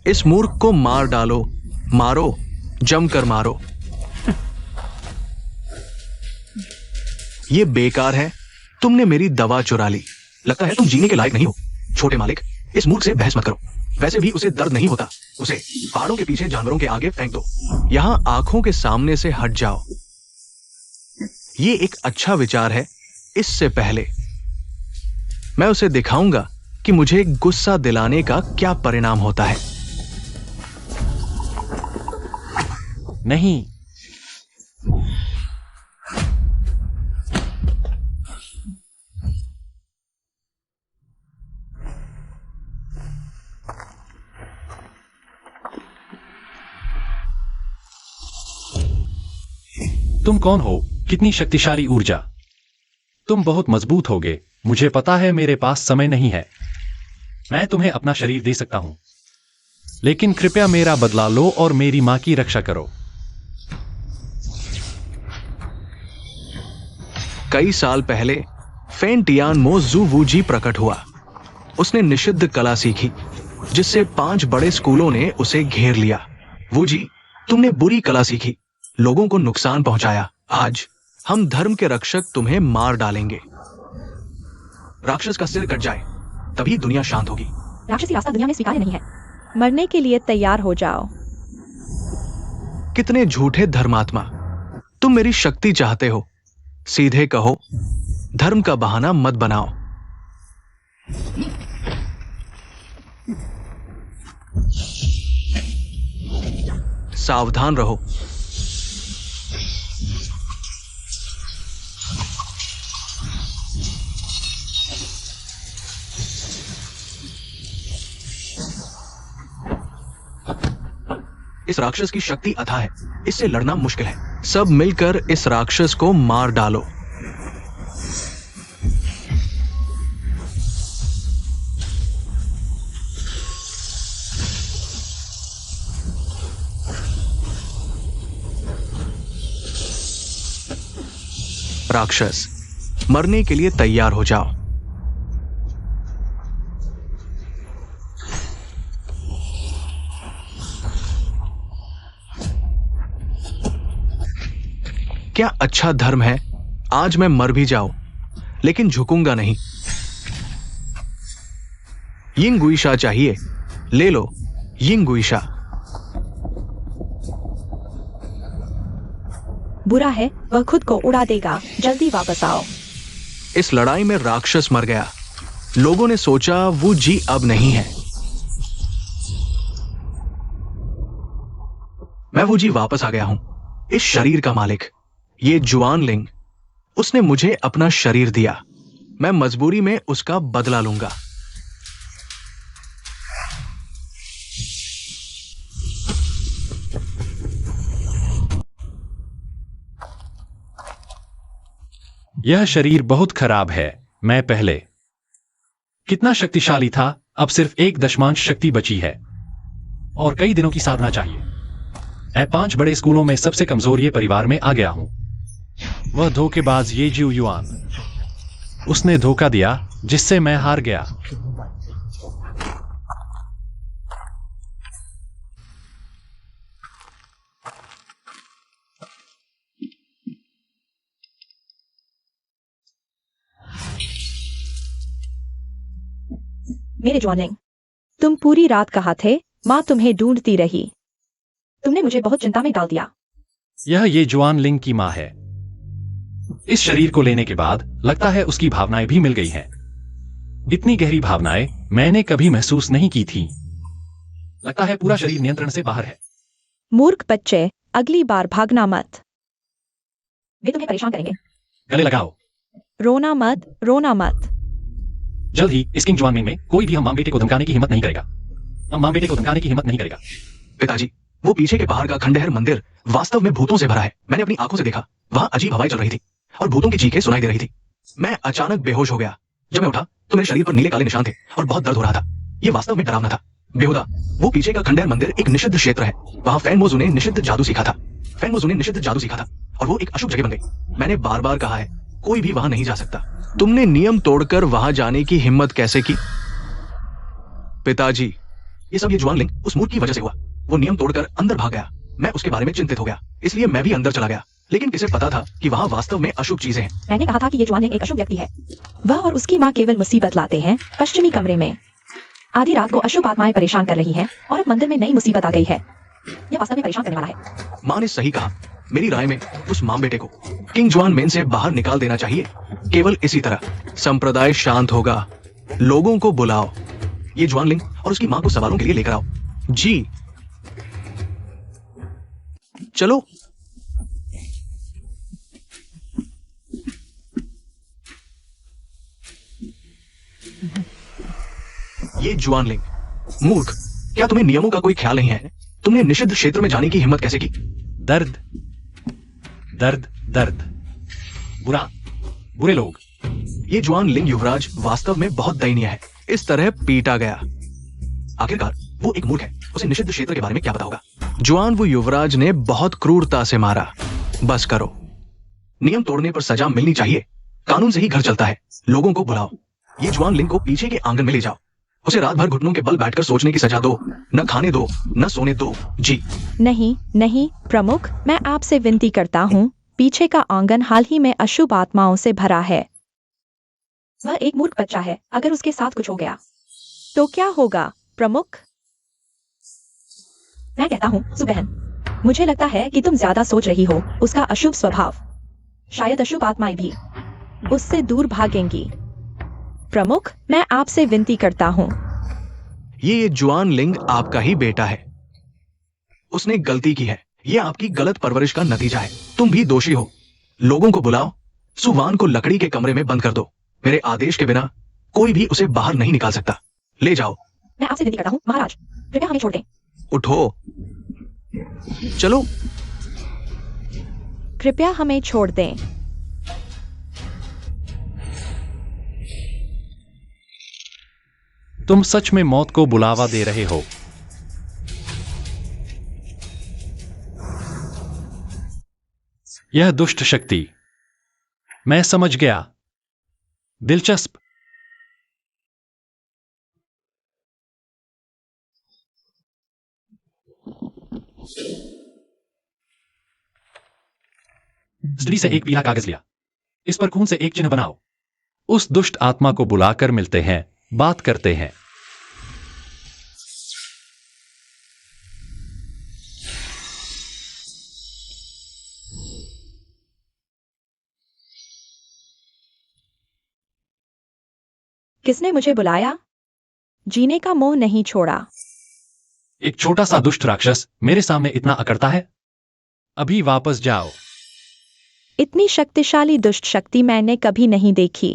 इस मूर्ख को मार डालो, मारो, जमकर मारो। ये बेकार है, तुमने मेरी दवा चुरा ली। लगता है तुम जीने के लायक नहीं हो। छोटे मालिक, इस मूर्ख से बहस मत करो। वैसे भी उसे दर्द नहीं होता। उसे पहाड़ों के पीछे जानवरों के आगे फेंक दो। यहां आंखों के सामने से हट जाओ। ये एक अच्छा विचार है। इससे पहले मैं उसे दिखाऊंगा कि मुझे गुस्सा दिलाने का क्या परिणाम होता है। नहीं, तुम कौन हो? कितनी शक्तिशाली ऊर्जा! तुम बहुत मजबूत होगे। मुझे पता है मेरे पास समय नहीं है। मैं तुम्हें अपना शरीर दे सकता हूं, लेकिन कृपया मेरा बदला लो और मेरी मां की रक्षा करो। कई साल पहले फेन टियानमो जू वूजी प्रकट हुआ। उसने निषिद्ध कला सीखी, जिससे 5 बड़े स्कूलों ने उसे घेर लिया। वूजी, तुमने बुरी कला सीखी, लोगों को नुकसान पहुंचाया। आज हम धर्म के रक्षक तुम्हें मार डालेंगे। राक्षस का सिर कट जाए, तभी दुनिया शांत होगी। राक्षसी रास्ता दुनिया में स्वीकार्य नहीं है। मरने के लिए तैयार हो जाओ। कितने झूठे धर्मात्मा! तुम मेरी शक्ति चाहते हो। सीधे कहो, धर्म का बहाना मत बनाओ। सावधान रहो। इस राक्षस की शक्ति अथाह है, इससे लड़ना मुश्किल है। सब मिलकर इस राक्षस को मार डालो। राक्षस, मरने के लिए तैयार हो जाओ। क्या अच्छा धर्म है, आज मैं मर भी जाऊं, लेकिन झुकूंगा नहीं। यिंगुइशा चाहिए, ले लो यिंगुइशा। बुरा है, वह खुद को उड़ा देगा। जल्दी वापस आओ। इस लड़ाई में राक्षस मर गया। लोगों ने सोचा वो जी अब नहीं है। मैं वो जी वापस आ गया हूं, इस शरीर का मालिक। ये जुआन लिंग, उसने मुझे अपना शरीर दिया। मैं मजबूरी में उसका बदला लूंगा। यह शरीर बहुत खराब है। मैं पहले कितना शक्तिशाली था, अब सिर्फ 1 शक्ति बची है और कई दिनों की साधना चाहिए। मैं 5 बड़े स्कूलों में सबसे कमजोर ये परिवार में आ गया हूं। वह धोखेबाज ये जिउ युआन, उसने धोखा दिया जिससे मैं हार गया। मेरे जॉनिंग, तुम पूरी रात कहाँ थे? माँ तुम्हें ढूंढती रही। तुमने मुझे बहुत चिंता में डाल दिया। यह ये जुआन लिंग की माँ है। इस शरीर को लेने के बाद लगता है उसकी भावनाएं भी मिल गई हैं। इतनी गहरी भावनाएं मैंने कभी महसूस नहीं की थी। लगता है पूरा शरीर नियंत्रण से बाहर है। मूर्ख बच्चे, अगली बार भागना मत। वे तुम्हें परेशान करेंगे। गले लगाओ। रोना मत, रोना मत। जल्द ही इस किंग जुआन में कोई भी हम मां बेटे को धमकाने की हिम्मत नहीं करेगा। हम मां बेटे को धमकाने की हिम्मत नहीं करेगा। पिताजी, वो पीछे के पहाड़ का खंडहर मंदिर वास्तव में भूतों से भरा है। मैंने अपनी आंखों से देखा। वहां अजीब हवाएं चल रही थी और भूतों की चीखें सुनाई दे रही थी। मैं अचानक बेहोश हो गया। जब मैं उठा तो मेरे शरीर पर नीले काले निशान थे और बहुत दर्द हो रहा था। ये वास्तव में डरावना था। बेहुदा, वो पीछे का खंडहर मंदिर एक निषिद्ध क्षेत्र है। वहां फैन मोजू ने निषिद्ध जादू सीखा था। फैन मोजू ने निषिद्ध जादू सीखा था और वो एक अशुभ जगह बन गई। मैंने बार बार कहा है, कोई भी वहां नहीं जा सकता। तुमने नियम तोड़कर वहां जाने की हिम्मत कैसे की? पिताजी, ये सब ये जुआनलिंग उस मूर्ख की वजह से हुआ। वो नियम तोड़कर अंदर भाग गया। मैं उसके बारे में चिंतित हो गया, इसलिए मैं भी अंदर चला गया। लेकिन किसे पता था कि वहाँ वास्तव में अशुभ चीजें हैं। मैंने कहा था कि ये जुआनलिंग एक अशुभ व्यक्ति है। वह और उसकी माँ केवल मुसीबत लाते हैं। पश्चिमी कमरे में आधी रात को अशुभ आत्माएं परेशान कर रही हैं और अब मंदिर में नई मुसीबत आ गई है। यह वास्तव में परेशान करने वाला है। माँ ने सही कहा। मेरी राय में उस माम बेटे को किंग जुआन मेन से बाहर निकाल देना चाहिए। केवल इसी तरह संप्रदाय शांत होगा। लोगों को बुलाओ। ये जुआनलिंग और उसकी माँ को सवालों के लिए लेकर आओ। जी चलो। ये जुआनलिंग मूर्ख, क्या तुम्हें नियमों का कोई ख्याल नहीं है? तुमने निषिद्ध क्षेत्र में जाने की हिम्मत कैसे की? दर्द, दर्द, दर्द, बुरा, बुरे लोग। ये जुआनलिंग युवराज वास्तव में बहुत दयनीय है। इस तरह पीटा गया। आखिरकार वो एक मूर्ख है, उसे निषिद्ध क्षेत्र के बारे में क्या पता होगा? जुआन वो युवराज ने बहुत क्रूरता से मारा। बस करो। नियम तोड़ने पर सजा मिलनी चाहिए। कानून से ही घर चलता है। लोगों को बुलाओ। ये जुआनलिंग को पीछे के आंगन में ले जाओ। उसे रात भर घुटनों के बल बैठकर सोचने की सजा दो। न खाने दो, न सोने दो। जी नहीं नहीं प्रमुख, मैं आपसे विनती करता हूँ। पीछे का आंगन हाल ही में अशुभ आत्माओं से भरा है। वह एक मूर्ख बच्चा है। अगर उसके साथ कुछ हो गया तो क्या होगा प्रमुख? मैं कहता हूँ सुबहन, मुझे लगता है कि तुम ज्यादा सोच रही हो। उसका अशुभ स्वभाव, शायद अशुभ आत्माएं भी उससे दूर भागेंगी। प्रमुख, मैं आपसे विनती करता हूँ। ये जुआनलिंग आपका ही बेटा है। उसने गलती की है। ये आपकी गलत परवरिश का नतीजा है। तुम भी दोषी हो। लोगों को बुलाओ। सुवान को लकड़ी के कमरे में बंद कर दो। मेरे आदेश के बिना कोई भी उसे बाहर नहीं निकाल सकता। ले जाओ। मैं आपसे विनती करता हूँ महाराज, कृपया हमें छोड़ दें। उठो, चलो। कृपया हमें छोड़ दें। तुम सच में मौत को बुलावा दे रहे हो। यह दुष्ट शक्ति। मैं समझ गया। दिलचस्प। स्त्री से एक पीला कागज लिया। इस पर खून से एक चिन्ह बनाओ। उस दुष्ट आत्मा को बुलाकर मिलते हैं, बात करते हैं। किसने मुझे बुलाया? जीने का मोह नहीं छोड़ा। एक छोटा सा दुष्ट राक्षस मेरे सामने इतना अकड़ता है। अभी वापस जाओ। इतनी शक्तिशाली दुष्ट शक्ति मैंने कभी नहीं देखी।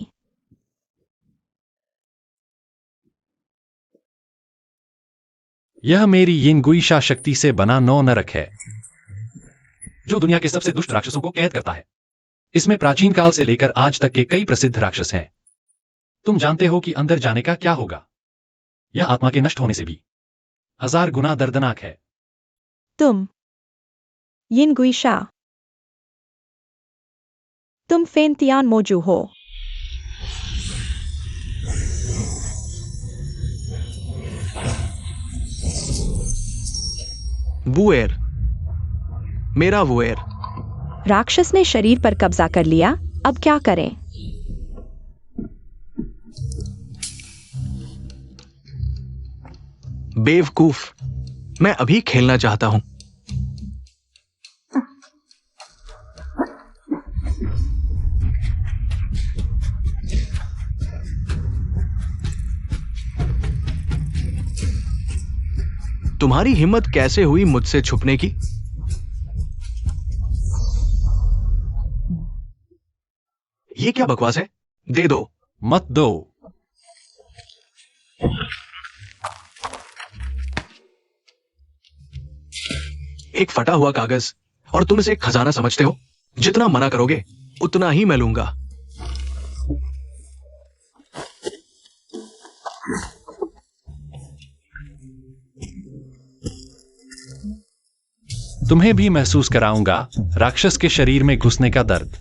यह मेरी यिनगुइशा शक्ति से बना 9 नरक है, जो दुनिया के सबसे दुष्ट राक्षसों को कैद करता है। इसमें प्राचीन काल से लेकर आज तक के कई प्रसिद्ध राक्षस हैं। तुम जानते हो कि अंदर जाने का क्या होगा? यह आत्मा के नष्ट होने से भी 1000 गुना दर्दनाक है। तुम यिनगुइशा, तुम फेंतियान मोजू हो। वुएर, मेरा वुएर। राक्षस ने शरीर पर कब्जा कर लिया। अब क्या करें? बेवकूफ, मैं अभी खेलना चाहता हूं। तुम्हारी हिम्मत कैसे हुई मुझसे छुपने की? ये क्या बकवास है? दे दो। मत दो। एक फटा हुआ कागज, और तुम इसे खजाना समझते हो? जितना मना करोगे उतना ही मैं लूंगा। तुम्हें भी महसूस कराऊंगा राक्षस के शरीर में घुसने का दर्द।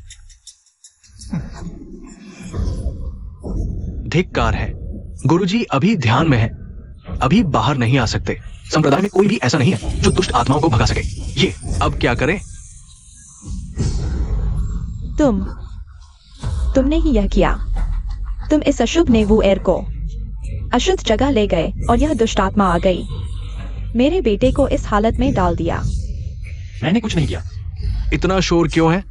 धिक्कार है। गुरुजी अभी ध्यान में है। अभी बाहर नहीं आ सकते। संप्रदाय में कोई भी ऐसा नहीं है जो दुष्ट आत्माओं को भगा सके। ये अब क्या करें? तुमने ही यह किया। तुम इस अशुभ नेवुएर को अशुद्ध जगह ले गए और यह दुष्ट आत्मा आ गई, मेरे बेटे को इस हालत में डाल दिया। मैंने कुछ नहीं किया। इतना शोर क्यों है?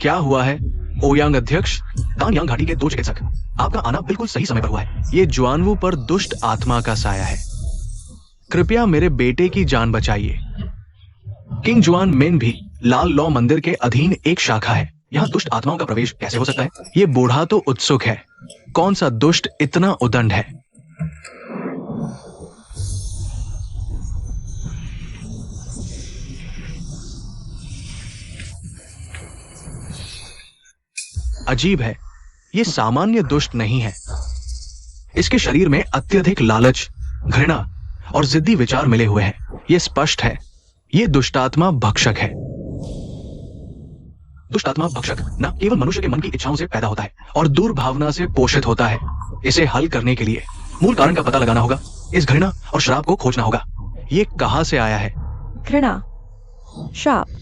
क्या हुआ है? ओयांग अध्यक्ष, तानयांग घाटी के 2 चिकित्सक, आपका आना बिल्कुल सही समय पर हुआ है। ये जुआनवू पर दुष्ट आत्मा का साया है। कृपया मेरे बेटे की जान बचाइए। किंग जुआन मेन भी लाल लॉ मंदिर के अधीन एक शाखा है। यहाँ दुष्ट आत्माओं का प्रवेश कैसे हो सकता है? ये बूढ़ा तो उत्सुक है। कौन सा दुष्ट इतना उदंड है? अजीब है, ये सामान्य दुष्ट नहीं है। इसके शरीर में अत्यधिक लालच, घृणा और जिद्दी विचार मिले हुए हैं। ये स्पष्ट है, ये दुष्टात्मा भक्षक है। दुष्टात्मा भक्षक न केवल मनुष्य के मन की इच्छाओं से पैदा होता है और दुर्भावना से पोषित होता है। इसे हल करने के लिए मूल कारण का पता लगाना होगा। इस घृणा और श्राप को खोजना होगा। ये कहां से आया है? घृणा, श्राप।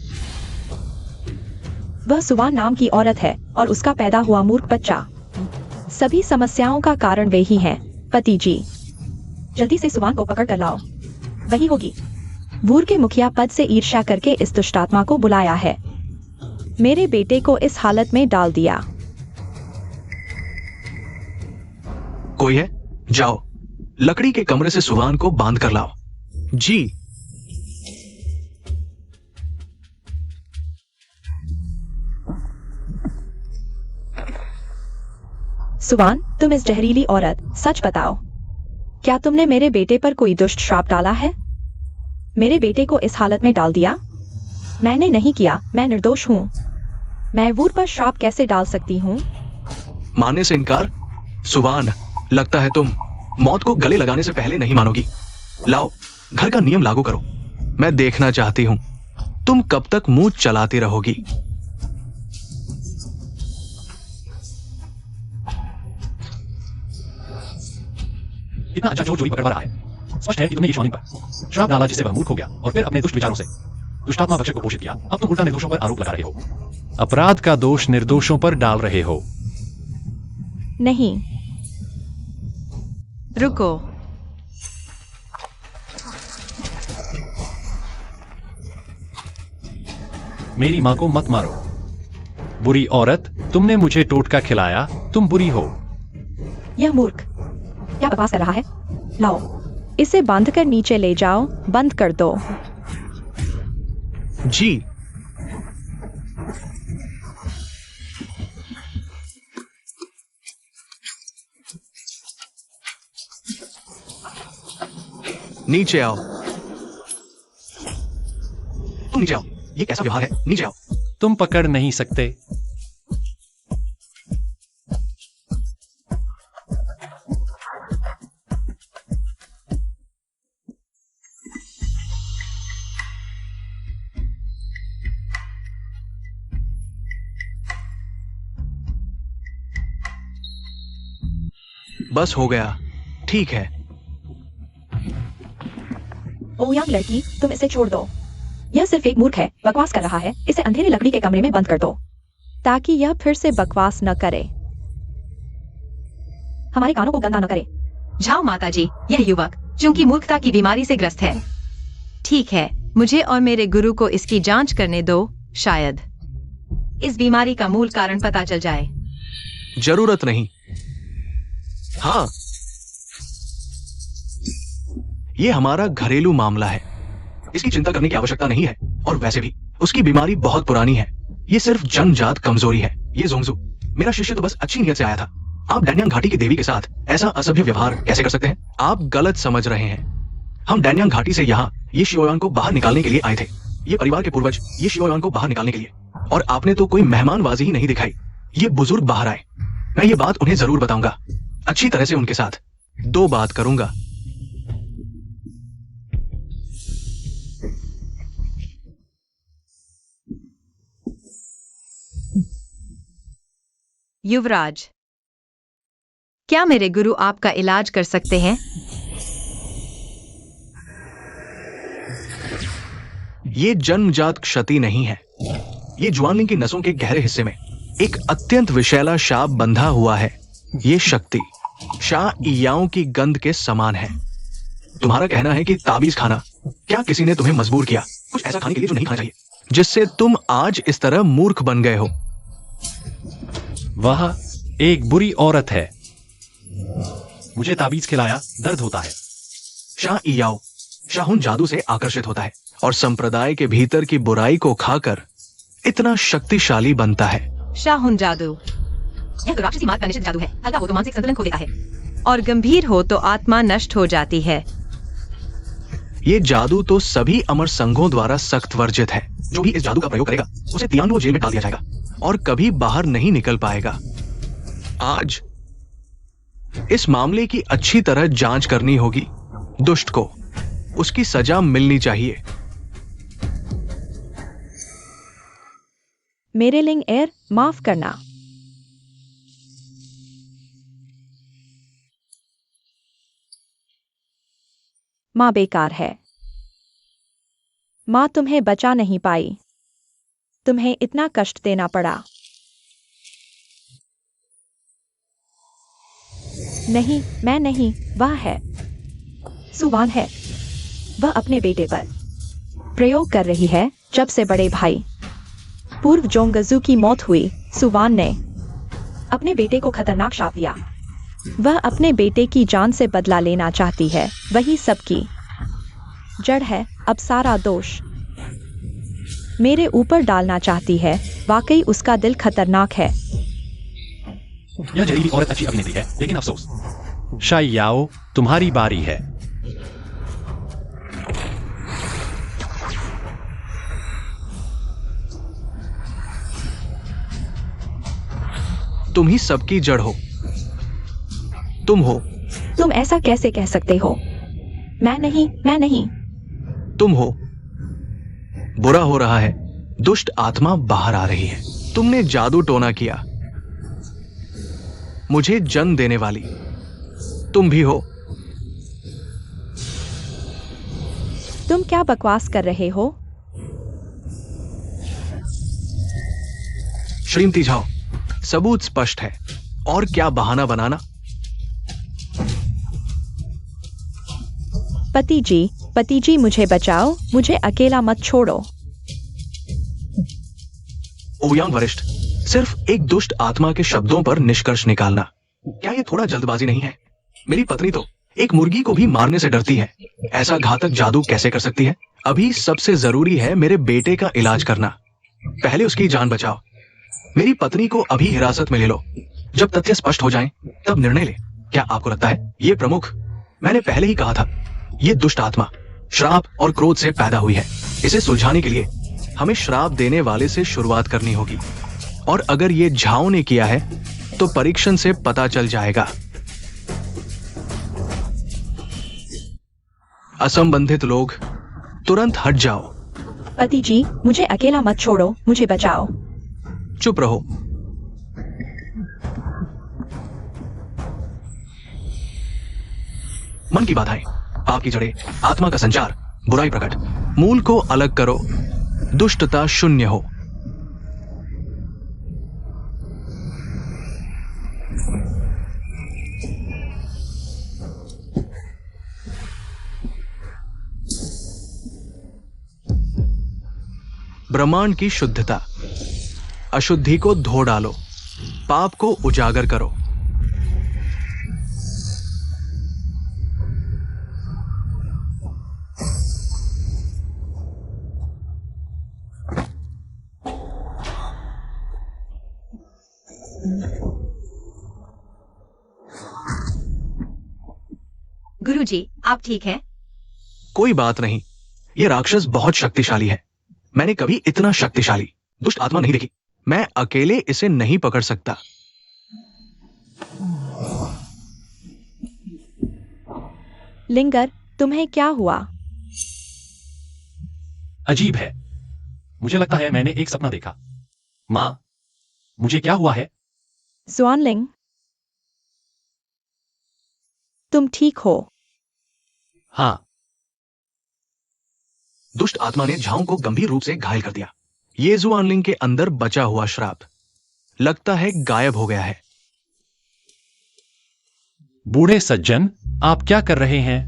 वह सुवान नाम की औरत है और उसका पैदा हुआ मूर्ख बच्चा। सभी समस्याओं का कारण वे ही हैं। पति जी, जल्दी से सुवान को पकड़ कर लाओ। वही होगी। वूर के मुखिया पद से ईर्ष्या करके इस दुष्टात्मा को बुलाया है, मेरे बेटे को इस हालत में डाल दिया। कोई है? जाओ, लकड़ी के कमरे से सुवान को बांध कर लाओ। जी। सुवान, तुम इस जहरीली औरत, सच बताओ, क्या तुमने मेरे बेटे पर कोई दुष्ट श्राप डाला है? मेरे बेटे को इस हालत में डाल दिया? मैंने नहीं किया, मैं निर्दोष हूँ। मैं वूर पर श्राप कैसे डाल सकती हूँ? मानने से इनकार? सुवान, लगता है तुम मौत को गले लगाने से पहले नहीं मानोगी। लाओ, घर का नियम लागू करो। मैं देखना चाहती हूँ तुम कब तक मुंह चलाती रहोगी। इतना अच्छा चोर चोरी पकड़वा रहा है। स्पष्ट है कि तुमने ईश्वरी पर श्राप डाला जिससे वह मूर्ख हो गया और फिर अपने दुष्ट विचारों से दुष्टात्मा भक्षक को पोषित किया। अब तुम उल्टा निर्दोषों पर आरोप लगा रहे हो। अपराध का दोष निर्दोषों पर डाल रहे हो। नहीं। रुको। मेरी मां को मत मारो। बुरी औरत, तुमने मुझे टोटका खिलाया, तुम बुरी हो। यह मूर्ख क्या बकवास कर रहा है? लाओ, इसे बांध कर नीचे ले जाओ। बंद कर दो। जी। नीचे आओ। तुम नीचे आओ। ये कैसा व्यवहार है? नीचे आओ। तुम पकड़ नहीं सकते। बस हो गया। ठीक है। ओयांग लड़की, तुम इसे छोड़ दो। यह सिर्फ एक मूर्ख है, बकवास कर रहा है। इसे अंधेरे लकड़ी के कमरे में बंद कर दो ताकि यह फिर से बकवास न करे, हमारे कानों को गंदा न करे। जाओ माताजी, यह युवक चूंकि मूर्खता की बीमारी से ग्रस्त है। ठीक है, मुझे और मेरे गुरु को इसकी जांच करने दो। शायद इस बीमारी का मूल कारण पता चल जाए। जरूरत नहीं। हाँ, ये हमारा घरेलू मामला है। इसकी चिंता करने की आवश्यकता नहीं है। और वैसे भी उसकी बीमारी बहुत पुरानी है। ये सिर्फ जन्मजात कमजोरी है। ये जोंगजू, मेरा शिष्य तो बस अच्छी नीयत से आया था। आप डैन्यांग घाटी की देवी के साथ ऐसा असभ्य व्यवहार कैसे कर सकते हैं? आप गलत समझ रहे हैं। हम डैन्यांग घाटी से यहाँ ये शिओयांग को बाहर निकालने के लिए आए थे। ये परिवार के पूर्वज ये शिओयांग को बाहर निकालने के लिए। और आपने तो कोई मेहमानबाजी ही नहीं दिखाई। ये बुजुर्ग बाहर आए। मैं ये बात उन्हें जरूर बताऊंगा, अच्छी तरह से उनके साथ। 2 बात करूंगा। युवराज, क्या मेरे गुरु आपका इलाज कर सकते हैं? ये जन्मजात क्षति नहीं है। ये ज्वानलिंग की नसों के गहरे हिस्से में एक अत्यंत विषैला शाप बंधा हुआ है। ये शक्ति शाह इयाओं की गंध के समान है। तुम्हारा कहना है कि ताबीज खाना, क्या किसी ने तुम्हें मजबूर किया कुछ ऐसा खाने के लिए जो नहीं खाना चाहिए, जिससे तुम आज इस तरह मूर्ख बन गए हो? वह एक बुरी औरत है। मुझे ताबीज खिलाया, दर्द होता है। शाह इयाओ शाहुन जादू से आकर्षित होता है और संप्रदाय के भीतर की बुराई को खाकर इतना शक्तिशाली बनता है। शाहुन जादू यह तो राक्षसी मार्ग का निषिद्ध जादू है। हल्का हो तो मानसिक संतुलन खो देता है और गंभीर हो तो आत्मा नष्ट हो जाती है। ये जादू तो सभी अमर संघों द्वारा सख्त वर्जित है। जो भी इस जादू का प्रयोग करेगा उसे तियानवो जेल में डाल दिया जाएगा और कभी बाहर नहीं निकल पाएगा। आज इस मामले की अच्छी तरह जांच करनी होगी। दुष्ट को उसकी सजा मिलनी चाहिए। मेरे लिंग एयर, माफ करना। माँ बेकार है। माँ तुम्हें बचा नहीं पाई। तुम्हें इतना कष्ट देना पड़ा। नहीं, मैं नहीं, वह है। सुवान है। वह अपने बेटे पर प्रयोग कर रही है। जब से बड़े भाई पूर्व जोंगजू की मौत हुई, सुवान ने अपने बेटे को खतरनाक शाप दिया। वह अपने बेटे की जान से बदला लेना चाहती है। वही सबकी जड़ है। अब सारा दोष मेरे ऊपर डालना चाहती है। वाकई उसका दिल खतरनाक है। यह जहरीली औरत अच्छी अभिनेत्री है, लेकिन अफसोस। शाह याओ, तुम्हारी बारी है। तुम ही सबकी जड़ हो। तुम हो। तुम ऐसा कैसे कह सकते हो? मैं नहीं, मैं नहीं। तुम हो। बुरा हो रहा है। दुष्ट आत्मा बाहर आ रही है। तुमने जादू टोना किया। मुझे जन्म देने वाली तुम भी हो। तुम क्या बकवास कर रहे हो? श्रीमती झाओ, सबूत स्पष्ट है। और क्या बहाना बनाना? पति जी मुझे बचाओ। मुझे अकेला मत छोड़ो। ओयांग वरिष्ठ, सिर्फ एक दुष्ट आत्मा के शब्दों पर निष्कर्ष निकालना, क्या ये थोड़ा जल्दबाजी नहीं है? मेरी पत्नी तो एक मुर्गी को भी मारने से डरती है। ऐसा घातक जादू कैसे कर सकती है? अभी सबसे जरूरी है मेरे बेटे का इलाज करना। पहले उसकी जान बचाओ। मेरी पत्नी को अभी हिरासत में ले लो। जब तथ्य स्पष्ट हो जाएं, तब निर्णय ले। क्या आपको लगता है ये प्रमुख? मैंने पहले ही कहा था, ये दुष्ट आत्मा श्राप और क्रोध से पैदा हुई है। इसे सुलझाने के लिए हमें श्राप देने वाले से शुरुआत करनी होगी। और अगर ये झाओ ने किया है तो परीक्षण से पता चल जाएगा। असंबंधित लोग तुरंत हट जाओ। पति जी, मुझे अकेला मत छोड़ो। मुझे बचाओ। चुप रहो। मन की बाधाएं, आपकी जड़ें, आत्मा का संचार, बुराई प्रकट, मूल को अलग करो। दुष्टता शून्य हो। ब्रह्मांड की शुद्धता, अशुद्धि को धो डालो, पाप को उजागर करो। गुरुजी, आप ठीक हैं? कोई बात नहीं। यह राक्षस बहुत शक्तिशाली है। मैंने कभी इतना शक्तिशाली दुष्ट आत्मा नहीं देखी। मैं अकेले इसे नहीं पकड़ सकता। लिंगर, तुम्हें क्या हुआ? अजीब है। मुझे लगता है मैंने एक सपना देखा। माँ, मुझे क्या हुआ है? जुआनलिंग, तुम ठीक हो? हाँ। दुष्ट आत्मा ने झाओ को गंभीर रूप से घायल कर दिया। ये जुआनलिंग के अंदर बचा हुआ श्राप लगता है गायब हो गया है। बूढ़े सज्जन, आप क्या कर रहे हैं?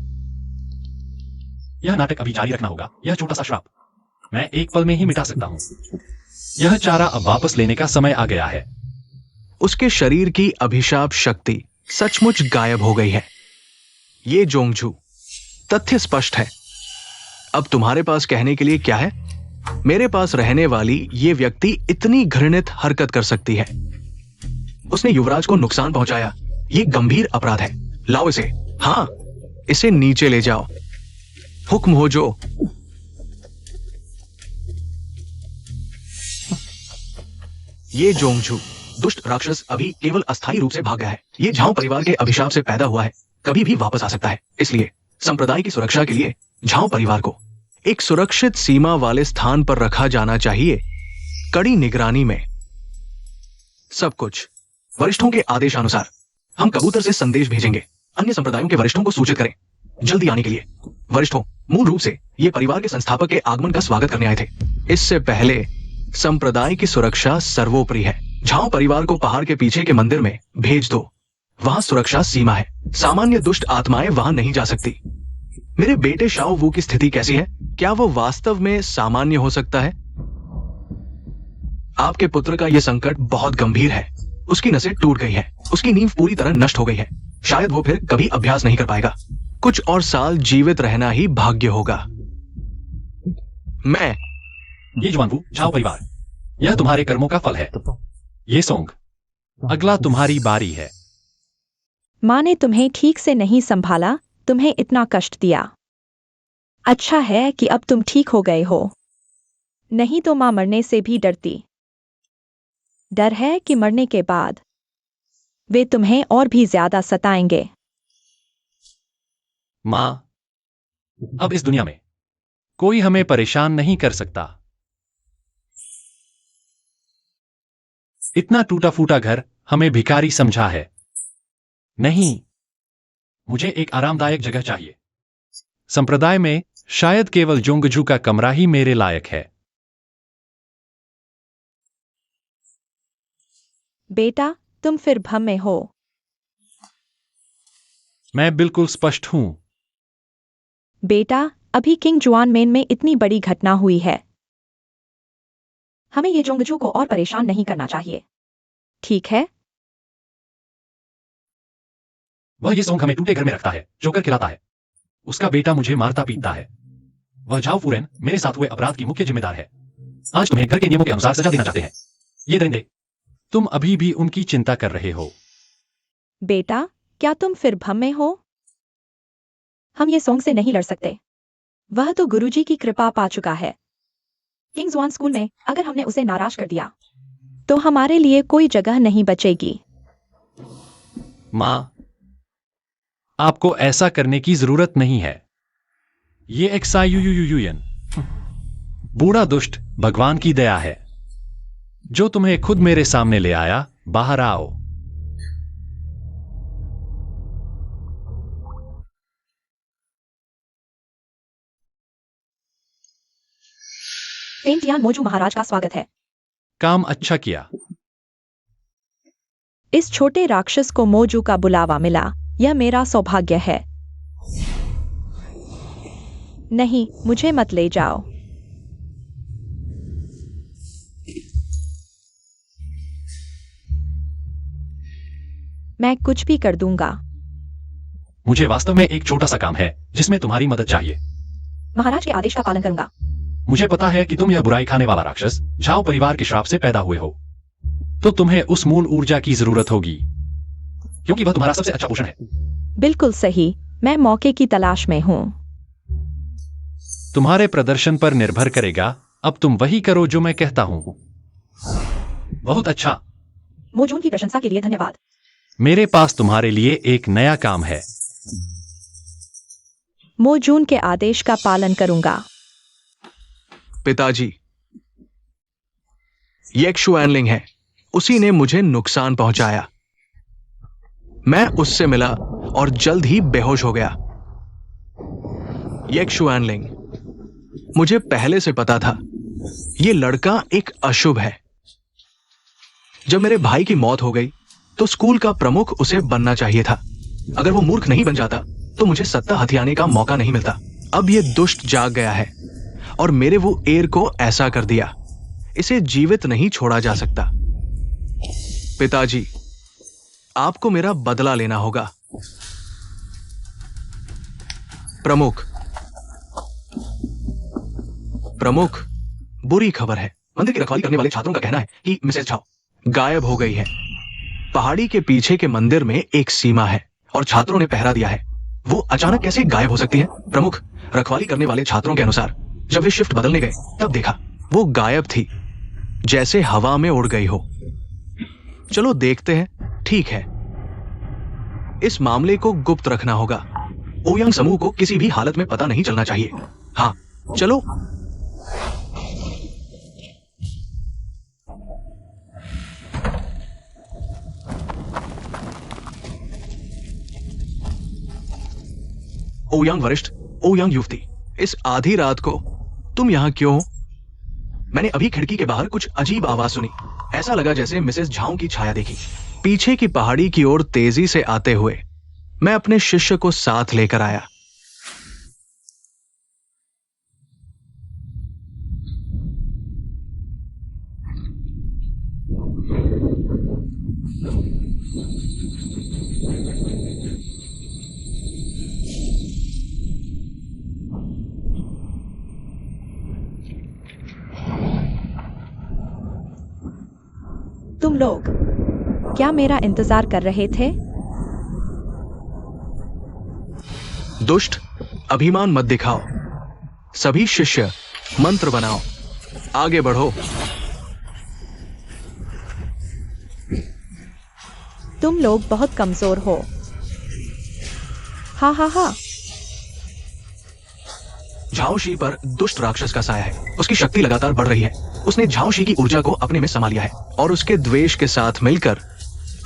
यह नाटक अभी जारी रखना होगा। यह छोटा सा श्राप मैं एक पल में ही मिटा सकता हूं। यह चारा अब वापस लेने का समय आ गया है। उसके शरीर की अभिशाप शक्ति सचमुच गायब हो गई है। ये जोंगझू, तथ्य स्पष्ट है। अब तुम्हारे पास कहने के लिए क्या है? मेरे पास रहने वाली ये व्यक्ति इतनी घृणित हरकत कर सकती है। उसने युवराज को नुकसान पहुंचाया। ये गंभीर अपराध है। लाओ इसे। हाँ, इसे नीचे ले जाओ। हुक्म हो जो। ये जोंगझू, दुष्ट राक्षस, अभी केवल अस्थायी रूप से भाग गया है। ये झाओ परिवार के अभिशाप से पैदा हुआ है, कभी भी वापस आ सकता है। इसलिए संप्रदाय की सुरक्षा के लिए झाओ परिवार को एक सुरक्षित सीमा वाले स्थान पर रखा जाना चाहिए, कड़ी निगरानी में। सब कुछ वरिष्ठों के आदेशानुसार। हम कबूतर से संदेश भेजेंगे। अन्य संप्रदायों के वरिष्ठों को सूचित करें जल्दी आने के लिए। वरिष्ठों, मूल रूप से ये परिवार के संस्थापक के आगमन का स्वागत करने आए थे। इससे पहले संप्रदाय की सुरक्षा सर्वोपरि है। झाओ परिवार को पहाड़ के पीछे के मंदिर में भेज दो। वहां सुरक्षा सीमा है। सामान्य दुष्ट आत्माएं वहां नहीं जा सकती। मेरे बेटे शाओ वू की स्थिति कैसी है? क्या वो वास्तव में सामान्य हो सकता है? आपके पुत्र का यह संकट बहुत गंभीर है। उसकी नसें टूट गई है। उसकी नींव पूरी तरह नष्ट हो गई है। शायद वो फिर कभी अभ्यास नहीं कर पाएगा। कुछ और साल जीवित रहना ही भाग्य होगा। मैं ये जुआनवू, झाओ परिवार, यह तुम्हारे कर्मों का फल है। ये सोंग, अगला तुम्हारी बारी है। माँ ने तुम्हें ठीक से नहीं संभाला, तुम्हें इतना कष्ट दिया। अच्छा है कि अब तुम ठीक हो गए हो, नहीं तो माँ मरने से भी डरती। डर है कि मरने के बाद वे तुम्हें और भी ज्यादा सताएंगे। माँ, अब इस दुनिया में कोई हमें परेशान नहीं कर सकता। इतना टूटा फूटा घर हमें भिखारी समझा है। नहीं, मुझे एक आरामदायक जगह चाहिए। संप्रदाय में शायद केवल जोंगझू का कमरा ही मेरे लायक है। बेटा, तुम फिर भ्रम में हो। मैं बिल्कुल स्पष्ट हूं। बेटा, अभी किंग जुआनमेन में इतनी बड़ी घटना हुई है। हमें ये जोंगझू को और परेशान नहीं करना चाहिए, ठीक है? वह ये सोंग हमें टूटे घर में रखता है, जोकर खिलाता है। उसका बेटा मुझे मारता पीटता है। वह झाओ फूरेन मेरे साथ हुए अपराध की मुख्य जिम्मेदार है। आज तुम्हें घर के नियमों के अनुसार सजा देना चाहते हैं। ये दरिंदे, तुम अभी भी उनकी चिंता कर रहे हो। बेटा, क्या तुम फिर भ्रम में हो? हम ये सोंग से नहीं लड़ सकते। वह तो गुरुजी की कृपा पा चुका है। किंग जुआन स्कूल में अगर हमने उसे नाराज कर दिया तो हमारे लिए कोई जगह नहीं बचेगी। मां, आपको ऐसा करने की जरूरत नहीं है। ये एक्सायुयुयुयुयन, बूढ़ा दुष्ट भगवान की दया है जो तुम्हें खुद मेरे सामने ले आया। बाहर आओ। पेंटियान मोजू महाराज का स्वागत है। काम अच्छा किया। इस छोटे राक्षस को मोजू का बुलावा मिला, यह मेरा सौभाग्य है। नहीं, मुझे मत ले जाओ। मैं कुछ भी कर दूंगा। मुझे वास्तव में एक छोटा सा काम है जिसमें तुम्हारी मदद चाहिए। महाराज के आदेश का पालन करूंगा। मुझे पता है कि तुम यह बुराई खाने वाला राक्षस झाओ परिवार के श्राप से पैदा हुए हो, तो तुम्हें उस मूल ऊर्जा की जरूरत होगी क्योंकि वह तुम्हारा सबसे अच्छा पोषण है। बिल्कुल सही, मैं मौके की तलाश में हूं। तुम्हारे प्रदर्शन पर निर्भर करेगा। अब तुम वही करो जो मैं कहता हूं। बहुत अच्छा। मोजून की प्रशंसा के लिए धन्यवाद। मेरे पास तुम्हारे लिए एक नया काम है। मोजून के आदेश का पालन करूंगा। पिताजी, ये शुएनलिंग है, उसी ने मुझे नुकसान पहुंचाया। मैं उससे मिला और जल्द ही बेहोश हो गया। ये शुएनलिंग, मुझे पहले से पता था ये लड़का एक अशुभ है। जब मेरे भाई की मौत हो गई तो स्कूल का प्रमुख उसे बनना चाहिए था। अगर वो मूर्ख नहीं बन जाता तो मुझे सत्ता हथियाने का मौका नहीं मिलता। अब ये दुष्ट जाग गया है और मेरे वो एयर को ऐसा कर दिया। इसे जीवित नहीं छोड़ा जा सकता। पिताजी, आपको मेरा बदला लेना होगा। प्रमुख, प्रमुख, बुरी खबर है। मंदिर की रखवाली करने वाले छात्रों का कहना है कि मिसेस झाओ गायब हो गई है। पहाड़ी के पीछे के मंदिर में एक सीमा है और छात्रों ने पहरा दिया है। वो अचानक कैसे गायब हो सकती है? प्रमुख, रखवाली करने वाले छात्रों के अनुसार जब वे शिफ्ट बदलने गए तब देखा वो गायब थी, जैसे हवा में उड़ गई हो। चलो देखते हैं। ठीक है, इस मामले को गुप्त रखना होगा। ओयांग समूह को किसी भी हालत में पता नहीं चलना चाहिए। हाँ, चलो। ओयांग वरिष्ठ, ओयांग युवती, इस आधी रात को तुम यहां क्यों? मैंने अभी खिड़की के बाहर कुछ अजीब आवाज सुनी। ऐसा लगा जैसे मिसेस झाओ की छाया देखी। पीछे की पहाड़ी की ओर तेजी से आते हुए मैं अपने शिष्य को साथ लेकर आया। तुम लोग क्या मेरा इंतजार कर रहे थे? दुष्ट, अभिमान मत दिखाओ। सभी शिष्य मंत्र बनाओ, आगे बढ़ो। तुम लोग बहुत कमजोर हो। हा हा हा। झाओशी पर दुष्ट राक्षस का साया है। उसकी शक्ति लगातार बढ़ रही है। उसने झाओशी की ऊर्जा को अपने में समा लिया है और उसके द्वेष के साथ मिलकर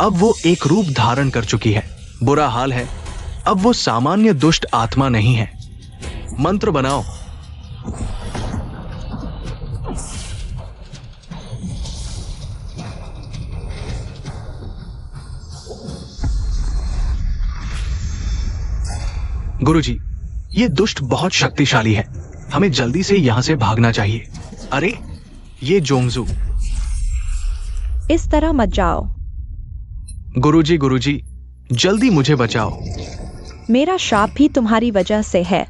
अब वो एक रूप धारण कर चुकी है। बुरा हाल है, अब वो सामान्य दुष्ट आत्मा नहीं है। मंत्र बनाओ। गुरुजी, ये दुष्ट बहुत शक्तिशाली है। हमें जल्दी से यहां से भागना चाहिए। अरे, ये जोंगजू। इस तरह मत जाओ। गुरुजी, गुरुजी, जल्दी मुझे बचाओ। मेरा श्राप भी तुम्हारी वजह से है।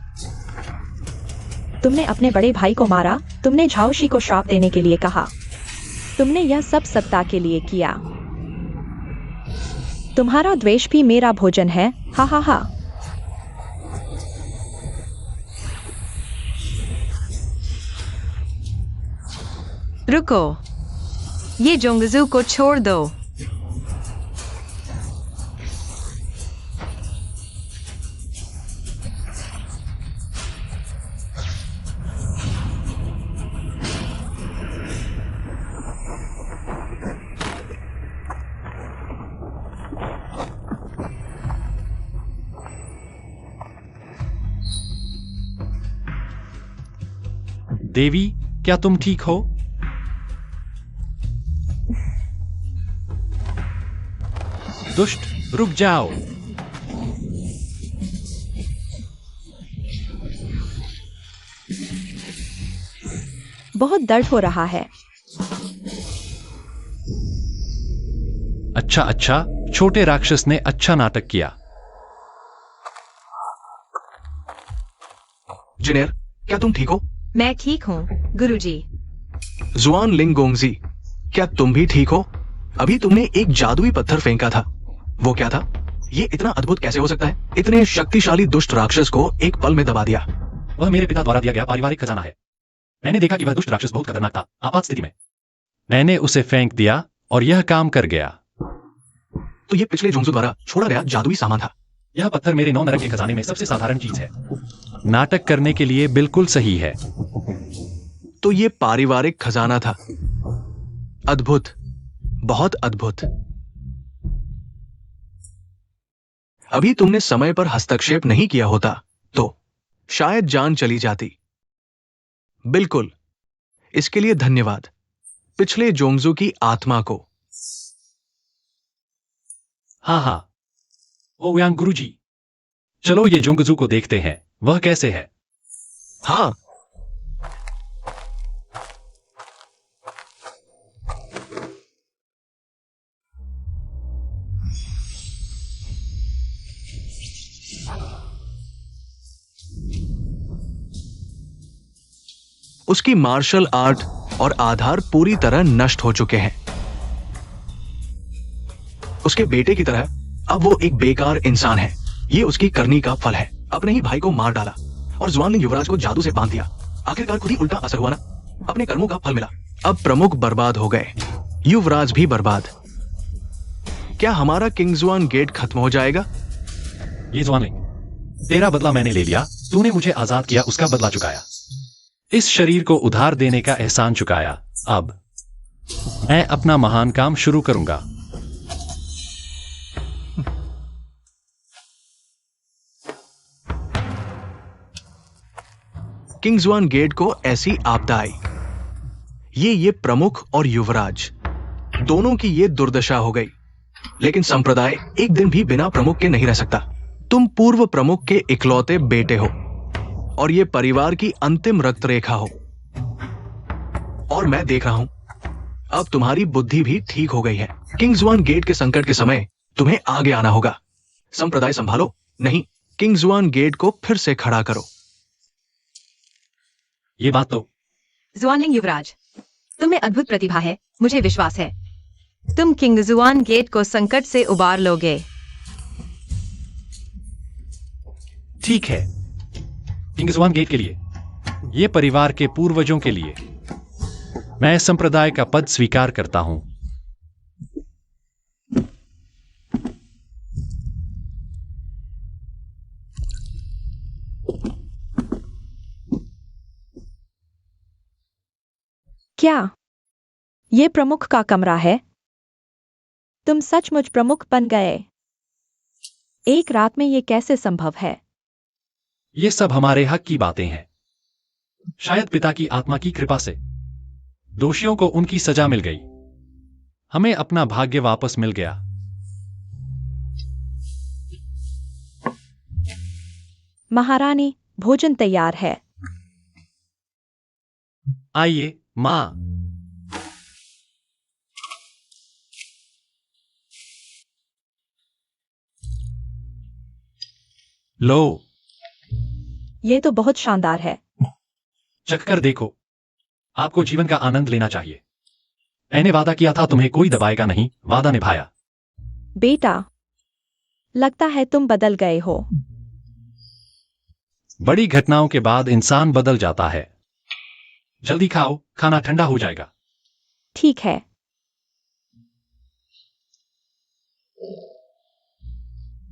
तुमने अपने बड़े भाई को मारा। तुमने झाओशी को श्राप देने के लिए कहा। तुमने यह सब सत्ता के लिए किया। तुम्हारा द्वेष भी मेरा भोजन है। हा हा हा। रुको, ये जोंगजू को छोड़ दो। देवी, क्या तुम ठीक हो? दुष्ट, रुक जाओ। बहुत दर्द हो रहा है। अच्छा अच्छा, छोटे राक्षस ने अच्छा नाटक किया। जिनेर, क्या तुम ठीक हो? मैं ठीक हूँ, गुरुजी। जुआन लिंग गोंगजी, क्या तुम भी ठीक हो? अभी तुमने एक जादुई पत्थर फेंका था। वो क्या था? ये इतना अद्भुत कैसे हो सकता है? इतने शक्तिशाली दुष्ट राक्षस को एक पल में दबा दिया। वह मेरे पिता द्वारा दिया गया पारिवारिक खजाना है। मैंने देखा कि वह दुष्ट राक्षस बहुत खतरनाक था। आपात स्थिति में मैंने उसे फेंक दिया और यह काम कर गया। तो ये पिछले जोंगजू द्वारा छोड़ा गया जादुई सामान था। यह पत्थर मेरे 9 नरक के खजाने में सबसे साधारण चीज है। नाटक करने के लिए बिल्कुल सही है। तो ये पारिवारिक खजाना था। अद्भुत, बहुत अद्भुत। अभी तुमने समय पर हस्तक्षेप नहीं किया होता तो शायद जान चली जाती। बिल्कुल, इसके लिए धन्यवाद पिछले जोंगजू की आत्मा को। हाँ हाँ, ओयांग गुरुजी, चलो ये जोंगजू को देखते हैं, वह कैसे है। हाँ, उसकी मार्शल आर्ट और आधार पूरी तरह नष्ट हो चुके हैं। उसके बेटे की तरह अब वो एक बेकार इंसान है। ये उसकी करनी का फल है। अपने ही भाई को मार डाला और जुआनलिंग युवराज को जादू से बांध दिया। आखिरकार खुद ही उल्टा असर हुआ ना, अपने कर्मों का फल मिला। अब प्रमुख बर्बाद हो गए, युवराज भी बर्बाद। क्या हमारा किंग्सवान गेट खत्म हो जाएगा? ये जुआनलिंग, तेरा बदला मैंने ले लिया। तूने मुझे आजाद किया, उसका बदला चुकाया। इस शरीर को उधार देने का एहसान चुकाया। अब मैं अपना महान काम शुरू करूंगा। किंग्सवान गेट को ऐसी आपदा आई। ये प्रमुख और युवराज दोनों की ये दुर्दशा हो गई। लेकिन संप्रदाय एक दिन भी बिना प्रमुख के नहीं रह सकता। तुम पूर्व प्रमुख के इकलौते बेटे हो और ये परिवार की अंतिम रक्त रेखा हो। और मैं देख रहा हूं अब तुम्हारी बुद्धि भी ठीक हो गई है। किंग्सवान गेट के संकट के समय तुम्हें आगे आना होगा। संप्रदाय संभालो, नहीं किंग्सवान गेट को फिर से खड़ा करो। ये बात तो जुआनलिंग युवराज, तुम्हें अद्भुत प्रतिभा है, मुझे विश्वास है तुम किंग्सवान गेट को संकट से उबार लोगे। ठीक है, किंग्सवान गेट के लिए, ये परिवार के पूर्वजों के लिए, मैं संप्रदाय का पद स्वीकार करता हूं। क्या ये प्रमुख का कमरा है? तुम सचमुच प्रमुख बन गए। एक रात में ये कैसे संभव है? ये सब हमारे हक की बातें हैं। शायद पिता की आत्मा की कृपा से दोषियों को उनकी सजा मिल गई। हमें अपना भाग्य वापस मिल गया। महारानी, भोजन तैयार है। आइए मां। लो, ये तो बहुत शानदार है। चखकर देखो, आपको जीवन का आनंद लेना चाहिए। मैंने वादा किया था तुम्हें कोई दबाएगा नहीं, वादा निभाया। बेटा, लगता है तुम बदल गए हो। बड़ी घटनाओं के बाद इंसान बदल जाता है। जल्दी खाओ, खाना ठंडा हो जाएगा। ठीक है।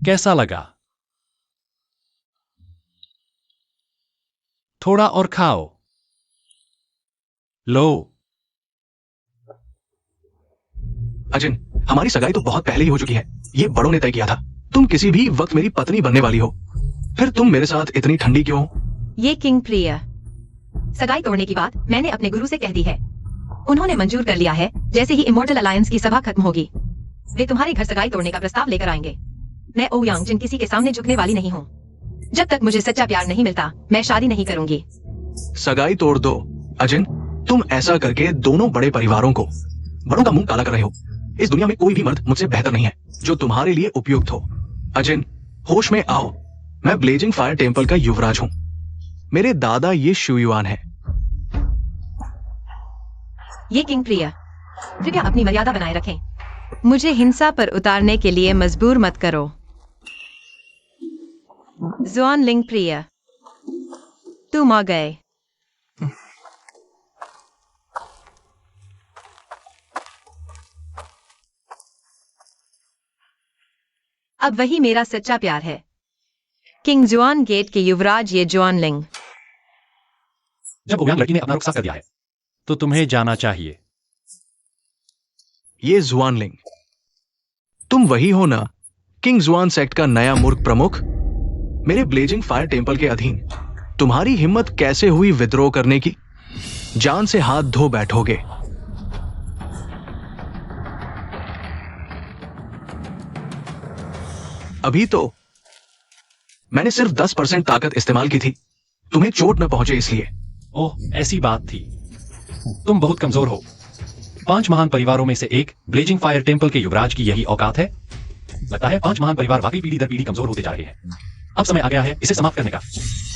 कैसा लगा? थोड़ा और खाओ। लो। अजिन, हमारी सगाई तो बहुत पहले ही हो चुकी है। ये बड़ों ने तय किया था। तुम किसी भी वक्त मेरी पत्नी बनने वाली हो। फिर तुम मेरे साथ इतनी ठंडी क्यों हो? ये किंग प्रिय, सगाई तोड़ने की बात मैंने अपने गुरु से कह दी है। उन्होंने मंजूर कर लिया है। जैसे ही इमोर्टल अलायंस की सभा खत्म होगी, वे तुम्हारे घर सगाई तोड़ने का प्रस्ताव लेकर आएंगे। मैं ओयांग जिन किसी के सामने झुकने वाली नहीं हूँ। जब तक मुझे सच्चा प्यार नहीं मिलता, मैं शादी नहीं करूंगी। सगाई तोड़ दो। अजिन, तुम ऐसा करके दोनों बड़े परिवारों को, बड़ों का मुंह काला कर रहे हो। इस दुनिया में कोई भी मर्द मुझसे बेहतर नहीं है जो तुम्हारे लिए उपयुक्त हो। अजिन, होश में आओ। मैं ब्लेजिंग फायर टेम्पल का युवराज हूं। मेरे दादा ये शुयुआन है। ये किंग प्रिय, कृपया अपनी मर्यादा बनाए रखें। मुझे हिंसा पर उतारने के लिए मजबूर मत करो। जुआनलिंग प्रिय, तुम आ गए। अब वही मेरा सच्चा प्यार है। किंग जुआन गेट के युवराज ये जुआनलिंग। जब ओयांग लड़की ने अपना रुख साफ कर दिया है तो तुम्हें जाना चाहिए। ये जुआनलिंग, तुम वही हो ना, किंग जुआन सेक्ट का नया मूर्ख प्रमुख? मेरे ब्लेजिंग फायर टेम्पल के अधीन तुम्हारी हिम्मत कैसे हुई विद्रोह करने की? जान से हाथ धो बैठोगे। अभी तो मैंने सिर्फ 10% ताकत इस्तेमाल की थी, तुम्हें चोट न पहुंचे इसलिए। ओह, ऐसी बात थी। तुम बहुत कमजोर हो। 5 महान परिवारों में से एक ब्लेजिंग फायर टेम्पल के युवराज की यही औकात है? लगता है 5 महान परिवार वाकई पीढ़ी दर पीढ़ी कमजोर होते जा रहे हैं। अब समय आ गया है इसे समाप्त करने का।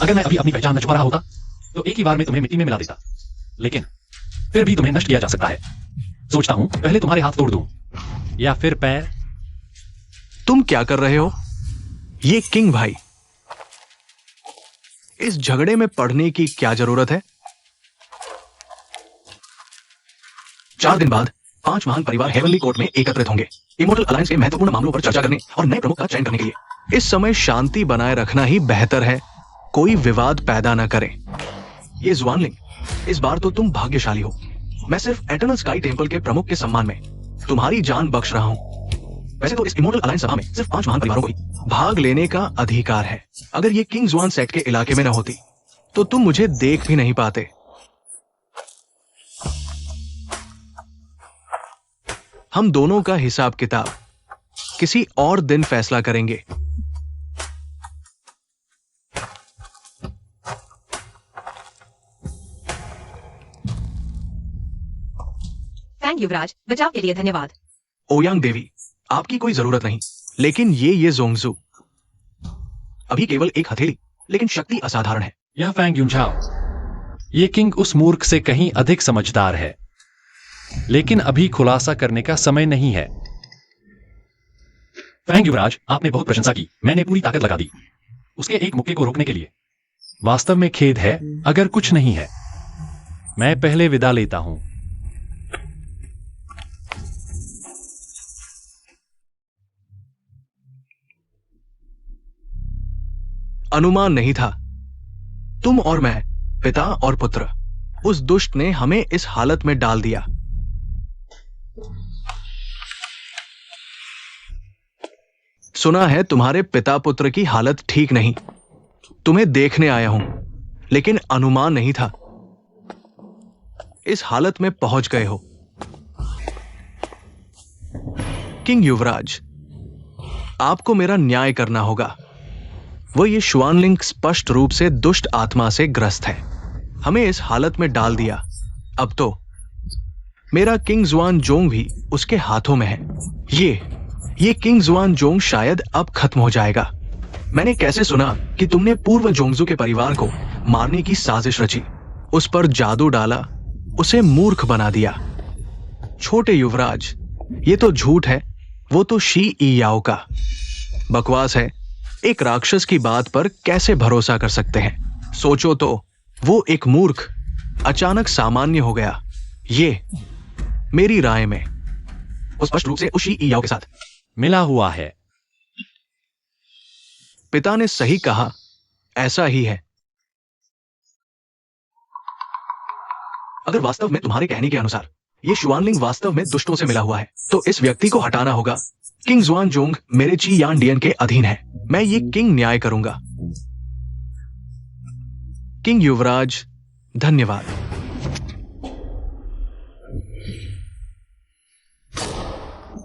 अगर मैं अभी अपनी पहचान न छुपा रहा होता तो एक ही बार में तुम्हें मिट्टी में मिला देता, लेकिन फिर भी तुम्हें नष्ट किया जा सकता है। सोचता हूं पहले तुम्हारे हाथ तोड़ दूं या फिर पैर। तुम क्या कर रहे हो? ये किंग भाई, इस झगड़े में पढ़ने की क्या जरूरत है? 4 दिन बाद 5 महान परिवार हेवनली कोर्ट में एकत्रित होंगे, इमोर्टल अलायंस के महत्वपूर्ण मामलों पर चर्चा करने और नए प्रमुख का चयन करने के लिए। इस समय शांति बनाए रखना ही बेहतर है, कोई विवाद पैदा न करें। ये जुआनलिंग, इस बार तो तुम भाग्यशाली हो। मैं सिर्फ एटर्नल स्काई टेम्पल के प्रमुख के सम्मान में तुम्हारी जान बख्श रहा हूं। वैसे तो इस इमोर्टल अलायंस सभा में सिर्फ 5 महान परिवारों को ही भाग लेने का अधिकार है। अगर ये किंग जुआन सेक्ट के इलाके में न होती तो तुम मुझे देख भी नहीं पाते। हम दोनों का हिसाब किताब किसी और दिन फैसला करेंगे। फैंग युवराज, बचाव के लिए धन्यवाद। ओयांग देवी, आपकी कोई जरूरत नहीं, लेकिन ये जोंगजू अभी केवल एक हथेली, लेकिन शक्ति असाधारण है। यह फैंग युनझाओ, ये किंग उस मूर्ख से कहीं अधिक समझदार है, लेकिन अभी खुलासा करने का समय नहीं है। फैंग युवराज, आपने बहुत प्रशंसा की, मैंने पूरी ताकत लगा दी उसके एक मुक्के को रोकने के लिए। वास्तव में खेद है अगर कुछ नहीं है। मैं पहले विदा लेता हूं। अनुमान नहीं था, तुम और मैं, पिता और पुत्र, उस दुष्ट ने हमें इस हालत में डाल दिया। सुना है तुम्हारे पिता पुत्र की हालत ठीक नहीं, तुम्हें देखने आया हूं, लेकिन अनुमान नहीं था इस हालत में पहुंच गए हो। किंग युवराज, आपको मेरा न्याय करना होगा। वो ये शुआनलिंग स्पष्ट रूप से दुष्ट आत्मा से ग्रस्त है, हमें इस हालत में डाल दिया। अब तो मेरा किंग जुआन जोंग भी उसके हाथों में है। ये किंग जुआन जोंग शायद अब खत्म हो जाएगा। मैंने कैसे सुना कि तुमने पूर्व जोंगजू के परिवार को मारने की साजिश रची, उस पर जादू डाला, उसे मूर्ख बना दिया। छोटे युवराज, ये तो झूठ है, वो तो शी ई याओ का बकवास है। एक राक्षस की बात पर कैसे भरोसा कर सकते हैं? सोचो तो, वो एक मूर्ख अचानक सामान्य हो गया। ये मेरी राय में वो स्पष्ट रूप से उसी याओ के साथ मिला हुआ है। पिता ने सही कहा, ऐसा ही है। अगर वास्तव में तुम्हारे कहने के अनुसार ये शुआनलिंग वास्तव में दुष्टों से मिला हुआ है, तो इस व्यक्ति को हटाना होगा। किंग जुआन जोंग मेरे ची यान डियन के अधीन है, मैं ये किंग न्याय करूंगा। किंग युवराज, धन्यवाद।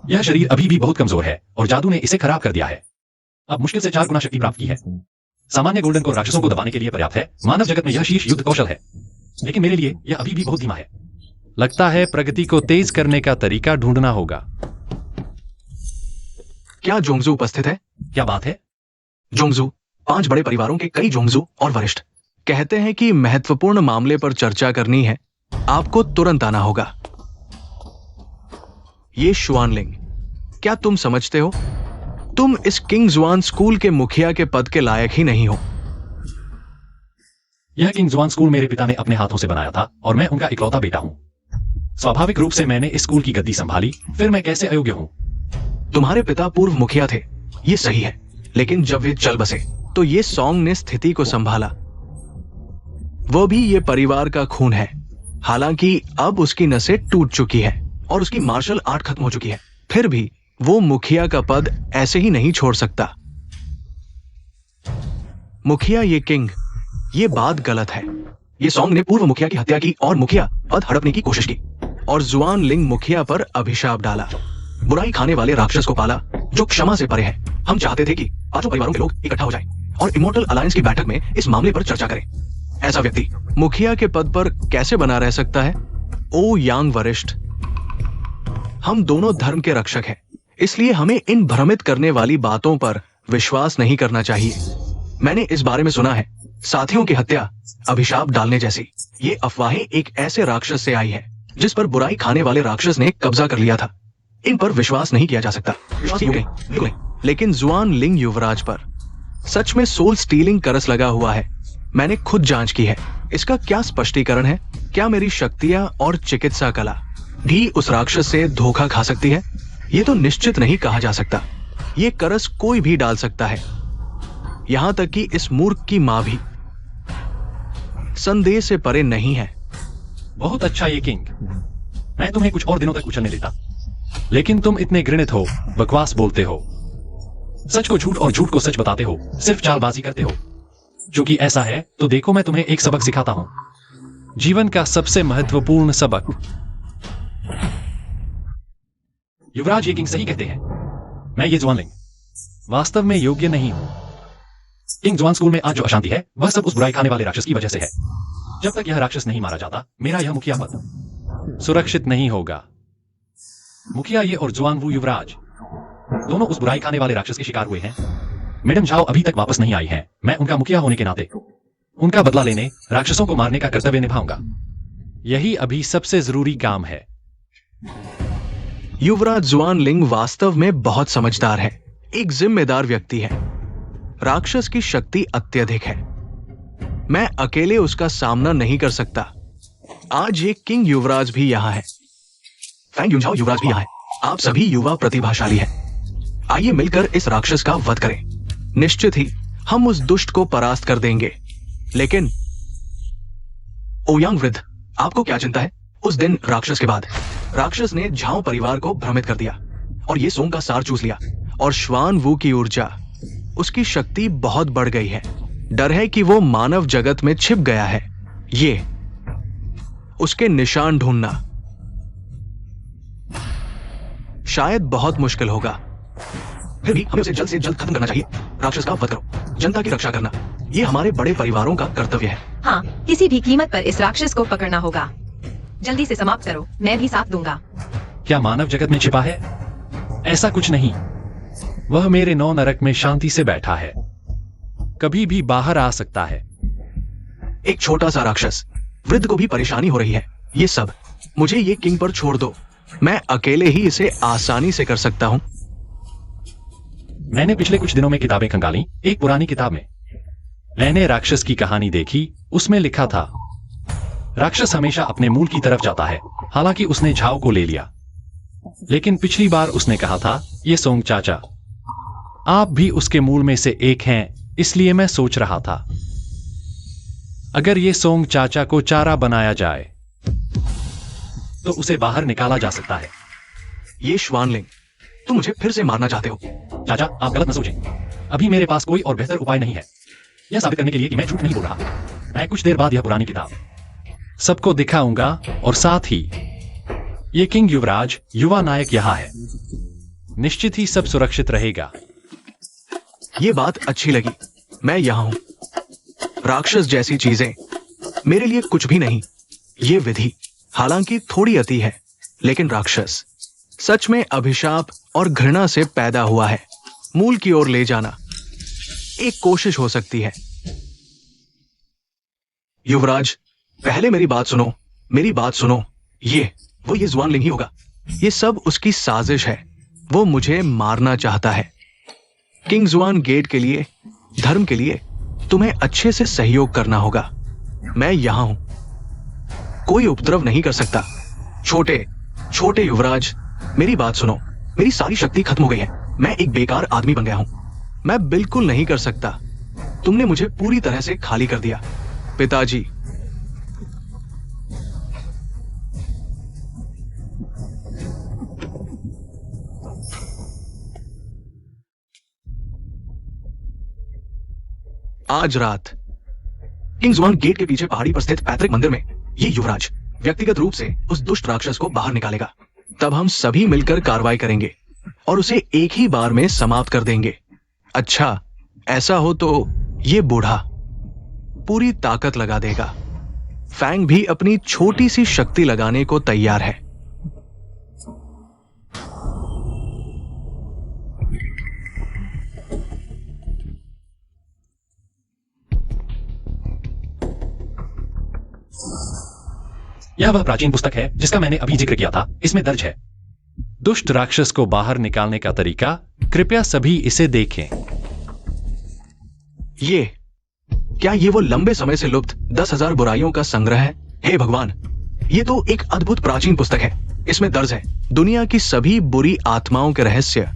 यह शरीर अभी भी बहुत कमजोर है और जादू ने इसे खराब कर दिया है। अब मुश्किल से 4 गुना शक्ति प्राप्त की है। सामान्य गोल्डन को राक्षसों को दबाने के लिए पर्याप्त है। मानव जगत में यह शीर्ष युद्ध कौशल है, लेकिन मेरे लिए यह अभी भी बहुत धीमा है। लगता है प्रगति को तेज करने का तरीका ढूंढना होगा। क्या जोंगजू उपस्थित है? क्या बात है? जोंगजू, 5 बड़े परिवारों के कई जोंगजू और वरिष्ठ कहते हैं कि महत्वपूर्ण मामले पर चर्चा करनी है, आपको तुरंत आना होगा। ये शुआनलिंग, क्या तुम समझते हो, तुम इस किंग जुआन स्कूल के मुखिया के पद के लायक ही नहीं हो। यह किंग जुआन स्कूल मेरे पिता ने अपने हाथों से बनाया था और मैं उनका इकलौता बेटा हूं। स्वाभाविक रूप से मैंने इस स्कूल की गद्दी संभाली, फिर मैं कैसे अयोग्य हूं? तुम्हारे पिता पूर्व मुखिया थे, ये सही है, लेकिन जब वे चल बसे तो ये सॉन्ग ने स्थिति को संभाला। वो भी ये परिवार का खून है। हालांकि अब उसकी नसें टूट चुकी है और उसकी मार्शल आर्ट खत्म हो चुकी है, फिर भी वो मुखिया का पद ऐसे ही नहीं छोड़ सकता। मुखिया ये किंग, ये बात गलत है। ये सॉन्ग ने पूर्व मुखिया की हत्या की और मुखिया पद हड़पने की कोशिश की और जुआन लिंग मुखिया पर अभिशाप डाला। बुराई खाने वाले राक्षस को पाला जो क्षमा से परे है। हम चाहते थे कि पांचों परिवारों के लोग इकट्ठा हो जाएं और इमोर्टल अलायंस की बैठक में इस मामले पर चर्चा करें। ऐसा व्यक्ति मुखिया के पद पर कैसे बना रह सकता है? ओ यांग वरिष्ठ, हम दोनों धर्म के रक्षक हैं, इसलिए हमें इन भ्रमित करने वाली बातों पर विश्वास नहीं करना चाहिए। मैंने इस बारे में सुना है, साथियों की हत्या, अभिशाप डालने जैसी ये अफवाहें एक ऐसे राक्षस से आई है जिस पर बुराई खाने वाले राक्षस ने कब्जा कर लिया था। इन पर विश्वास नहीं किया जा सकता। बिल्कुल नहीं। लेकिन जुआन लिंग युवराज पर सच में सोल स्टीलिंग करस लगा हुआ है। मैंने खुद जांच की है। इसका क्या स्पष्टीकरण है? क्या मेरी शक्तियां और चिकित्सा कला भी उस राक्षस से धोखा खा सकती है? ये तो निश्चित नहीं कहा जा सकता। ये करस कोई भी डाल सकता है, यहां तक कि इस मूर्ख की मां भी। संदेह से परे नहीं है। बहुत अच्छा ये किंग, मैं तुम्हें कुछ और दिनों तक उछलने देता, लेकिन तुम इतने घृणित हो, बकवास बोलते हो, सच को झूठ और झूठ को सच बताते हो, सिर्फ चालबाजी करते हो। जो कि ऐसा है तो देखो, मैं तुम्हें एक सबक सिखाता हूं, जीवन का सबसे महत्वपूर्ण सबक। युवराज ये किंग सही कहते हैं। मैं ये जुआन लिंग वास्तव में योग्य नहीं हूं। किंग जुआन स्कूल में आज जो अशांति है वह सब उस बुराई खाने वाले राक्षस की वजह से है। जब तक यह राक्षस नहीं मारा जाता, मेरा यह मुखिया पद सुरक्षित नहीं होगा। मुखिया ये और जुआन वू युवराज दोनों उस बुराई खाने वाले राक्षस के शिकार हुए हैं। मैडम झाओ अभी तक वापस नहीं आई हैं। मैं उनका मुखिया होने के नाते उनका बदला लेने, राक्षसों को मारने का कर्तव्य निभाऊंगा। यही अभी सबसे जरूरी काम है। युवराज जुआन लिंग वास्तव में बहुत समझदार है, एक जिम्मेदार व्यक्ति है। राक्षस की शक्ति अत्यधिक है। मैं अकेले उसका सामना नहीं कर सकता। आज ये किंग युवराज भी यहां है। फैंग युनझाओ युवराज भी यहां है। आप सभी युवा प्रतिभाशाली हैं। आइए मिलकर इस राक्षस का वध करें। निश्चित ही हम उस दुष्ट को परास्त कर देंगे। लेकिन ओयांग वृद्ध, आपको क्या चिंता है? उस दिन राक्षस के बाद राक्षस ने झाओ परिवार को भ्रमित कर दिया और ये सोंग का सार चूस लिया, और श्वान वू की ऊर्जा, उसकी शक्ति बहुत बढ़ गई है। डर है कि वो मानव जगत में छिप गया है। ये उसके निशान ढूंढना शायद बहुत मुश्किल होगा। फिर भी हमें उसे जल्द से जल्द खत्म करना चाहिए। राक्षस का वध करो, जनता की रक्षा करना, ये हमारे बड़े परिवारों का कर्तव्य है। हाँ, किसी भी कीमत पर इस राक्षस को पकड़ना होगा। जल्दी से समाप्त करो, मैं भी साथ दूंगा। क्या मानव जगत में छिपा है? ऐसा कुछ नहीं। वह मेरे नौ नरक में शांति से बैठा है, कभी भी बाहर आ सकता है। एक छोटा सा राक्षस, वृद्ध को भी परेशानी हो रही है। ये सब मुझे ये किंग पर छोड़ दो। मैं अकेले ही इसे आसानी से कर सकता हूं। मैंने पिछले कुछ दिनों में किताबें खंगाली। एक पुरानी किताब में मैंने राक्षस की कहानी देखी। उसमें लिखा था, राक्षस हमेशा अपने मूल की तरफ जाता है। हालांकि उसने झाओ को ले लिया, लेकिन पिछली बार उसने कहा था, ये सोंग चाचा, आप भी उसके मूल में से एक हैं। इसलिए मैं सोच रहा था, अगर ये सोंग चाचा को चारा बनाया जाए तो उसे बाहर निकाला जा सकता है। ये श्वानलिंग, तुम मुझे फिर से मारना चाहते हो? चाचा, आप गलत न सोचें। अभी मेरे पास कोई और बेहतर उपाय नहीं है, यह साबित करने के लिए कि मैं झूठ नहीं बोल रहा। मैं कुछ देर बाद यह पुरानी किताब सबको दिखाऊंगा, और साथ ही ये किंग युवराज, युवा नायक यहां है। निश्चित ही सब सुरक्षित रहेगा। ये बात अच्छी लगी। मैं यहां हूं। राक्षस जैसी चीजें मेरे लिए कुछ भी नहीं। ये विधि हालांकि थोड़ी अति है, लेकिन राक्षस सच में अभिशाप और घृणा से पैदा हुआ है। मूल की ओर ले जाना एक कोशिश हो सकती है। युवराज, पहले मेरी बात सुनो, मेरी बात सुनो। ये जुआनलिंग ही होगा। ये सब उसकी साजिश है। वो मुझे मारना चाहता है। किंग जुआन गेट के लिए, धर्म के लिए तुम्हें अच्छे से सहयोग करना होगा। मैं यहां हूं, कोई उपद्रव नहीं कर सकता। छोटे युवराज, मेरी बात सुनो। मेरी सारी शक्ति खत्म हो गई है। मैं एक बेकार आदमी बन गया हूं। मैं बिल्कुल नहीं कर सकता। तुमने मुझे पूरी तरह से खाली कर दिया पिताजी। आज रात किंग्सवान गेट के पीछे पहाड़ी पर स्थित पैतृक मंदिर में ये युवराज व्यक्तिगत रूप से उस दुष्ट राक्षस को बाहर निकालेगा। तब हम सभी मिलकर कार्रवाई करेंगे और उसे एक ही बार में समाप्त कर देंगे। अच्छा, ऐसा हो तो ये बूढ़ा पूरी ताकत लगा देगा। फैंग भी अपनी छोटी सी शक्ति लगाने को तैयार है। यह वह प्राचीन पुस्तक है जिसका मैंने अभी जिक्र किया था। इसमें दर्ज है दुष्ट राक्षस को बाहर निकालने का तरीका। कृपया सभी इसे देखें। क्या ये वो लंबे समय से लुप्त 10,000 बुराइयों का संग्रह है? हे भगवान, ये तो एक अद्भुत प्राचीन पुस्तक है। इसमें दर्ज है दुनिया की सभी बुरी आत्माओं के रहस्य।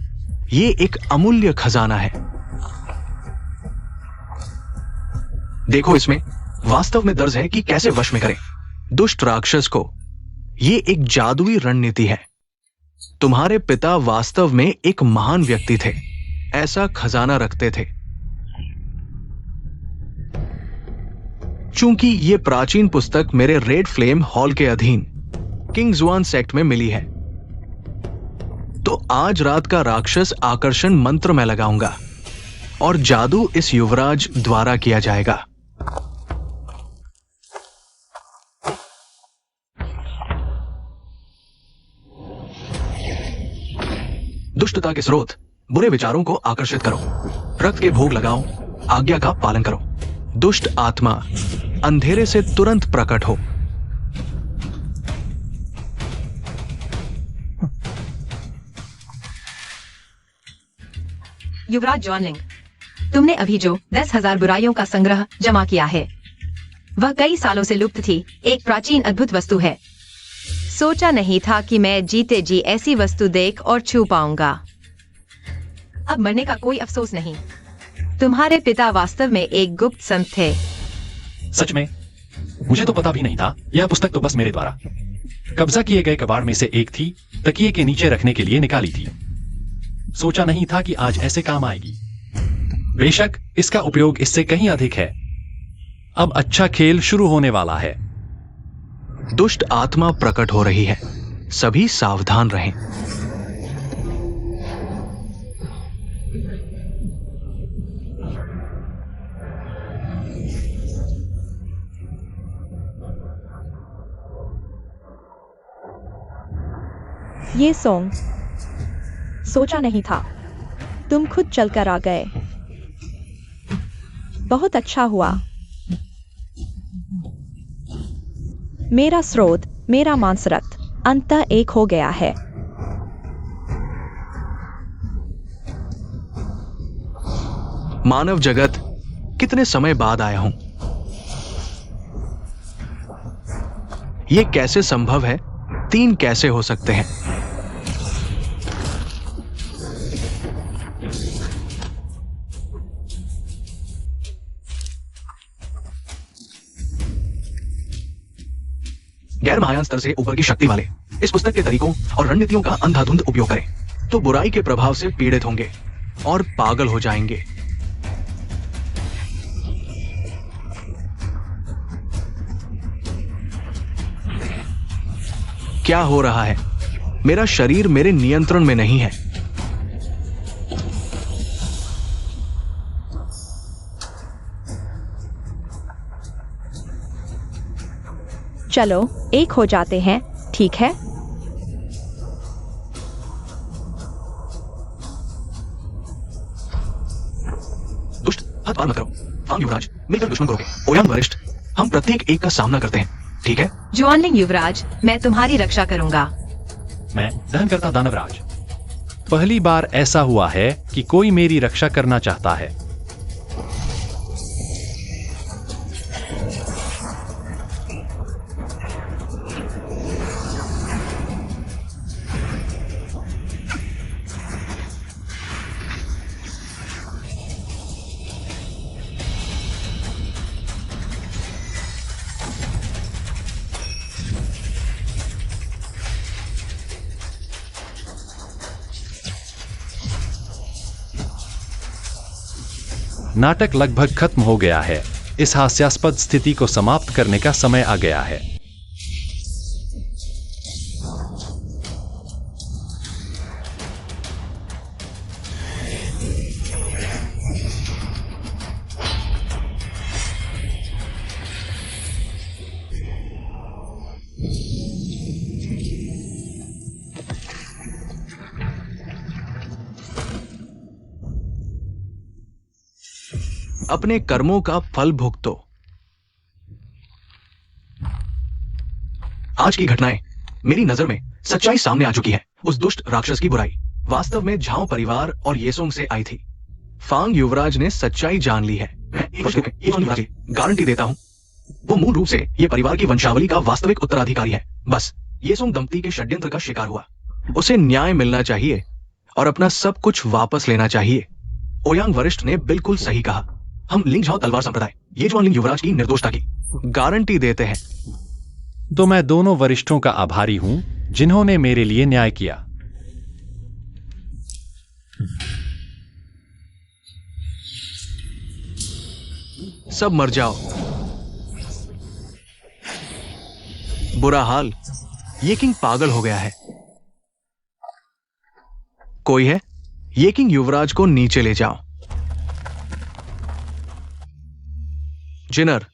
ये एक अमूल्य खजाना है। देखो, इसमें वास्तव में दर्ज है कि कैसे वश में करें दुष्ट राक्षस को। ये एक जादुई रणनीति है। तुम्हारे पिता वास्तव में एक महान व्यक्ति थे, ऐसा खजाना रखते थे। चूंकि ये प्राचीन पुस्तक मेरे रेड फ्लेम हॉल के अधीन किंग्सवान सेक्ट में मिली है, तो आज रात का राक्षस आकर्षण मंत्र मैं लगाऊंगा और जादू इस युवराज द्वारा किया जाएगा। दुष्टता के स्रोत बुरे विचारों को आकर्षित करो, रक्त के भोग लगाओ, आज्ञा का पालन करो। दुष्ट आत्मा अंधेरे से तुरंत प्रकट हो। युवराज जॉनलिंग, तुमने अभी जो 10,000 बुराइयों का संग्रह जमा किया है, वह कई सालों से लुप्त थी। एक प्राचीन अद्भुत वस्तु है। सोचा नहीं था कि मैं जीते जी ऐसी वस्तु देख और छू पाऊंगा। अब मरने का कोई अफसोस नहीं। तुम्हारे पिता वास्तव में एक गुप्त संत थे। सच में? मुझे तो पता भी नहीं था। यह पुस्तक तो बस मेरे द्वारा कब्जा किए गए कबाड़ में से एक थी। तकिए के नीचे रखने के लिए निकाली थी। सोचा नहीं था कि आज ऐसे काम आएगी। बेशक इसका उपयोग इससे कहीं अधिक है। अब अच्छा खेल शुरू होने वाला है। दुष्ट आत्मा प्रकट हो रही है, सभी सावधान रहें। ये सॉन्ग सोचा नहीं था। तुम खुद चलकर आ गए। बहुत अच्छा हुआ। मेरा स्रोत, मेरा मांसरक्त अंततः एक हो गया है। मानव जगत कितने समय बाद आया हूं। यह कैसे संभव है? 3 कैसे हो सकते हैं? गैर महायान स्तर से ऊपर की शक्ति वाले इस पुस्तक के तरीकों और रणनीतियों का अंधाधुंध उपयोग करें तो बुराई के प्रभाव से पीड़ित होंगे और पागल हो जाएंगे। क्या हो रहा है? मेरा शरीर मेरे नियंत्रण में नहीं है। चलो एक हो जाते हैं, ठीक है? दुष्ट, हाथ पार मत करो। फांग युवराज, मिलकर दुश्मन करोगे। ओयान वरिष्ठ, हम प्रत्येक एक का सामना करते हैं, ठीक है? जॉनलिंग युवराज, मैं तुम्हारी रक्षा करूंगा। मैं दहनकर्ता दानवराज। पहली बार ऐसा हुआ है कि कोई मेरी रक्षा करना चाहता है। नाटक लगभग खत्म हो गया है। इस हास्यास्पद स्थिति को समाप्त करने का समय आ गया है। अपने कर्मों का फल भुगतो। आज की घटनाएं मेरी नजर में सच्चाई सामने आ चुकी है। उस दुष्ट राक्षस की बुराई वास्तव में झाओ परिवार और येसोंग से आई थी। फांग युवराज ने सच्चाई जान ली है। मैं ये गारंटी देता हूं, वो मूल रूप से ये परिवार की वंशावली का वास्तविक उत्तराधिकारी है। बस येसोंग दंपति के षड्यंत्र का शिकार हुआ। उसे न्याय मिलना चाहिए और अपना सब कुछ वापस लेना चाहिए। ओयांग वरिष्ठ ने बिल्कुल सही कहा। हम लिंगझाओ तलवार संप्रदाय ये जो लिंग युवराज की निर्दोषता की गारंटी देते हैं। तो मैं दोनों वरिष्ठों का आभारी हूं जिन्होंने मेरे लिए न्याय किया। सब मर जाओ। बुरा हाल, ये किंग पागल हो गया है। कोई है? ये किंग युवराज को नीचे ले जाओ। जिनर,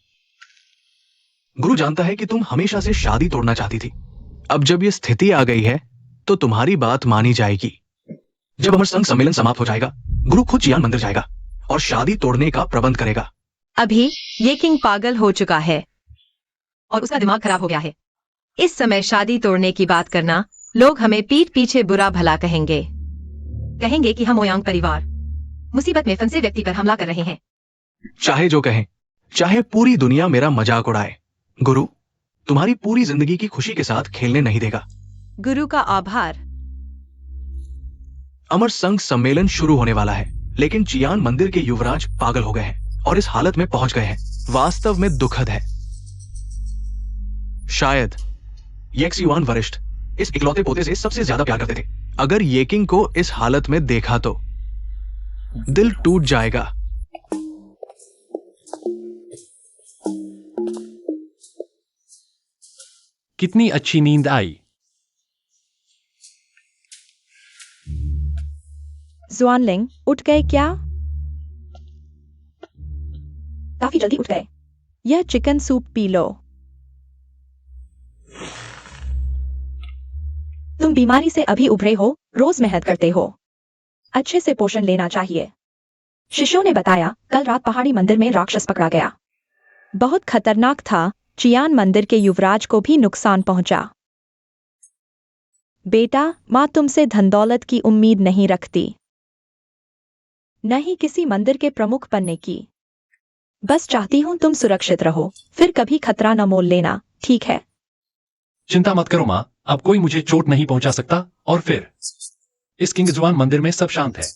गुरु जानता है कि तुम हमेशा से शादी तोड़ना चाहती थी। अब जब यह स्थिति आ गई है तो तुम्हारी बात मानी जाएगी। जब अमर संघ सम्मेलन समाप्त हो जाएगा, गुरु खुद चियान मंदिर जाएगा और शादी तोड़ने का प्रबंध करेगा। अभी ये किंग पागल हो चुका है और उसका दिमाग खराब हो गया है। इस समय शादी तोड़ने की बात करना, लोग हमें पीठ पीछे बुरा भला कहेंगे कि हम ओयांग परिवार मुसीबत में फंसे व्यक्ति पर हमला कर रहे हैं। चाहे जो कहें, चाहे पूरी दुनिया मेरा मजाक उड़ाए, गुरु तुम्हारी पूरी जिंदगी की खुशी के साथ खेलने नहीं देगा। गुरु का आभार। अमर संघ सम्मेलन शुरू होने वाला है, लेकिन चियान मंदिर के युवराज पागल हो गए हैं और इस हालत में पहुंच गए हैं। वास्तव में दुखद है। शायद येक्सियुआन वरिष्ठ इस इकलौते पोते से सबसे ज्यादा प्यार करते थे। अगर येकिंग को इस हालत में देखा तो दिल टूट जाएगा। कितनी अच्छी नींद आई। जुआनलिंग उठ गए क्या? काफी जल्दी उठ गए। यह चिकन सूप पी लो। तुम बीमारी से अभी उभरे हो, रोज मेहनत करते हो। अच्छे से पोषण लेना चाहिए। शिष्यों ने बताया कल रात पहाड़ी मंदिर में राक्षस पकड़ा गया। बहुत खतरनाक था। चियान मंदिर के युवराज को भी नुकसान पहुंचा। बेटा, मां तुमसे धन दौलत की उम्मीद नहीं रखती, न ही किसी मंदिर के प्रमुख बनने की। बस चाहती हूं तुम सुरक्षित रहो, फिर कभी खतरा न मोल लेना, ठीक है? चिंता मत करो मां, अब कोई मुझे चोट नहीं पहुंचा सकता। और फिर इस किंगजुआन मंदिर में सब शांत है।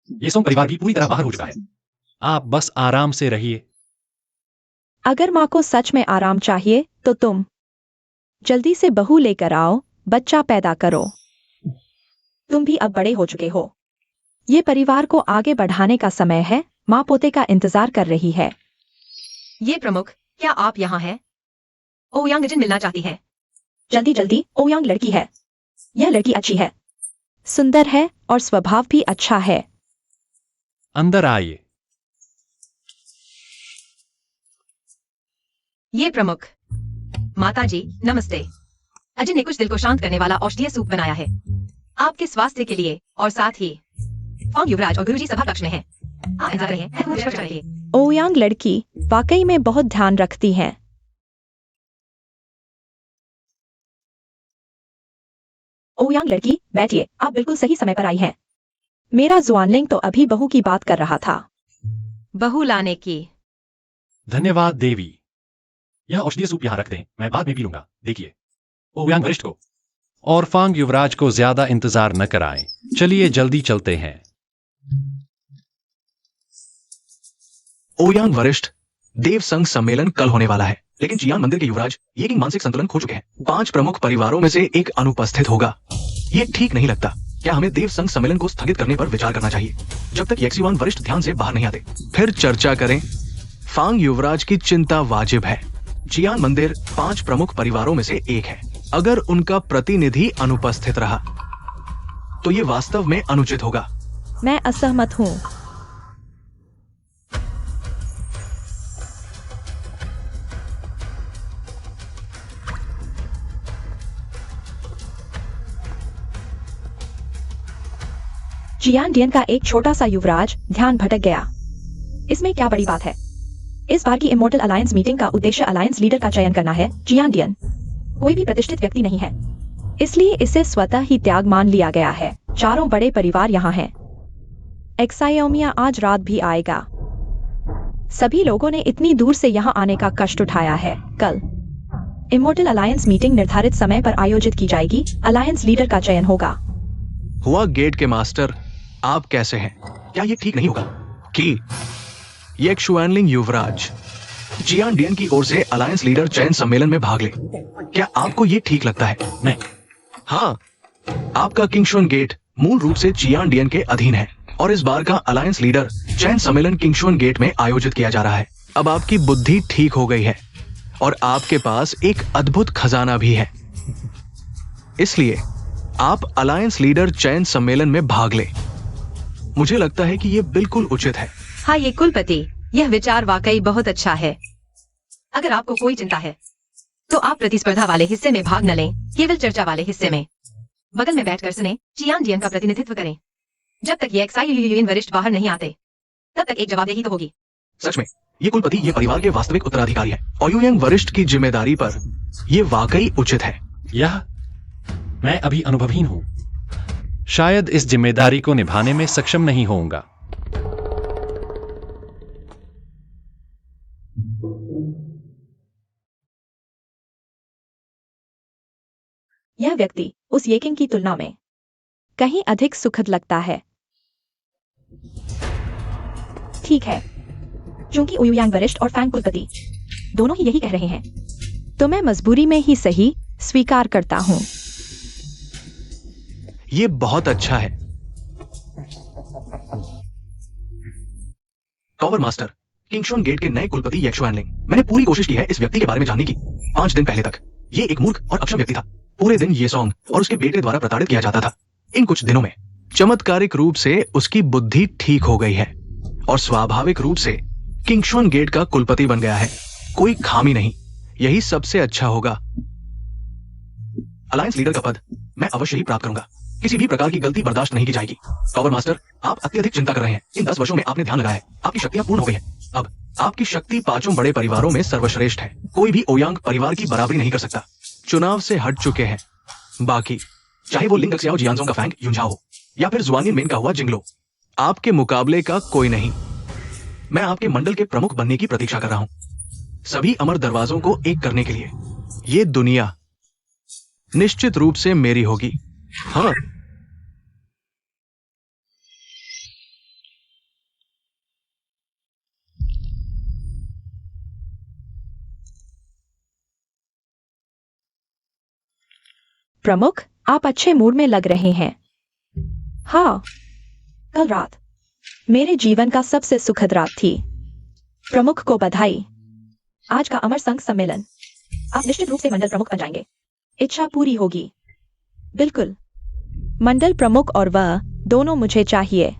येसोंग परिवार भी पूरी तरह बाहर हो चुका है। आप बस आराम से रहिए। अगर मां को सच में आराम चाहिए तो तुम जल्दी से बहू लेकर आओ, बच्चा पैदा करो। तुम भी अब बड़े हो चुके हो। ये परिवार को आगे बढ़ाने का समय है। मां पोते का इंतजार कर रही है। ये प्रमुख, क्या आप यहाँ हैं? ओयांग जिन मिलना चाहती है। जल्दी जल्दी, ओयांग लड़की है। यह लड़की अच्छी है, सुंदर है और स्वभाव भी अच्छा है। अंदर आइए। ये प्रमुख। माता जी नमस्ते। अजिन ने कुछ दिल को शांत करने वाला औषधीय सूप बनाया है आपके स्वास्थ्य के लिए, और साथ ही फांग युवराज और गुरुजी सभा कक्ष में हैं। आप इंतजार करिए। ओयांग लड़की वाकई में बहुत ध्यान रखती हैं। ओयांग लड़की बैठिए, आप बिल्कुल सही समय पर आई हैं। मेरा जुआनलिंग तो अभी बहू की बात कर रहा था। बहू लाने की। धन्यवाद देवी। यह औषधीय सूप यहां रख दें, मैं बाद में पी लूंगा। देखिए ओयांग वरिष्ठ को और फांग युवराज को ज्यादा इंतजार न कराएं। चलिए जल्दी चलते हैं। ओयांग वरिष्ठ, देव संघ सम्मेलन कल होने वाला है, लेकिन चियान मंदिर के युवराज ये मानसिक संतुलन खो चुके हैं। 5 प्रमुख परिवारों में से एक अनुपस्थित होगा। ये ठीक नहीं लगता। क्या हमें देव संघ सम्मेलन को स्थगित करने पर विचार करना चाहिए जब तक यक्सिवान वरिष्ठ ध्यान से बाहर नहीं आते? फिर चर्चा करें। फांग युवराज की चिंता वाजिब है। जियान मंदिर 5 प्रमुख परिवारों में से एक है। अगर उनका प्रतिनिधि अनुपस्थित रहा तो ये वास्तव में अनुचित होगा। मैं असहमत हूँ। जियानडियन का एक छोटा सा युवराज ध्यान भटक गया। इसमें क्या बड़ी बात है? इस बार की इमोर्टल अलायंस मीटिंग का उद्देश्य अलायंस लीडर का चयन करना है। जियानडियन कोई भी प्रतिष्ठित व्यक्ति नहीं है, इसलिए इसे स्वतः ही त्याग मान लिया गया है। चारों बड़े परिवार यहाँ हैं। एक्सायोमिया आज रात भी आएगा। सभी लोगों ने इतनी दूर से यहाँ आने का कष्ट उठाया है। कल इमोर्टल अलायंस मीटिंग निर्धारित समय पर आयोजित की जाएगी। अलायंस लीडर का चयन होगा। हुआ गेट के मास्टर, आप कैसे हैं? क्या ये ठीक नहीं होगा कि यक्सुआनलिंग युवराज जियानडियन की ओर से अलायंस लीडर चयन सम्मेलन में भाग ले? क्या आपको ये ठीक लगता है? मैं हाँ, आपका किंगशुन गेट मूल रूप से जियानडियन के अधीन है और इस बार का अलायंस लीडर चयन सम्मेलन किंगशुन गेट में आयोजित किया जा रहा है। अब आपकी बुद्धि ठीक हो गई है और आपके पास एक अद्भुत खजाना भी है, इसलिए आप अलायंस लीडर चयन सम्मेलन में भाग ले। मुझे लगता है कि यह बिल्कुल उचित है। हाँ, ये कुलपति, यह विचार वाकई बहुत अच्छा है। अगर आपको कोई चिंता है तो आप प्रतिस्पर्धा वाले हिस्से में भाग न लें, केवल चर्चा वाले हिस्से में बगल में बैठकर सुने। जियानडियन का प्रतिनिधित्व करें। जब तक ये एक्साइयुयिन वरिष्ठ बाहर नहीं आते तब तक एक जवाबदेही तो होगी। सच में ये कुलपति ये परिवार के वास्तविक उत्तराधिकारी है और युयांग वरिष्ठ की जिम्मेदारी पर यह वाकई उचित है। यह मैं अभी अनुभवहीन हूं। शायद इस जिम्मेदारी को निभाने में सक्षम नहीं होऊंगा। यह व्यक्ति उस येकिंग की तुलना में कहीं अधिक सुखद लगता है। ठीक है, क्योंकि उयुयांग वरिष्ठ और फैंग कुलपति दोनों ही यही कह रहे हैं, तो मैं मजबूरी में ही सही स्वीकार करता हूं। ये बहुत अच्छा है। टॉवर मास्टर, किंगशुन गेट के नए कुलपति यक्सुआनलिंग, मैंने पूरी कोशिश की है इस व्यक्ति के बारे में जानने की। 5 दिन पहले तक ये एक मूर्ख और अक्षम व्यक्ति था। पूरे दिन ये सॉन्ग और उसके बेटे द्वारा प्रताड़ित किया जाता था। इन कुछ दिनों में चमत्कारिक रूप से उसकी बुद्धि ठीक हो गई है और स्वाभाविक रूप से किंगशुन गेट का कुलपति बन गया है। कोई खामी नहीं, यही सबसे अच्छा होगा। अलायंस लीडर का पद मैं अवश्य ही प्राप्त करूंगा। किसी भी प्रकार की गलती बर्दाश्त नहीं की जाएगी। टॉवर मास्टर, आप अत्यधिक चिंता कर रहे हैं। इन 10 वर्षों में आपने ध्यान लगाया है, आपकी शक्तियां पूर्ण हो गई हैं। अब आपकी शक्ति 5 बड़े परिवारों में सर्वश्रेष्ठ है। कोई भी ओयांग परिवार की बराबरी नहीं कर सकता। चुनाव से हट चुके हैं बाकी, चाहे वो लिंग xiao जियांजोंग का फैंग युंझाओ हो या फिर जुआनिन मेन का हुआ जिंगलो, आपके मुकाबले का कोई नहीं। मैं आपके मंडल के प्रमुख बनने की प्रतीक्षा कर रहा हूं, सभी अमर दरवाजों को एक करने के लिए। ये दुनिया निश्चित रूप से मेरी होगी। हाँ, प्रमुख, आप अच्छे मूड में लग रहे हैं। हाँ, कल रात मेरे जीवन का सबसे सुखद रात थी। प्रमुख को बधाई। आज का अमर संघ सम्मेलन आप निश्चित रूप से मंडल प्रमुख बन जाएंगे। इच्छा पूरी होगी। बिल्कुल, मंडल प्रमुख और वह दोनों मुझे चाहिए।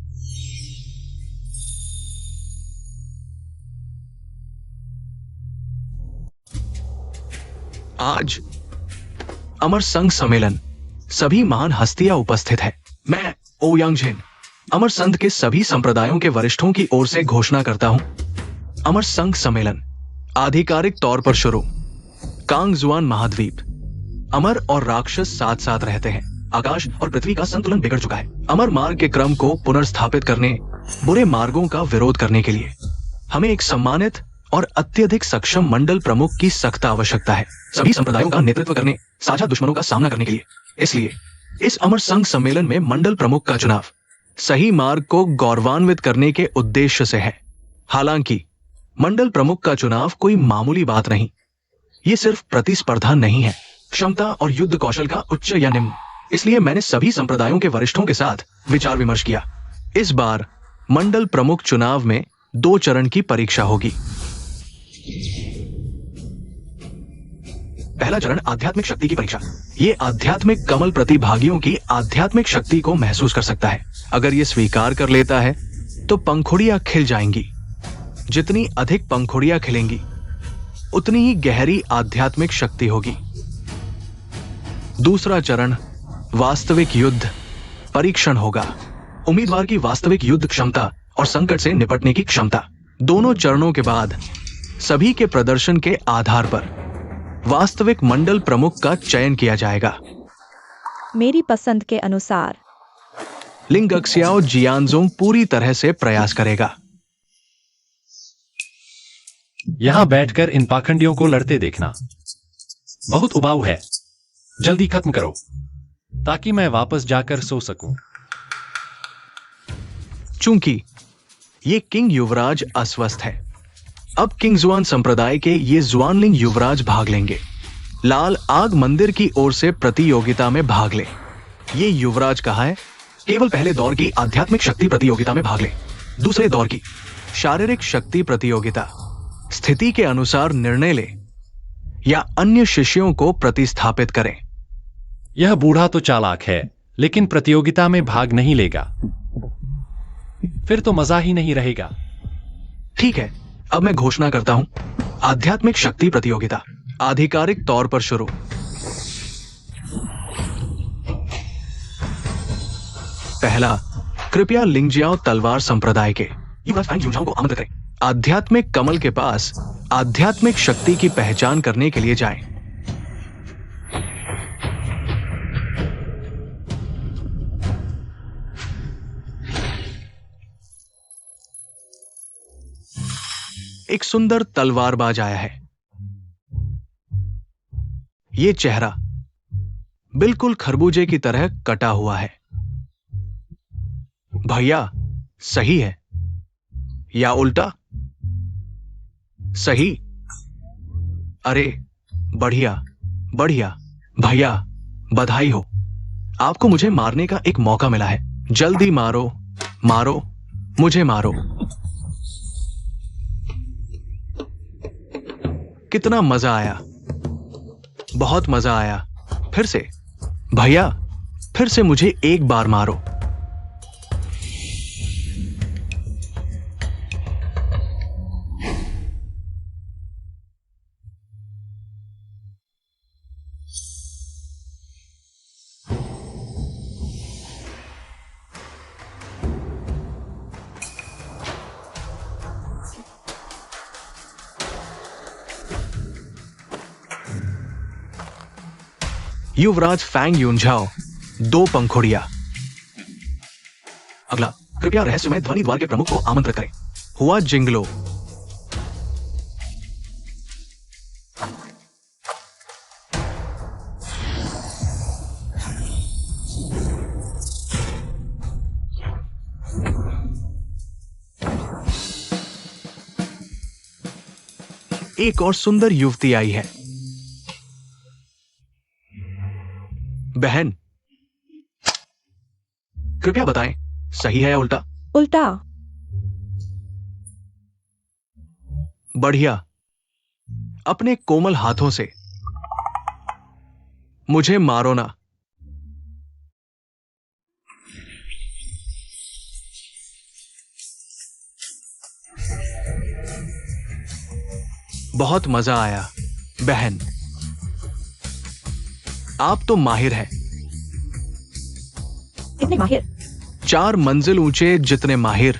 आज अमर संघ सम्मेलन, सभी महान हस्तियां उपस्थित है। मैं ओयांग जिन अमर संघ के सभी संप्रदायों के वरिष्ठों की ओर से घोषणा करता हूं, अमर संघ सम्मेलन आधिकारिक तौर पर शुरू। कांगजुआन महाद्वीप, अमर और राक्षस साथ साथ रहते हैं। आकाश और पृथ्वी का संतुलन बिगड़ चुका है। अमर मार्ग के क्रम को पुनर्स्थापित करने, बुरे मार्गों का विरोध करने के लिए हमें एक सम्मानित और अत्यधिक सक्षम मंडल प्रमुख की सख्त आवश्यकता है, सभी संप्रदायों का नेतृत्व करने, साझा दुश्मनों का सामना करने के लिए। इसलिए इस अमर संघ सम्मेलन में मंडल प्रमुख का चुनाव सही मार्ग को गौरवान्वित करने के उद्देश्य से है। हालांकि मंडल प्रमुख का चुनाव कोई मामूली बात नहीं, ये सिर्फ प्रतिस्पर्धा नहीं है। क्षमता और युद्ध कौशल का उच्च या निम्न इसलिए मैंने सभी संप्रदायों के वरिष्ठों के साथ विचार विमर्श किया। इस बार मंडल प्रमुख चुनाव में 2 चरण की परीक्षा होगी। पहला चरण आध्यात्मिक शक्ति की परीक्षा। ये आध्यात्मिक कमल प्रतिभागियों की आध्यात्मिक शक्ति को महसूस कर सकता है। अगर ये स्वीकार कर लेता है तो पंखुड़ियां खिल जाएंगी। जितनी अधिक पंखुड़ियां खिलेंगी उतनी ही गहरी आध्यात्मिक शक्ति होगी। दूसरा चरण वास्तविक युद्ध परीक्षण होगा। उम्मीदवार की वास्तविक युद्ध क्षमता और संकट से निपटने की क्षमता। दोनों चरणों के बाद सभी के प्रदर्शन के आधार पर वास्तविक मंडल प्रमुख का चयन किया जाएगा। मेरी पसंद के अनुसार। लिंगक्सियाओ जियानजोंग पूरी तरह से प्रयास करेगा। यहां बैठकर इन पाखंडियों को लड़ते देखना बहुत उबाऊ है। जल्दी खत्म करो ताकि मैं वापस जाकर सो सकूं। चूंकि ये किंग युवराज अस्वस्थ है, अब किंग जुआन संप्रदाय के ये जुआनलिंग युवराज भाग लेंगे। लाल आग मंदिर की ओर से प्रतियोगिता में भाग ले। ये युवराज कहा है केवल पहले दौर की आध्यात्मिक शक्ति प्रतियोगिता में भाग ले। दूसरे दौर की शारीरिक शक्ति प्रतियोगिता स्थिति के अनुसार निर्णय ले या अन्य शिष्यों को प्रतिस्थापित करें। यह बूढ़ा तो चालाक है लेकिन प्रतियोगिता में भाग नहीं लेगा। फिर तो मजा ही नहीं रहेगा। ठीक है, अब मैं घोषणा करता हूं आध्यात्मिक शक्ति प्रतियोगिता आधिकारिक तौर पर शुरू। पहला, कृपया लिंगजियाओ तलवार संप्रदाय के युवराज फैंग यूनझाओ को आमंत्रित करें। आध्यात्मिक कमल के पास आध्यात्मिक शक्ति की पहचान करने के लिए जाएं। एक सुंदर तलवारबाज आया है। ये चेहरा बिल्कुल खरबूजे की तरह कटा हुआ है। भैया, सही है या उल्टा? सही। अरे बढ़िया बढ़िया। भैया, बधाई हो, आपको मुझे मारने का एक मौका मिला है। जल्दी मारो मारो, मुझे मारो। कितना मजा आया, बहुत मजा आया। फिर से भैया, फिर से मुझे एक बार मारो। युवराज फैंग यूनझाओ 2 पंखुड़ियां। अगला, कृपया रहस्यमय ध्वनि द्वार के प्रमुख को आमंत्रित करें। हुआ जिंगलो। एक और सुंदर युवती आई है। बहन, कृपया बताएं सही है या उल्टा? उल्टा। बढ़िया। अपने कोमल हाथों से मुझे मारो ना। बहुत मजा आया बहन, आप तो माहिर हैं। कितने माहिर? 4 मंजिल ऊंचे जितने माहिर।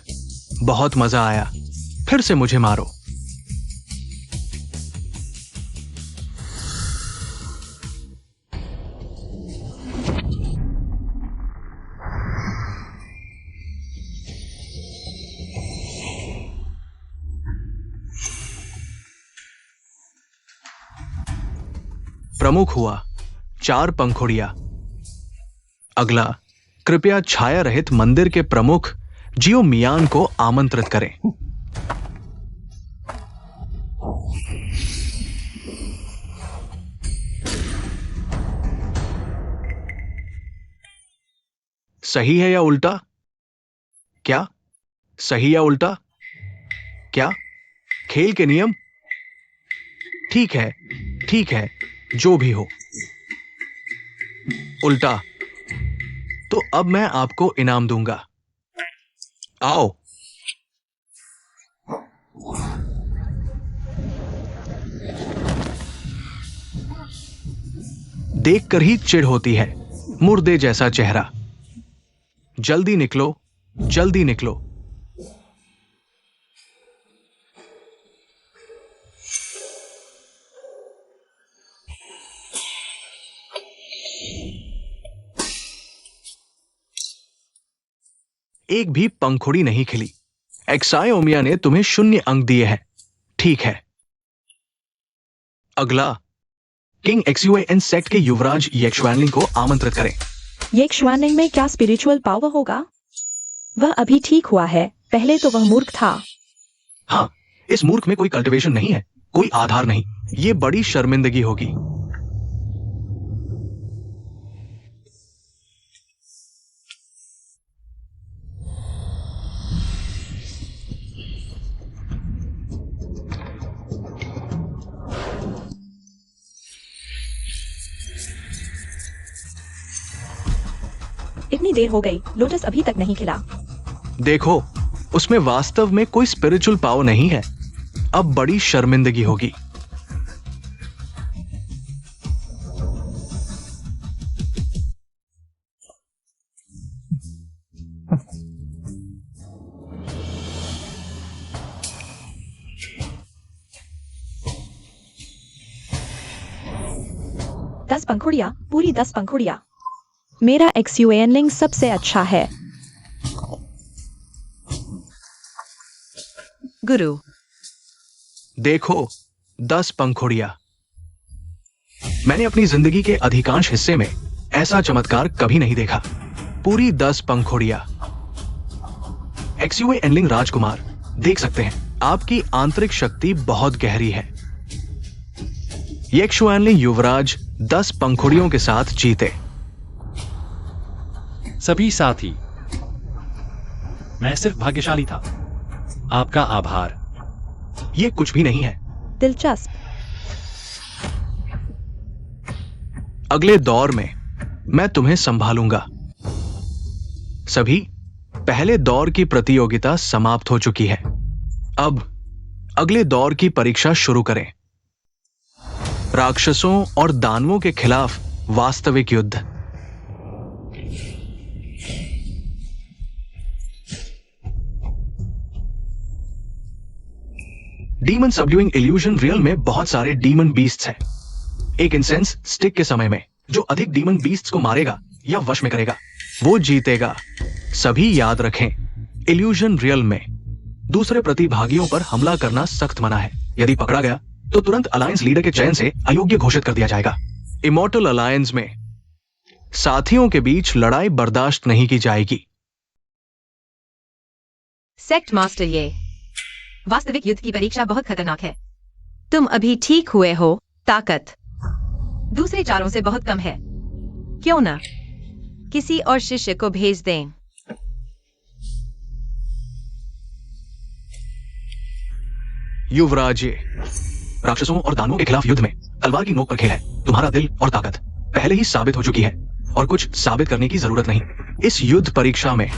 बहुत मजा आया, फिर से मुझे मारो। प्रमुख हुआ 4 पंखुड़ियां। अगला, कृपया छाया रहित मंदिर के प्रमुख जियो मियान को आमंत्रित करें। सही है या उल्टा? क्या सही या उल्टा? क्या खेल के नियम? ठीक है, ठीक है, जो भी हो। उल्टा। तो अब मैं आपको इनाम दूंगा। आओ। देखकर ही चिढ़ होती है, मुर्दे जैसा चेहरा। जल्दी निकलो, जल्दी निकलो। एक भी पंखुड़ी नहीं खिली। एक्सायोमिया ने तुम्हें 0 अंक दिए हैं। ठीक है। अगला, किंग एक्सयूएन सेक्ट के युवराज येक्शुआनलिंग को आमंत्रित करें। ये श्वानिंग में क्या स्पिरिचुअल पावर होगा? वह अभी ठीक हुआ है, पहले तो वह मूर्ख था। हाँ, इस मूर्ख में कोई कल्टीवेशन नहीं है, कोई आधार नहीं। ये बड़ी शर्मिंदगी होगी। इतनी देर हो गई, लोटस अभी तक नहीं खिला। देखो, उसमें वास्तव में कोई स्पिरिचुअल पावर नहीं है। अब बड़ी शर्मिंदगी होगी। दस पंखुड़िया, पूरी 10 पंखुड़िया। मेरा एक्सयूएनलिंग सबसे अच्छा है। गुरु, देखो, 10 पंखुड़िया। मैंने अपनी जिंदगी के अधिकांश हिस्से में ऐसा चमत्कार कभी नहीं देखा। पूरी 10 पंखुड़िया। एक्सयूएनलिंग राजकुमार, देख सकते हैं, आपकी आंतरिक शक्ति बहुत गहरी है। येक्शुआनलिंग युवराज 10 पंखुड़ियों के साथ जीते। सभी साथी, मैं सिर्फ भाग्यशाली था। आपका आभार। ये कुछ भी नहीं है। दिलचस्प। अगले दौर में मैं तुम्हें संभालूंगा। सभी, पहले दौर की प्रतियोगिता समाप्त हो चुकी है। अब अगले दौर की परीक्षा शुरू करें। राक्षसों और दानवों के खिलाफ वास्तविक युद्ध। डीमन सबड्यूइंग इल्यूजन रियल में बहुत सारे डीमन बीस्ट्स हैं। एक इंसेंस स्टिक के समय में जो अधिक डीमन बीस्ट्स को मारेगा या वश में करेगा, वो जीतेगा। सभी याद रखें, इल्यूजन रियल में दूसरे प्रतिभागियों पर हमला करना सख्त मना है। यदि पकड़ा गया तो तुरंत अलायंस लीडर के चयन से अयोग्य घोषित कर दिया जाएगा। इमॉर्टल अलायंस में साथियों के बीच लड़ाई बर्दाश्त नहीं की जाएगी। सेक्ट मास्टर, ये वास्तविक युद्ध की परीक्षा बहुत खतरनाक है। तुम अभी ठीक हुए हो, ताकत दूसरे चारों से बहुत कम है। क्यों ना किसी और शिष्य को भेज दें। युवराज, राक्षसों और दानवों के खिलाफ युद्ध में तलवार की नोक पर खेल है। तुम्हारा दिल और ताकत पहले ही साबित हो चुकी है और कुछ साबित करने की जरूरत नहीं। इस युद्ध परीक्षा में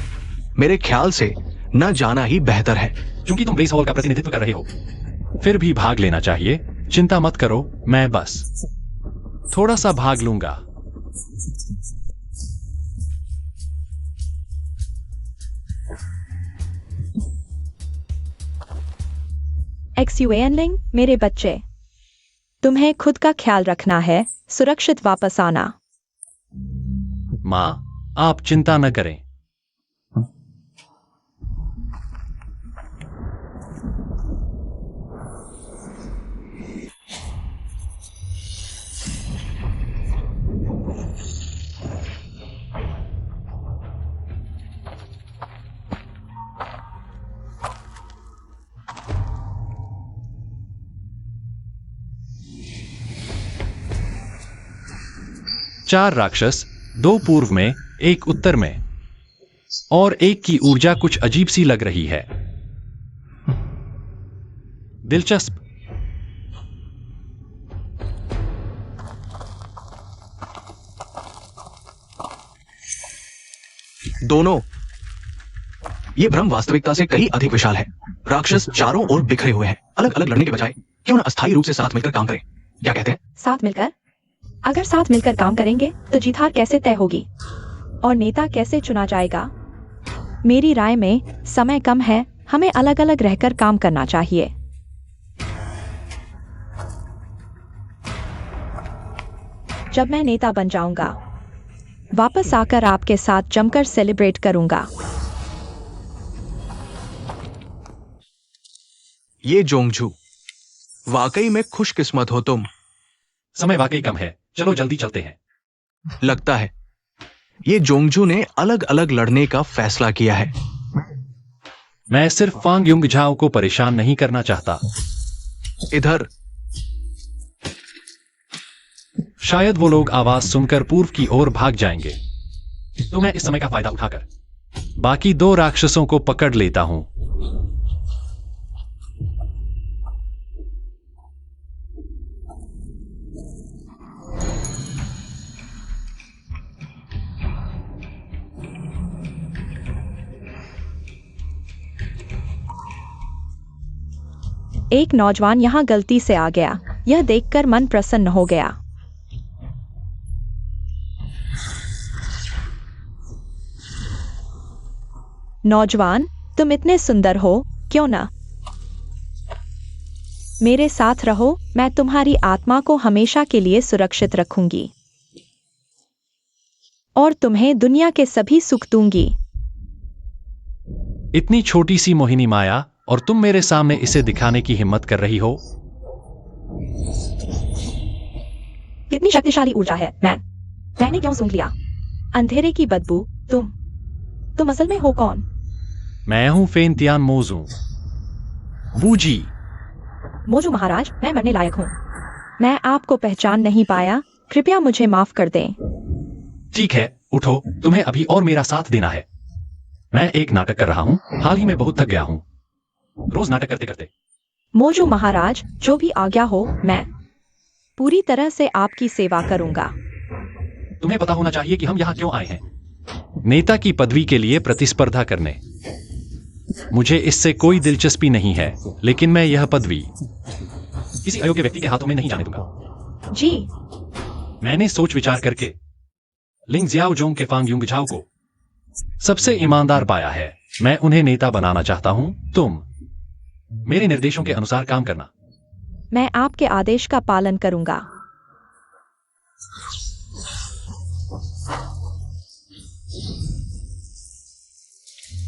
मेरे ख्याल से न जाना ही बेहतर है। क्योंकि तुम रेस हॉल का प्रतिनिधित्व कर रहे हो, फिर भी भाग लेना चाहिए। चिंता मत करो, मैं बस थोड़ा सा भाग लूंगा। एक्सयूएनलिंग, मेरे बच्चे, तुम्हें खुद का ख्याल रखना है। सुरक्षित वापस आना। माँ, आप चिंता न करें। चार राक्षस, 2 पूर्व में, 1 उत्तर में। और एक की ऊर्जा कुछ अजीब सी लग रही है। दिलचस्प। दोनों। ये भ्रम वास्तविकता से कहीं अधिक विशाल है। राक्षस चारों ओर बिखरे हुए हैं। अलग अलग लड़ने के बजाय क्यों ना अस्थायी रूप से साथ मिलकर काम करें? क्या कहते हैं? साथ मिलकर? अगर साथ मिलकर काम करेंगे तो जीत हार कैसे तय होगी और नेता कैसे चुना जाएगा? मेरी राय में समय कम है, हमें अलग अलग रहकर काम करना चाहिए। जब मैं नेता बन जाऊंगा वापस आकर आपके साथ जमकर सेलिब्रेट करूंगा। ये जोंगझू, वाकई में खुशकिस्मत हो तुम। समय वाकई कम है, चलो जल्दी चलते हैं। लगता है ये जोंगझू ने अलग अलग लड़ने का फैसला किया है। मैं सिर्फ फांग युंग झाओ को परेशान नहीं करना चाहता। इधर शायद वो लोग आवाज सुनकर पूर्व की ओर भाग जाएंगे, तो मैं इस समय का फायदा उठाकर बाकी दो राक्षसों को पकड़ लेता हूं। एक नौजवान यहाँ गलती से आ गया, यह देखकर मन प्रसन्न हो गया। नौजवान, तुम इतने सुंदर हो, क्यों ना मेरे साथ रहो, मैं तुम्हारी आत्मा को हमेशा के लिए सुरक्षित रखूंगी और तुम्हें दुनिया के सभी सुख दूंगी। इतनी छोटी सी मोहिनी माया और तुम मेरे सामने इसे दिखाने की हिम्मत कर रही हो? कितनी शक्तिशाली ऊर्जा है। मैंने क्यों सूंघ लिया? अंधेरे की बदबू। तुम असल में हो कौन? मैं हूं फेंतियान मोजू। बूजी। मोजू महाराज, मैं मरने लायक हूँ। मैं आपको पहचान नहीं पाया, कृपया मुझे माफ कर दें। ठीक है, उठो, तुम्हें अभी और मेरा साथ देना है। मैं एक नाटक कर रहा हूं, हाल ही में बहुत थक गया हूं, रोज नाटक करते करते। मोजू महाराज, जो भी आज्ञा हो, मैं पूरी तरह से आपकी सेवा करूंगा। तुम्हें पता होना चाहिए कि हम यहाँ क्यों आए हैं। नेता की पदवी के लिए प्रतिस्पर्धा करने। मुझे इससे कोई दिलचस्पी नहीं है, लेकिन मैं यह पदवी किसी अयोग्य व्यक्ति के हाथों में नहीं जाने दूंगा। जी। मैंने सोच विचार करके लिंग जियाओ जोंग के फांग युंग झाओ को सबसे ईमानदार पाया है। मैं उन्हें नेता बनाना चाहता हूं। तुम मेरे निर्देशों के अनुसार काम करना। मैं आपके आदेश का पालन करूंगा।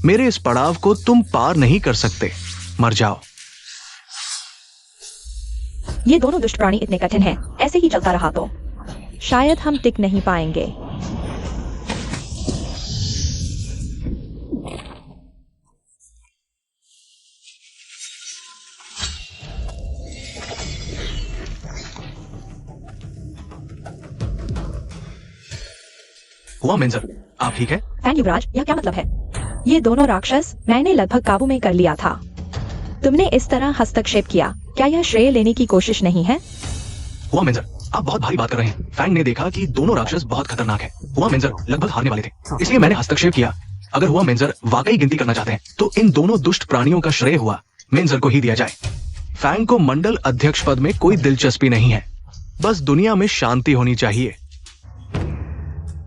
मेरे इस पड़ाव को तुम पार नहीं कर सकते, मर जाओ। ये दोनों दुष्ट प्राणी इतने कठिन हैं, ऐसे ही चलता रहा तो शायद हम टिक नहीं पाएंगे। हुआ मेंजर, आप ठीक है? फैन युवराज, यह क्या मतलब है? ये दोनों राक्षस मैंने लगभग काबू में कर लिया था। तुमने इस तरह हस्तक्षेप किया, क्या यह श्रेय लेने की कोशिश नहीं है? हुआ मेंजर, आप बहुत भारी बात कर रहे हैं। फैंग ने देखा कि दोनों राक्षस बहुत खतरनाक हैं। हुआ मेंजर लगभग हारने वाले थे, इसलिए मैंने हस्तक्षेप किया। अगर हुआ मेंजर वाकई गिनती करना चाहते हैं, तो इन दोनों दुष्ट प्राणियों का श्रेय हुआ मेंजर को ही दिया जाए। फैंग को मंडल अध्यक्ष पद में कोई दिलचस्पी नहीं है, बस दुनिया में शांति होनी चाहिए।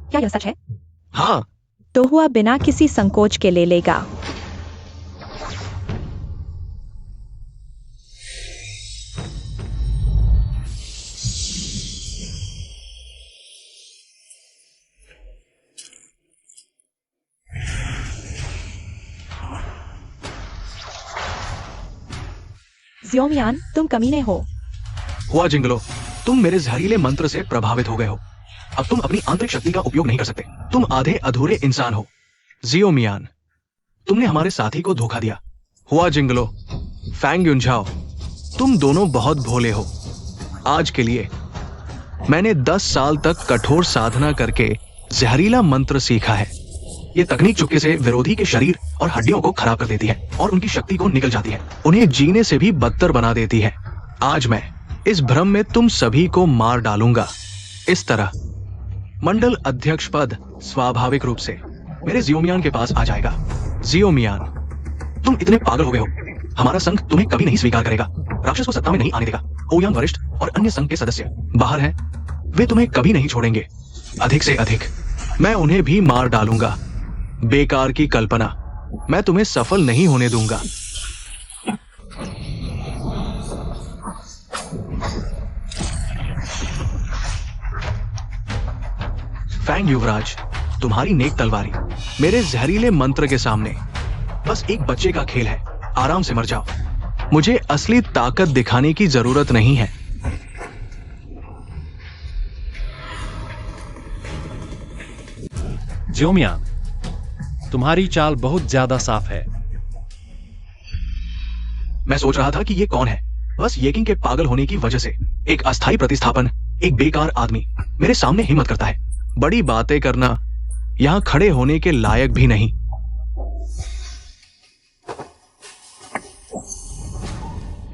क्या यह सच है? हाँ। तो हुआ बिना किसी संकोच के ले लेगा। ज़ियोमियान, तुम कमीने हो। हुआ जिंगलो, तुम मेरे जहरीले मंत्र से प्रभावित हो गए हो। अब तुम अपनी आंतरिक शक्ति का उपयोग नहीं कर सकते। तुम आधे अधूरे इंसान हो। ज़ियोमियान, तुमने हमारे साथी को धोखा दिया। हुआ जिंगलो, फैंग युनझाओ, तुम दोनों बहुत भोले हो। आज के लिए मैंने 10 साल तक कठोर साधना करके जहरीला मंत्र सीखा है। ये तकनीक चुपके से विरोधी के शरीर और हड्डियों को खराब कर देती है और उनकी शक्ति को निकल जाती है, उन्हें जीने से भी बदतर बना देती है। आज मैं इस भ्रम में तुम सभी को मार डालूंगा। इस तरह मंडल अध्यक्ष पद स्वाभाविक रूप से मेरे जियोमियान के पास आ जाएगा। जियोमियान, तुम इतने पागल हो गए हो। हमारा संघ तुम्हें कभी नहीं स्वीकार करेगा। राक्षस को सत्ता में नहीं आने देगा। ओयांग वरिष्ठ और अन्य संघ के सदस्य बाहर हैं, वे तुम्हें कभी नहीं छोड़ेंगे। अधिक से अधिक मैं उन्हें भी मार डालूंगा। बेकार की कल्पना, मैं तुम्हें सफल नहीं होने दूंगा। फैंग युवराज, तुम्हारी नेक तलवारी मेरे जहरीले मंत्र के सामने बस एक बच्चे का खेल है। आराम से मर जाओ। मुझे असली ताकत दिखाने की जरूरत नहीं है। जियोमियान, तुम्हारी चाल बहुत ज्यादा साफ है। मैं सोच रहा था कि ये कौन है। बस येकिंग के पागल होने की वजह से एक अस्थायी प्रतिस्थापन, एक बेकार आदमी मेरे सामने हिम्मत करता है। बड़ी बातें करना यहां खड़े होने के लायक भी नहीं।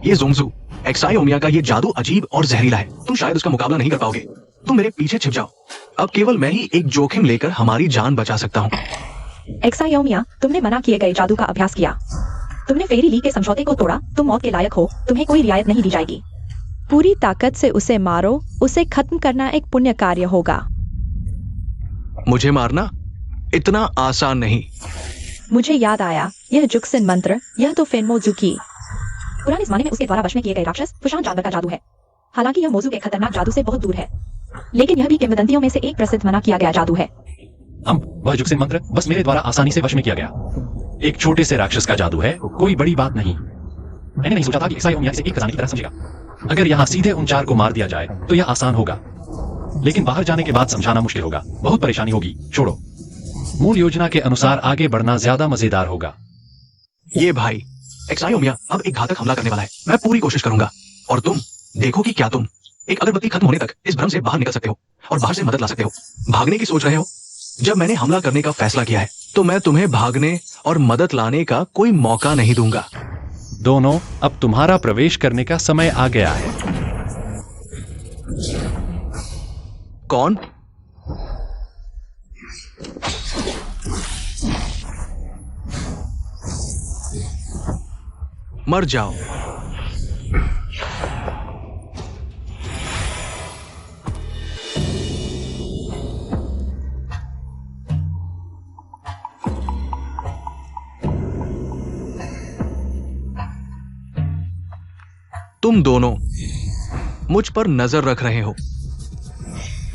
ये ज़ोंगज़ू, एक्साई ओमिया का ये जादू अजीब और जहरीला है। तुम शायद उसका मुकाबला नहीं कर पाओगे। तुम मेरे पीछे छिप जाओ। अब केवल मैं ही एक जोखिम लेकर हमारी जान बचा सकता हूँ। एक्सायोमिया, तुमने मना किए गए जादू का अभ्यास किया। तुमने फेरी ली के समझौते को तोड़ा। तुम मौत के लायक हो। तुम्हें कोई रियायत नहीं दी जाएगी। पूरी ताकत से उसे मारो। उसे खत्म करना एक पुण्य कार्य होगा। मुझे मारना इतना आसान नहीं। मुझे याद आया, यह जुक्सिन मंत्र, यह तो फेनमोजुकी पुराने जमाने में उसके द्वारा वश में किए गए राक्षस फुशान जानवर का जादू है। हालांकि यह मोजू के खतरनाक जादू से बहुत दूर है, लेकिन यह भी किंवदंतियों में से एक प्रसिद्ध मना किया गया जादू है। वह जुक्सिन मंत्र बस मेरे द्वारा आसानी से वश में किया गया। एक छोटे से राक्षस का जादू है, कोई बड़ी बात नहीं। मैंने नहीं सोचा था कि एक्साई ओमिया इसे एक खजाने की तरह समझेगा। अगर यहाँ सीधे उन 4 को मार दिया जाए तो यह आसान होगा, लेकिन बाहर जाने के बाद समझाना मुश्किल होगा। बहुत परेशानी होगी। छोड़ो, मूल योजना के अनुसार आगे बढ़ना ज्यादा मजेदार होगा। ये भाई, एक्साई ओमिया अब एक घातक हमला करने वाला है। मैं पूरी कोशिश करूंगा और तुम देखो कि क्या तुम एक अगरबत्ती खत्म होने तक इस भ्रम से बाहर निकल सकते हो और बाहर से मदद ला सकते हो। भागने की सोच रहे हो? जब मैंने हमला करने का फैसला किया है तो मैं तुम्हें भागने और मदद लाने का कोई मौका नहीं दूंगा। दोनों, अब तुम्हारा प्रवेश करने का समय आ गया है। कौन? मर जाओ। तुम दोनों मुझ पर नजर रख रहे हो।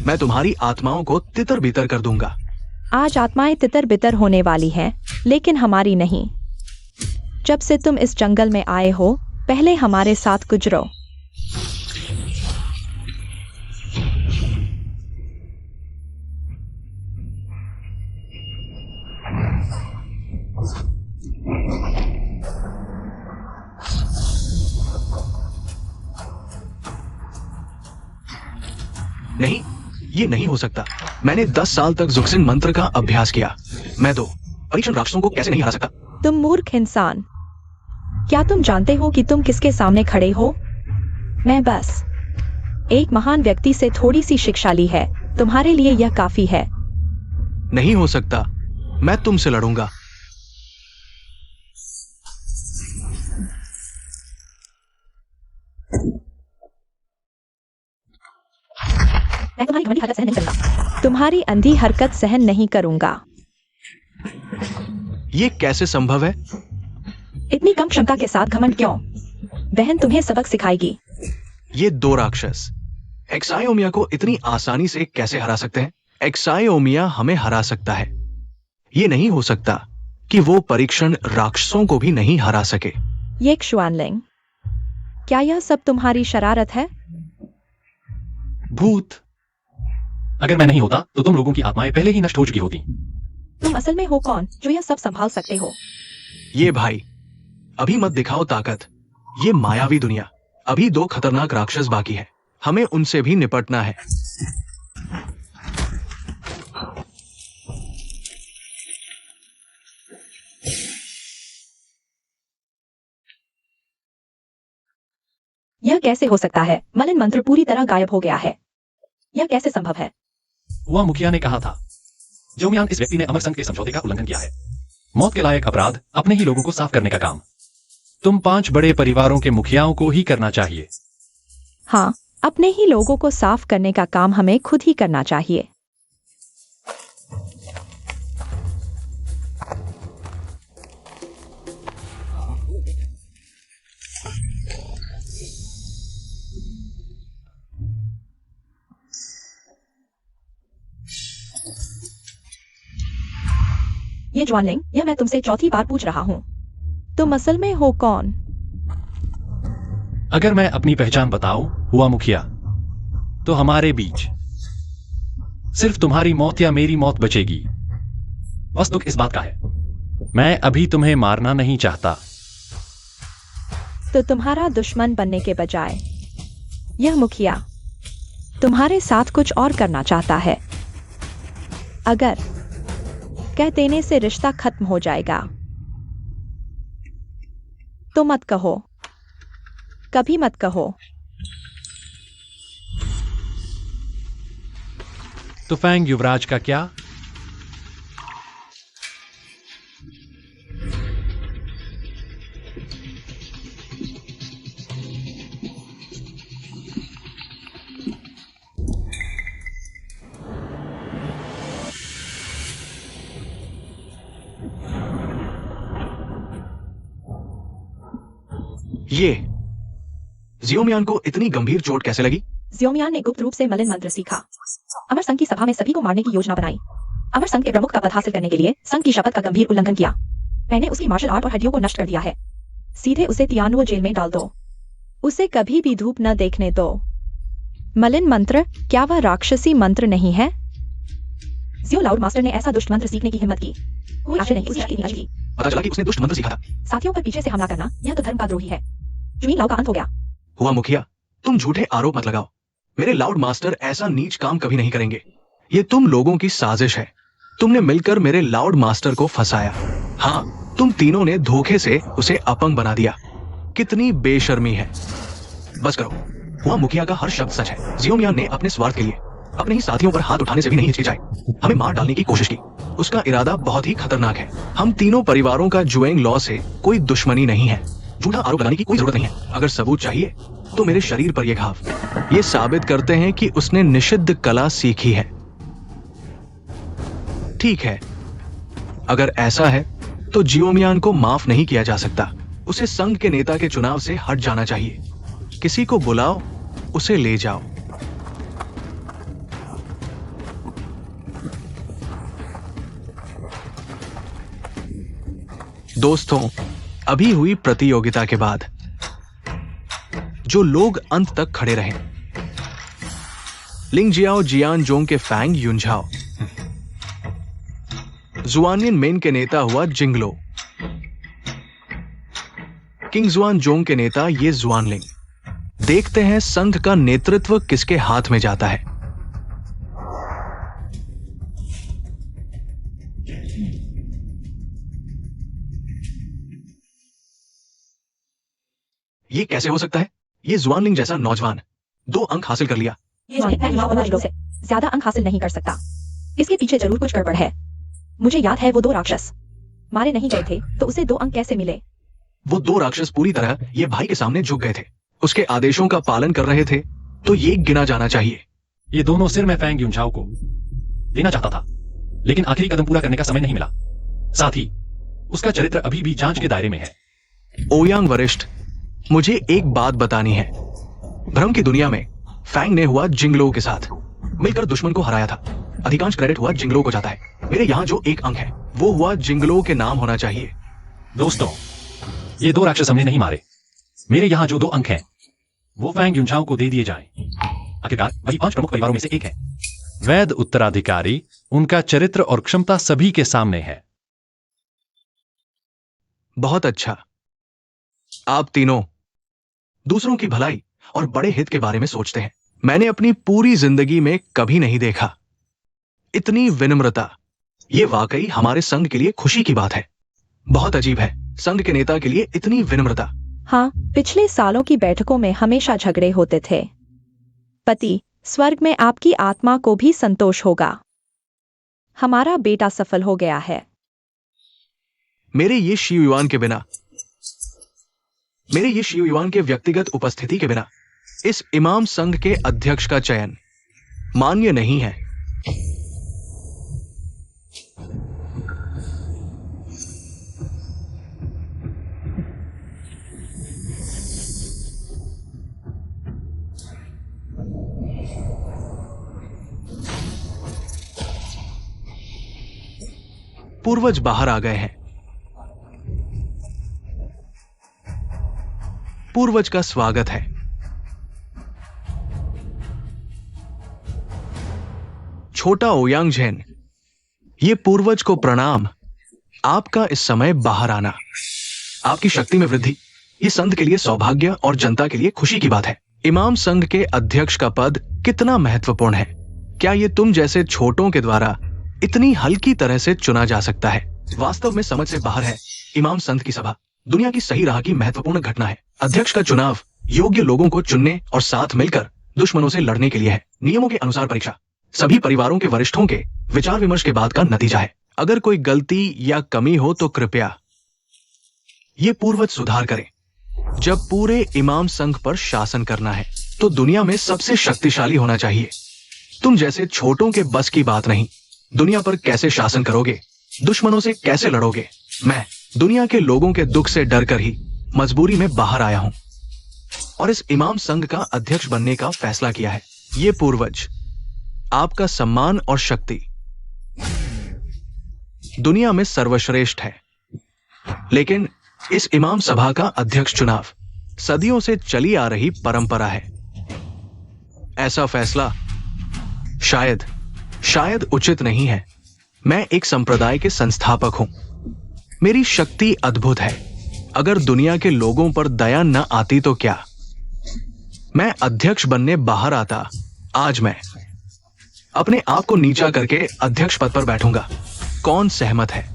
मैं तुम्हारी आत्माओं को तितर बितर कर दूंगा। आज आत्माएं तितर बितर होने वाली हैं, लेकिन हमारी नहीं। जब से तुम इस जंगल में आए हो, पहले हमारे साथ गुजरो। नहीं, ये नहीं हो सकता। मैंने 10 साल तक जुक्सिन मंत्र का अभ्यास किया। मैं तो परीक्षण राक्षसों को कैसे नहीं हरा सकता? तुम मूर्ख इंसान, क्या तुम जानते हो कि तुम किसके सामने खड़े हो? मैं बस एक महान व्यक्ति से थोड़ी सी शिक्षा ली है। तुम्हारे लिए यह काफी है। नहीं हो सकता। मैं तुमसे लड़ूंगा। मैं तुम्हारी घमंडी हरकत सहन नहीं करूंगा। तुम्हारी अंधी हरकत सहन नहीं करूंगा। ये कैसे संभव है? इतनी कम क्षमता के साथ घमंड क्यों? बहन तुम्हें सबक सिखाएगी। ये 2 राक्षस एक्सायोमिया को इतनी आसानी से कैसे हरा सकते हैं? एक्सायोमिया हमें हरा सकता है। ये नहीं हो सकता कि वो परीक्षण राक्षसों को भी नहीं हरा सके। ये क्षुआनलिंग, क्या यह सब तुम्हारी शरारत है? भूत, अगर मैं नहीं होता तो तुम लोगों की आत्माएं पहले ही नष्ट हो चुकी होती। तुम असल में हो कौन जो यह सब संभाल सकते हो? ये भाई, अभी मत दिखाओ ताकत। ये मायावी दुनिया। अभी 2 खतरनाक राक्षस बाकी है। हमें उनसे भी निपटना है। यह कैसे हो सकता है? मलिन मंत्र पूरी तरह गायब हो गया है। यह कैसे संभव है? हुआ मुखिया ने कहा था, जोमियांग इस व्यक्ति ने अमर संघ के समझौते का उल्लंघन किया है। मौत के लायक अपराध अपने ही लोगों को साफ करने का काम तुम 5 बड़े परिवारों के मुखियाओं को ही करना चाहिए। हाँ, अपने ही लोगों को साफ करने का काम हमें खुद ही करना चाहिए। ये ज्वानलिंग, यह मैं तुमसे चौथी बार पूछ रहा हूँ। तुम असल में हो कौन? अगर मैं अपनी पहचान बताऊं, हुआ मुखिया, तो हमारे बीच सिर्फ तुम्हारी मौत या मेरी मौत बचेगी। बस दुख इस बात का है, मैं अभी तुम्हें मारना नहीं चाहता। तो तुम्हारा दुश्मन बनने के बजाय यह मुखिया तुम्हारे साथ कुछ और करना चाहता है। अगर कह देने से रिश्ता खत्म हो जाएगा तो मत कहो, कभी मत कहो। तो फैंग युवराज का क्या? ये जियोमियान को इतनी गंभीर चोट कैसे लगी? जियोमियान ने गुप्त रूप से मलिन मंत्र सीखा। अमर संघ की सभा में सभी को मारने की योजना बनाई। अमर संघ के प्रमुख का पद हासिल करने के लिए संघ की शपथ का गंभीर उल्लंघन किया। मैंने उसकी मार्शल आर्ट और हड्डियों को नष्ट कर दिया है। सीधे उसे तियानुओ जेल में डाल दो। उसे कभी भी धूप न देखने दो। मलिन मंत्र, क्या वह राक्षसी मंत्र नहीं है? जियो लाउड मास्टर ने ऐसा दुष्ट मंत्र सीखने की हिम्मत की। कोई आशा नहीं, उसकी शक्ति नहीं की। पता चला कि उसने दुष्ट मंत्र सीखा था। साथियों पर पीछे से हमला करना, यह तो धर्म का द्रोही है। जुइन लाओ का अंत हो गया। हुआ मुखिया, तुम झूठे आरोप मत लगाओ। मेरे लाउड मास्टर ऐसा नीच काम कभी नहीं करेंगे। ये तुम लोगों की साजिश है। तुमने मिलकर मेरे लाउड मास्टर को फंसाया। हाँ, तुम तीनों ने धोखे से उसे अपंग बना दिया। कितनी बेशर्मी है। बस करो। हुआ मुखिया का हर शब्द सच है। जियोमियान ने अपने स्वार्थ के लिए अपने ही साथियों पर हाथ उठाने से भी नहीं हिचकिचाए। हमें मार डालने की कोशिश की। उसका इरादा बहुत ही खतरनाक है। हम तीनों परिवारों का जुएंग लॉ से कोई दुश्मनी नहीं है। झूठा आरोप लगाने की कोई जरूरत नहीं है। अगर सबूत चाहिए तो मेरे शरीर पर ये घाव ये साबित करते हैं कि उसने निषिद्ध कला सीखी है। ठीक है, अगर ऐसा है तो जियोमियान को माफ नहीं किया जा सकता। उसे संघ के नेता के चुनाव से हट जाना चाहिए। किसी को बुलाओ, उसे ले जाओ। दोस्तों, अभी हुई प्रतियोगिता के बाद जो लोग अंत तक खड़े रहे, लिंगजियाओ जियानजोंग के फैंग युनझाओ, जुआनियन मेन के नेता हुआ जिंगलो, किंग जुआनजोंग के नेता ये जुआनलिंग। देखते हैं संघ का नेतृत्व किसके हाथ में जाता है। ये कैसे हो सकता है? ये जुआनलिंग जैसा नौजवान 2 अंक हासिल कर लिया। ये जुआनलिंग से ज्यादा अंक हासिल नहीं कर सकता। इसके पीछे जरूर कुछ गड़बड़ है। मुझे याद है वो 2 राक्षस मारे नहीं गए थे, तो उसे 2 अंक कैसे मिले? वो 2 राक्षस पूरी तरह ये भाई के सामने झुक गए थे। उसके आदेशों का पालन कर रहे थे, तो ये गिना जाना चाहिए। ये दोनों सिर मैं फैंग युनझाओ को देना चाहता था, लेकिन आखिरी कदम पूरा करने का समय नहीं मिला। साथ ही उसका चरित्र अभी भी जांच के दायरे में है। ओयांग वरिष्ठ, मुझे एक बात बतानी है। भ्रम की दुनिया में फैंग ने हुआ जिंगलो के साथ मिलकर दुश्मन को हराया था। अधिकांश क्रेडिट हुआ जिंगलो को जाता है। मेरे यहाँ जो 1 अंक है वो हुआ जिंगलो के नाम होना चाहिए। दोस्तों, ये 2 राक्षस हमने नहीं मारे। मेरे यहाँ जो 2 अंक हैं वो फैंग युनझाओ को दे दिए जाएं। आखिरकार वही 5 प्रमुख परिवारों में से एक है। वैध उत्तराधिकारी, उनका चरित्र और क्षमता सभी के सामने है। बहुत अच्छा। आप तीनों दूसरों की भलाई और बड़े हित के बारे में सोचते हैं। मैंने अपनी पूरी जिंदगी में कभी नहीं देखा इतनी विनम्रता। ये वाकई हमारे संघ के लिए खुशी की बात है। बहुत अजीब है, संघ के नेता के लिए इतनी विनम्रता। हाँ, पिछले सालों की बैठकों में हमेशा झगड़े होते थे। पति, स्वर्ग में आपकी आत्मा को भी संतोष होगा। हमारा बेटा सफल हो गया है। मेरे ये शिवयुआन के व्यक्तिगत उपस्थिति के बिना इस इमाम संघ के अध्यक्ष का चयन मान्य नहीं है। पूर्वज बाहर आ गए हैं। पूर्वज का स्वागत है। छोटा ओयांग झेन, ये पूर्वज को प्रणाम। आपका इस समय बाहर आना, आपकी शक्ति में वृद्धि, ये संत के लिए सौभाग्य और जनता के लिए खुशी की बात है। इमाम संघ के अध्यक्ष का पद कितना महत्वपूर्ण है। क्या ये तुम जैसे छोटों के द्वारा इतनी हल्की तरह से चुना जा सकता है? वास्तव में समझ से बाहर है। इमाम संत की सभा दुनिया की सही राह की महत्वपूर्ण घटना है। अध्यक्ष का चुनाव योग्य लोगों को चुनने और साथ मिलकर दुश्मनों से लड़ने के लिए है। नियमों के अनुसार परीक्षा सभी परिवारों के वरिष्ठों के विचार विमर्श के बाद का नतीजा है। अगर कोई गलती या कमी हो तो कृपया ये पूर्वज सुधार करें। जब पूरे इमाम संघ पर शासन करना है तो दुनिया में सबसे शक्तिशाली होना चाहिए। तुम जैसे छोटों के बस की बात नहीं। दुनिया पर कैसे शासन करोगे, दुश्मनों से कैसे लड़ोगे? मैं दुनिया के लोगों के दुख से डरकर ही मजबूरी में बाहर आया हूं और इस इमाम संघ का अध्यक्ष बनने का फैसला किया है। ये पूर्वज आपका सम्मान और शक्ति दुनिया में सर्वश्रेष्ठ है, लेकिन इस इमाम सभा का अध्यक्ष चुनाव सदियों से चली आ रही परंपरा है। ऐसा फैसला शायद उचित नहीं है। मैं एक संप्रदाय के संस्थापक हूं। मेरी शक्ति अद्भुत है। अगर दुनिया के लोगों पर दया न आती तो क्या मैं अध्यक्ष बनने बाहर आता? आज मैं अपने आप को नीचा करके अध्यक्ष पद पर बैठूंगा। कौन सहमत है,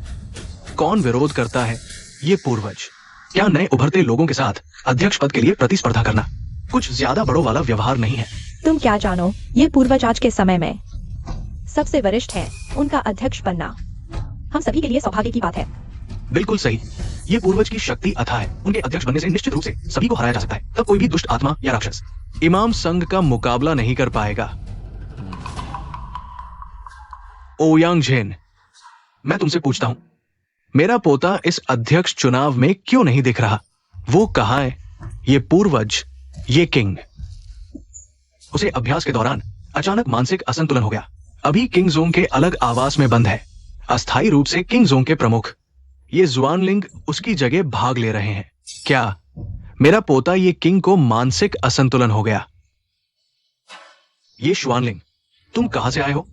कौन विरोध करता है? ये पूर्वज क्या नए उभरते लोगों के साथ अध्यक्ष पद के लिए प्रतिस्पर्धा करना कुछ ज्यादा बड़ों वाला व्यवहार नहीं है? तुम क्या जानो, ये पूर्वज आज के समय में सबसे वरिष्ठ है। उनका अध्यक्ष बनना हम सभी के लिए सौभाग्य की बात है। बिल्कुल सही। ये पूर्वज की शक्ति अथाह है। उनके अध्यक्ष बनने से निश्चित रूप से सभी को हराया जा सकता है। तब कोई भी दुष्ट आत्मा या राक्षस इमाम संघ का मुकाबला नहीं कर पाएगा। ओयांग झेन, मैं तुमसे पूछता हूं, मेरा पोता इस अध्यक्ष चुनाव में क्यों नहीं दिख रहा? वो कहां है? ये पूर्वज, ये किंग। उसे अभ्यास के दौरान अचानक मानसिक असंतुलन हो गया। अभी किंग जोंग के अलग आवास में बंद है। अस्थायी रूप से किंग जोंग के प्रमुख ये जुआनलिंग उसकी जगह भाग ले रहे हैं। क्या मेरा पोता ये किंग को मानसिक असंतुलन हो गया? ये शुआनलिंग, तुम कहां से आए हो?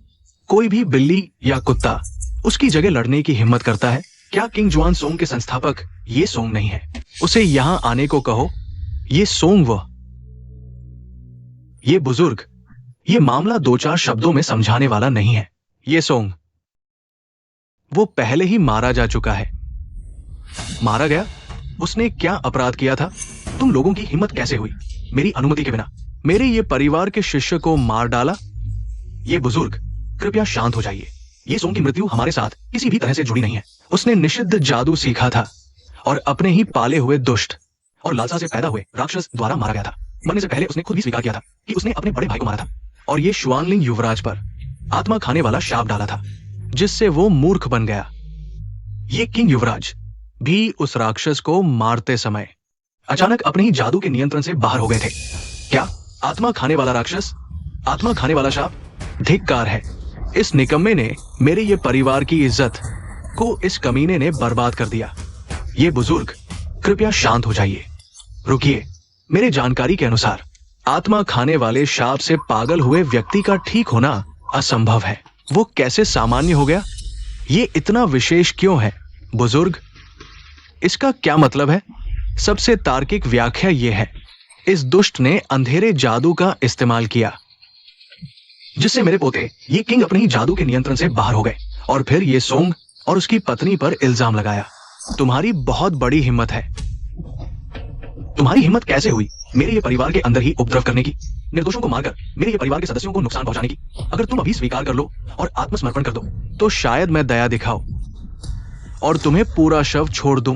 कोई भी बिल्ली या कुत्ता उसकी जगह लड़ने की हिम्मत करता है? क्या किंग जुआन सोंग के संस्थापक ये सोंग नहीं है? उसे यहां आने को कहो। ये सोंग ये बुजुर्ग, ये मामला 2-4 शब्दों में समझाने वाला नहीं है। ये सोंग, वो पहले ही मारा जा चुका है। मारा गया? उसने क्या अपराध किया था? तुम लोगों की हिम्मत कैसे हुई मेरी अनुमति के बिना मेरे ये परिवार के शिष्य को मार डाला? ये बुजुर्ग, कृपया शांत हो जाइए। ये सोंग की मृत्यु हमारे साथ किसी भी तरह से जुड़ी नहीं है। उसने निषिद्ध जादू सीखा था और अपने ही पाले हुए दुष्ट और लालसा से पैदा हुए राक्षस द्वारा मारा गया था। मरने से पहले उसने खुद भी स्वीकार किया था कि उसने अपने बड़े भाई को मारा था और ये शुआनलिंग युवराज पर आत्मा खाने वाला शाप डाला था, जिससे वो मूर्ख बन गया। ये किंग युवराज भी उस राक्षस को मारते समय अचानक अपने ही जादू के नियंत्रण से बाहर हो गए थे। क्या आत्मा खाने वाला राक्षस, आत्मा खाने वाला शाप? धिक्कार है। इस निकम्मे ने मेरे ये परिवार की इज्जत को इस कमीने ने बर्बाद कर दिया। ये बुजुर्ग, कृपया शांत हो जाइए। रुकिए, मेरे जानकारी के अनुसार आत्मा खाने वाले शाप से पागल हुए व्यक्ति का ठीक होना असंभव है। वो कैसे सामान्य हो गया? ये इतना विशेष क्यों है? बुजुर्ग, इसका क्या मतलब है? सबसे तार्किक व्याख्या यह है, इस दुष्ट ने अंधेरे जादू का इस्तेमाल किया, जिससे मेरे पोते ये किंग अपने ही जादू के नियंत्रण से बाहर हो गए और फिर ये सोंग और उसकी पत्नी पर इल्जाम लगाया। तुम्हारी बहुत बड़ी हिम्मत है। तुम्हारी हिम्मत कैसे हुई मेरे ये परिवार के अंदर ही उपद्रव करने की, निर्दोषों को मारकर मेरे ये परिवार के सदस्यों को नुकसान पहुंचाने की? अगर तुम अभी स्वीकार कर लो और आत्मसमर्पण कर दो तो शायद मैं दया दिखाऊं और तुम्हें पूरा शव छोड़ दूं।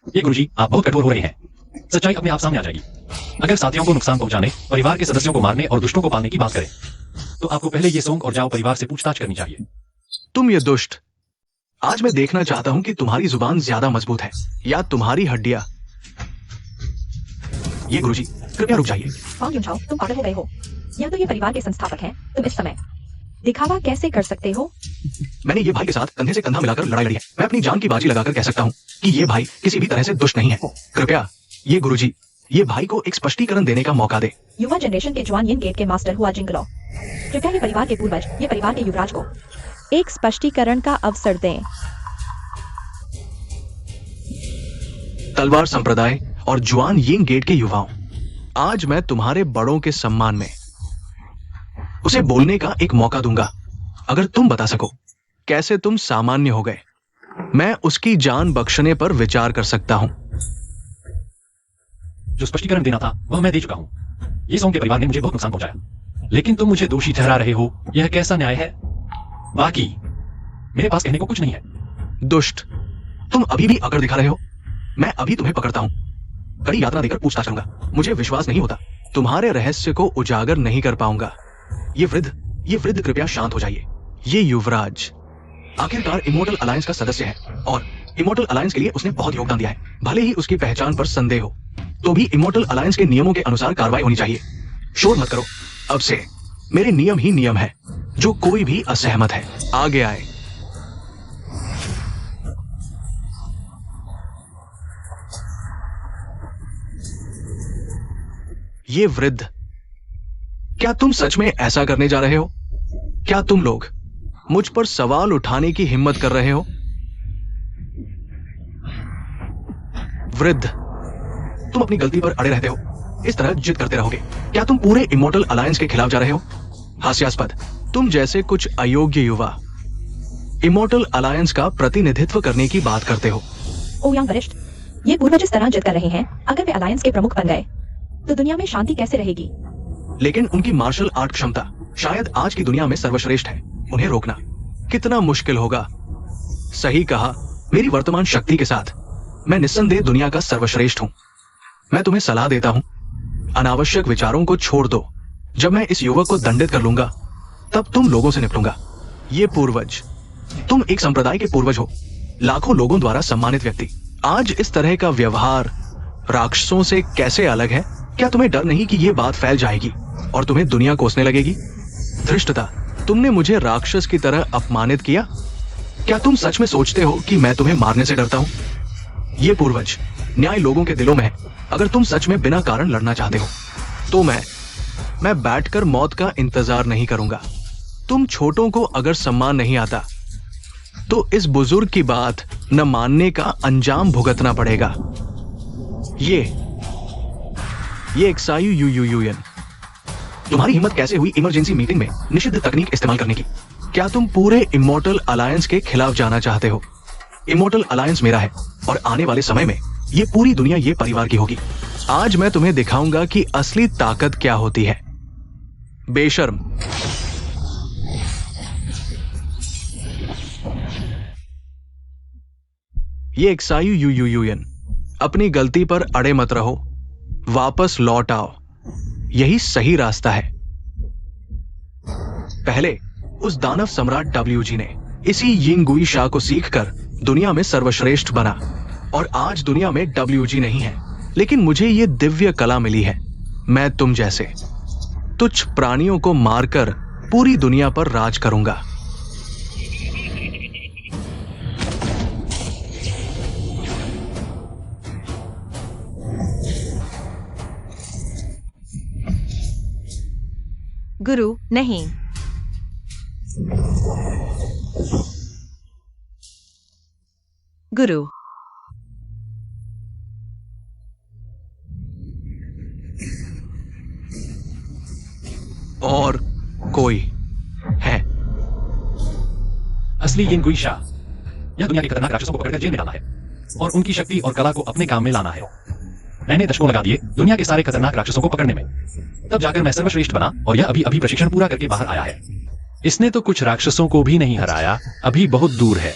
ये गुरुजी, आप बहुत कठोर हो रहे हैं। सच्चाई अपने आप सामने आ जाएगी। अगर साथियों को नुकसान पहुंचाने, परिवार के सदस्यों को मारने और दुष्टों को पालने की बात करें तो आपको पहले ये सोंग और जाओ परिवार से पूछताछ करनी चाहिए। तुम ये दुष्ट, आज मैं देखना चाहता हूं कि तुम्हारी जुबान ज्यादा मजबूत है या तुम्हारी हड्डियां। ये गुरुजी, कृपया रुक जाइए। वांग युनझाओ, तुम पागल हो गए हो। या तो ये परिवार के संस्थापक हैं, तुम इस समय दिखावा कैसे कर सकते हो? मैंने ये भाई के साथ कंधे से कंधा मिलाकर लड़ाई लड़ी है। मैं अपनी जान की बाजी लगाकर कह सकता हूँ कि ये भाई किसी भी तरह से दुष्ट नहीं है। कृपया ये गुरुजी, ये भाई को एक स्पष्टीकरण देने का मौका दे। युवा जनरेशन के जवान यिन गेट के मास्टर हुआ जिंगलो, कृपया ये परिवार के पूर्वज, ये परिवार के युवराज को एक स्पष्टीकरण का अवसर दें। तलवार संप्रदाय और जुआन यिंग गेट के युवाओं, आज मैं तुम्हारे बड़ों के सम्मान में उसे बोलने का एक मौका दूंगा। अगर तुम बता सको कैसे तुम सामान्य हो गए, मैं उसकी जान बख्शने पर विचार कर सकता हूं। जो स्पष्टीकरण देना था वह मैं दे चुका हूं। ये सोंग के परिवार ने मुझे बहुत नुकसान पहुंचाया, लेकिन तुम मुझे दोषी ठहरा रहे हो। यह कैसा न्याय है? बाकी मेरे पास कहने को कुछ नहीं है। दुष्ट, तुम अभी भी अकड़ दिखा रहे हो। मैं अभी तुम्हें पकड़ता हूं, कड़ी यात्रा देकर पूछताछ करूंगा। मुझे विश्वास नहीं होता, तुम्हारे रहस्य को उजागर नहीं कर पाऊंगा। ये वृद्ध कृपया शांत हो जाइए। ये युवराज आखिरकार इमोर्टल अलायंस का सदस्य है और इमोर्टल अलायंस के लिए उसने बहुत योगदान दिया है। भले ही उसकी पहचान पर संदेह हो तो भी इमोर्टल अलायंस के नियमों के अनुसार कार्रवाई होनी चाहिए। शोर मत करो, अब से मेरे नियम ही नियम है। जो कोई भी असहमत है आगे आए। ये वृद्ध, क्या तुम सच में ऐसा करने जा रहे हो? क्या तुम लोग मुझ पर सवाल उठाने की हिम्मत कर रहे हो? वृद्ध, तुम अपनी गलती पर अड़े रहते हो, इस तरह जिद करते रहोगे। क्या तुम पूरे इमोर्टल अलायंस के खिलाफ जा रहे हो? हास्यास्पद, तुम जैसे कुछ अयोग्य युवा इमोर्टल अलायंस का प्रतिनिधित्व करने की बात करते हो। ओ यंग वरिष्ठ, ये पूर्वज इस तरह जिद कर रहे हैं, अगर वे अलायंस के प्रमुख बन गए तो दुनिया में शांति कैसे रहेगी? लेकिन उनकी मार्शल आर्ट क्षमता शायद आज की दुनिया में सर्वश्रेष्ठ है। उन्हें रोकना कितना मुश्किल होगा। सही कहा, मेरी वर्तमान शक्ति के साथ मैं निस्संदेह दुनिया का सर्वश्रेष्ठ हूं। मैं तुम्हें सलाह देता हूं, अनावश्यक विचारों को छोड़ दो। जब मैं इस युवक को दंडित कर लूंगा तब तुम लोगों से निपटूंगा। ये पूर्वज, तुम एक संप्रदाय के पूर्वज हो, लाखों लोगों द्वारा सम्मानित व्यक्ति। आज इस तरह का व्यवहार राक्षसों से कैसे अलग है? क्या तुम्हें डर नहीं कि ये बात फैल जाएगी और तुम्हें दुनिया कोसने लगेगी? धृष्टता, तुमने मुझे राक्षस की तरह अपमानित किया। क्या तुम सच में सोचते हो कि मैं तुम्हें मारने से डरता हूं? ये पूर्वज, न्याय लोगों के दिलों में है। अगर तुम सच में बिना कारण लड़ना चाहते हो तो मैं बैठकर मौत का इंतजार नहीं करूंगा। तुम छोटों को अगर सम्मान नहीं आता तो इस बुजुर्ग की बात न मानने का अंजाम भुगतना पड़ेगा। ये एक्सायु यूयूयूएन, तुम्हारी हिम्मत कैसे हुई इमरजेंसी मीटिंग में निषिद्ध तकनीक इस्तेमाल करने की? क्या तुम पूरे इमोर्टल अलायंस के खिलाफ जाना चाहते हो? इमोर्टल अलायंस मेरा है और आने वाले समय में ये पूरी दुनिया ये परिवार की होगी। आज मैं तुम्हें दिखाऊंगा कि असली ताकत क्या होती है। बेशर्म, ये एक्सायु यूयूयूएन, अपनी गलती पर अड़े मत रहो, वापस लौट आओ। यही सही रास्ता है। पहले उस दानव सम्राट डब्ल्यूजी ने इसी यिंग गुई शा को सीखकर दुनिया में सर्वश्रेष्ठ बना और आज दुनिया में डब्ल्यूजी नहीं है, लेकिन मुझे ये दिव्य कला मिली है। मैं तुम जैसे तुच्छ प्राणियों को मारकर पूरी दुनिया पर राज करूंगा। गुरु नहीं। गुरु, और कोई है? असली यिंग गुई शा यह दुनिया के खतरनाक राक्षसों को पकड़कर जेल में डाला है। और उनकी शक्ति और कला को अपने काम में लाना है। मैंने दशकों लगा दिए दुनिया के सारे खतरनाक राक्षसों को पकड़ने में। तब जाकर मैं सर्वश्रेष्ठ बना और यह अभी अभी प्रशिक्षण पूरा करके बाहर आया है। इसने तो कुछ राक्षसों को भी नहीं हराया, अभी बहुत दूर है।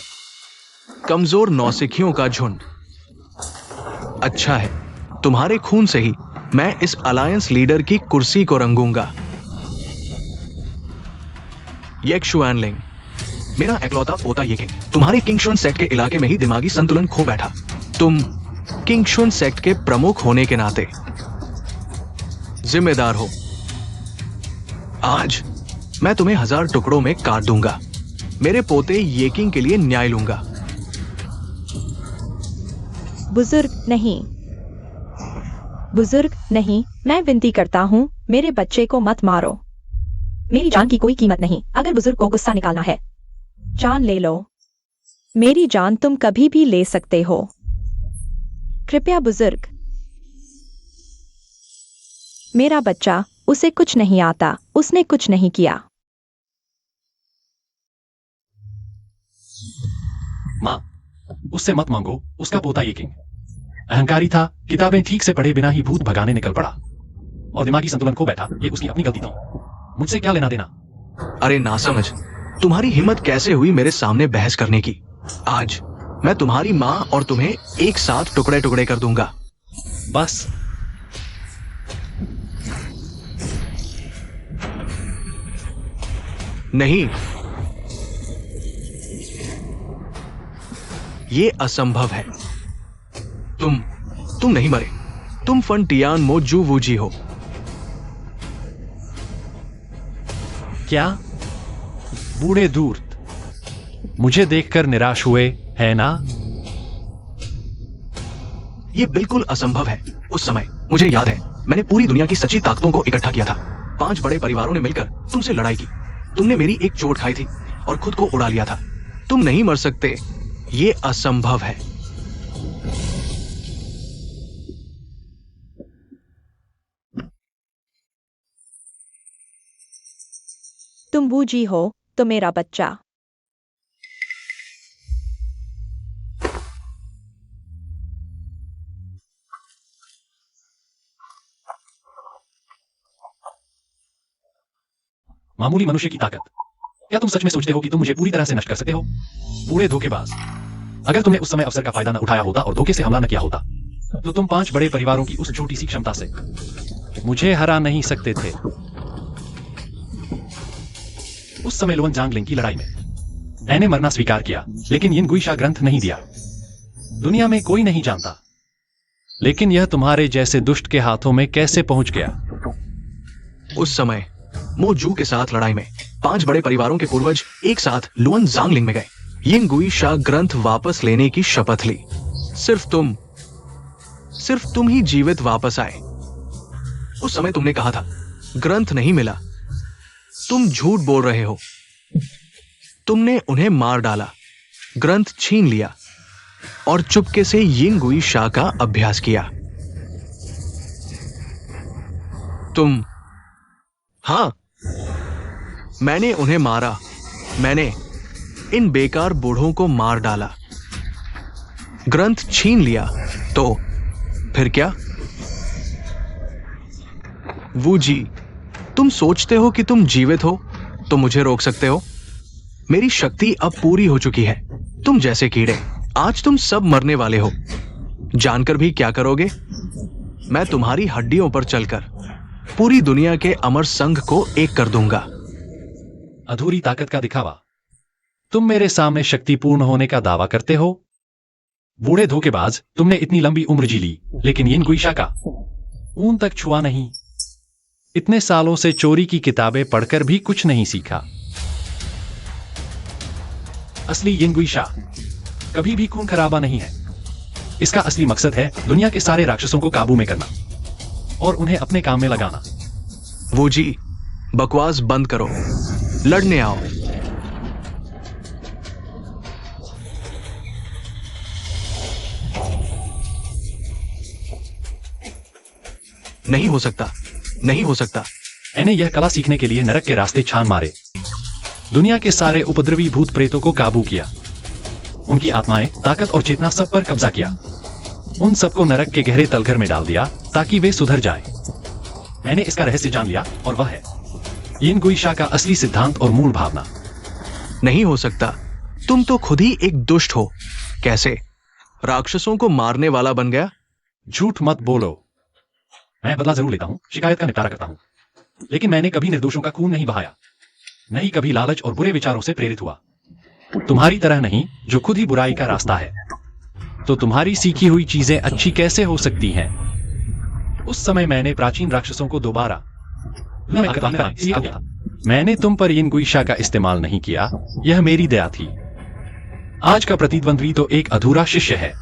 कमजोर नौसिखियों का झुंड। अच्छा है, तुम्हारे खून से ही मैं इस अलायंस लीडर की कुर्सी को रंगूंगा। येक शुआनलिंग, मेरा एकलौता पोता येकिंग, तुम्हारे किंगशुन सेक्ट के इलाके में ही दिमागी संतुलन खो बैठा। तुम किंगशुन सेक्ट के प्रमुख होने के नाते जिम्मेदार हो। आज मैं तुम्हें 1000 टुकड़ों में काट दूंगा। मेरे पोते येकिंग के लिए न्याय लूंगा। बुजुर्ग नहीं, बुजुर्ग नहीं, मैं विनती करता हूँ, मेरे बच्चे को मत मारो। मेरी जान की कोई कीमत नहीं। अगर बुजुर्ग को गुस्सा निकालना है, जान ले लो। मेरी जान तुम कभी भी ले सकते हो। कृपया बुजुर्ग। मेरा बच्चा, उसे कुछ नहीं आता, उसने कुछ नहीं किया। माँ, उससे मत मांगो। उसका पोता येकिंग अहंकारी था, किताबें ठीक से पढ़े बिना ही भूत भगाने निकल पड़ा और दिमागी संतुलन खो बैठा। ये उसकी अपनी गलती थी, मुझसे क्या लेना देना। अरे नासमझ, तुम्हारी हिम्मत कैसे हुई मेरे सामने बहस करने की। आज मैं तुम्हारी माँ और तुम्हें एक साथ टुकड़े टुकड़े कर दूंगा। बस नहीं, ये असंभव है। तुम नहीं मरे। तुम फंटियान मोजू वूजी हो। क्या? बूढ़े धूर्त मुझे देखकर निराश हुए, है ना? ये बिल्कुल असंभव है। उस समय मुझे याद है, मैंने पूरी दुनिया की सच्ची ताकतों को इकट्ठा किया था। 5 बड़े परिवारों ने मिलकर तुमसे लड़ाई की। तुमने मेरी एक चोट खाई थी और खुद को उड़ा लिया था। तुम नहीं मर सकते। ये असंभव है। तुम वूजी हो तो मेरा बच्चा। मामूली मनुष्य की ताकत। क्या तुम सच में सोचते हो कि तुम मुझे पूरी तरह से नष्ट कर सकते हो? बूढ़े धोखेबाज, अगर तुमने उस समय अवसर का फायदा न उठाया होता और धोखे से हमला न किया होता, तो तुम 5 बड़े परिवारों की उस छोटी सी क्षमता से मुझे हरा नहीं सकते थे। उस समय लुवन जांगलिंग की लड़ाई में मैंने मरना स्वीकार किया, लेकिन यिन गुइशा ग्रंथ नहीं दिया। दुनिया में कोई नहीं जानता, लेकिन यह तुम्हारे जैसे दुष्ट के हाथों में कैसे पहुंच गया? उस समय मोजू के साथ लड़ाई में 5 बड़े परिवारों के पूर्वज एक साथ लुवन जांगलिंग में गए। यिन गुइशा ग्रंथ वापस लेने की शपथ ली। सिर्फ तुम ही जीवित वापस आए। उस समय तुमने कहा था ग्रंथ नहीं मिला। तुम झूठ बोल रहे हो। तुमने उन्हें मार डाला, ग्रंथ छीन लिया और चुपके से यिन गुइशा का अभ्यास किया। हाँ, मैंने उन्हें मारा। मैंने इन बेकार बूढ़ों को मार डाला, ग्रंथ छीन लिया। तो फिर क्या? वूजी, तुम सोचते हो कि तुम जीवित हो तो मुझे रोक सकते हो? मेरी शक्ति अब पूरी हो चुकी है। तुम जैसे कीड़े, आज तुम सब मरने वाले हो। जानकर भी क्या करोगे? मैं तुम्हारी हड्डियों पर चलकर पूरी दुनिया के अमर संघ को एक कर दूंगा। अधूरी ताकत का दिखावा। तुम मेरे सामने शक्तिपूर्ण होने का दावा करते हो? बूढ़े धोखेबाज, तुमने इतनी लंबी उम्र जी ली, लेकिन यिन गुइशा का ऊन तक छुआ नहीं। इतने सालों से चोरी की किताबें पढ़कर भी कुछ नहीं सीखा। असली यिन गुइशा कभी भी खून खराबा नहीं है। इसका असली मकसद है दुनिया के सारे राक्षसों को काबू में करना और उन्हें अपने काम में लगाना। वूजी, बकवास बंद करो, लड़ने आओ। नहीं हो सकता, नहीं हो सकता। मैंने यह कला सीखने के लिए नरक के रास्ते छान मारे, दुनिया के सारे उपद्रवी भूत प्रेतों को काबू किया उनकी आत्माएं, ताकत और चेतना सब पर कब्जा किया। उन सबको नरक के गहरे तलघर में डाल दिया ताकि वे सुधर जाएं। मैंने इसका रहस्य जान लिया और वह है यिन गुइशा का असली सिद्धांत और मूल भावना। नहीं हो सकता, तुम तो खुद ही एक दुष्ट हो। कैसे राक्षसों को मारने वाला बन गया? झूठ मत बोलो। मैं बदला जरूर लेता हूँ, शिकायत का निपटारा करता हूँ, लेकिन मैंने कभी निर्दोषों का खून नहीं बहाया, नहीं कभी लालच और बुरे विचारों से प्रेरित हुआ। तुम्हारी तरह नहीं, जो खुद ही बुराई का रास्ता है। तो तुम्हारी सीखी हुई चीजें अच्छी कैसे हो सकती हैं? उस समय मैंने प्राचीन राक्षसों को दोबारा मैंने तुम पर यिन गुइशा का इस्तेमाल नहीं किया, यह मेरी दया थी। आज का प्रतिद्वंद्वी तो एक अधूरा शिष्य है।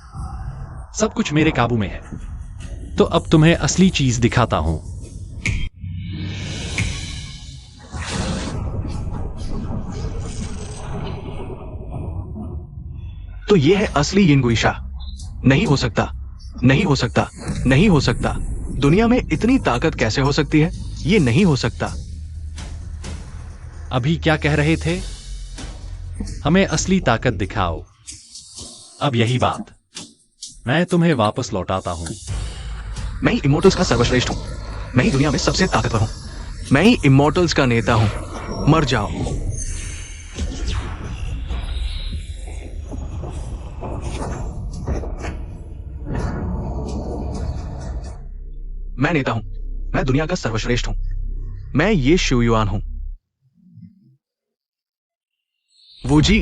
सब कुछ मेरे काबू में है। तो अब तुम्हें असली चीज दिखाता हूं। तो ये है असली यिन गुइशा। नहीं हो सकता, नहीं हो सकता, नहीं हो सकता। दुनिया में इतनी ताकत कैसे हो सकती है? ये नहीं हो सकता। अभी क्या कह रहे थे? हमें असली ताकत दिखाओ। अब यही बात, मैं तुम्हें वापस लौटाता हूं। मैं ही इमोर्टल्स का सर्वश्रेष्ठ हूं। मैं ही दुनिया में सबसे ताकतवर हूं। मैं ही इमोर्टल्स का नेता हूं। मर जाओ। मैं नेता हूं। मैं दुनिया का सर्वश्रेष्ठ हूं। मैं ये शिवयुआन हूं। वो जी,